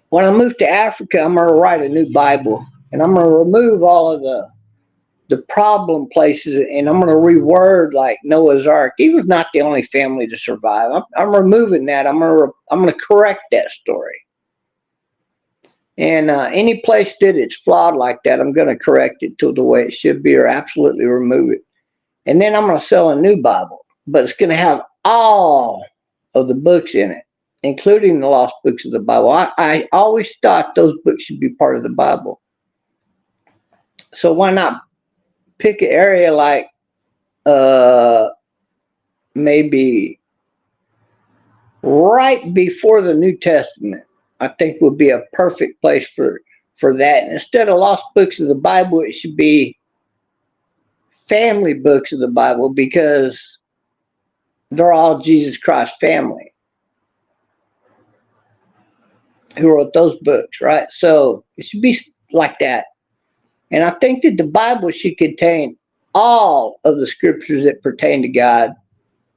when I move to Africa, I'm going to write a new Bible, and I'm going to remove all of the problem places, and I'm going to reword like Noah's Ark. He was not the only family to survive. I'm removing that. I'm going to correct that story. And any place that it's flawed like that, I'm going to correct it to the way it should be, or absolutely remove it. And then I'm going to sell a new Bible, but it's going to have all of the books in it, including the lost books of the Bible. I always thought those books should be part of the Bible. So why not pick an area like maybe right before the New Testament? I think would be a perfect place for that. And instead of lost books of the Bible, it should be family books of the Bible, because they're all Jesus Christ family who wrote those books, right? So it should be like that. And I think that the Bible should contain all of the scriptures that pertain to God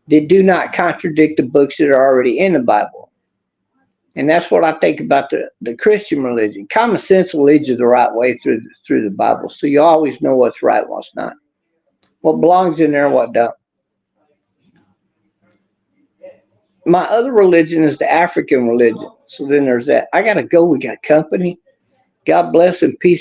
that do not contradict the books that are already in the Bible. And that's what I think about the Christian religion. Common sense will lead you the right way through the Bible, so you always know what's right and what's not, what belongs in there and what don't. My other religion is the African religion. So then there's that. I got to go. We got company. God bless and peace.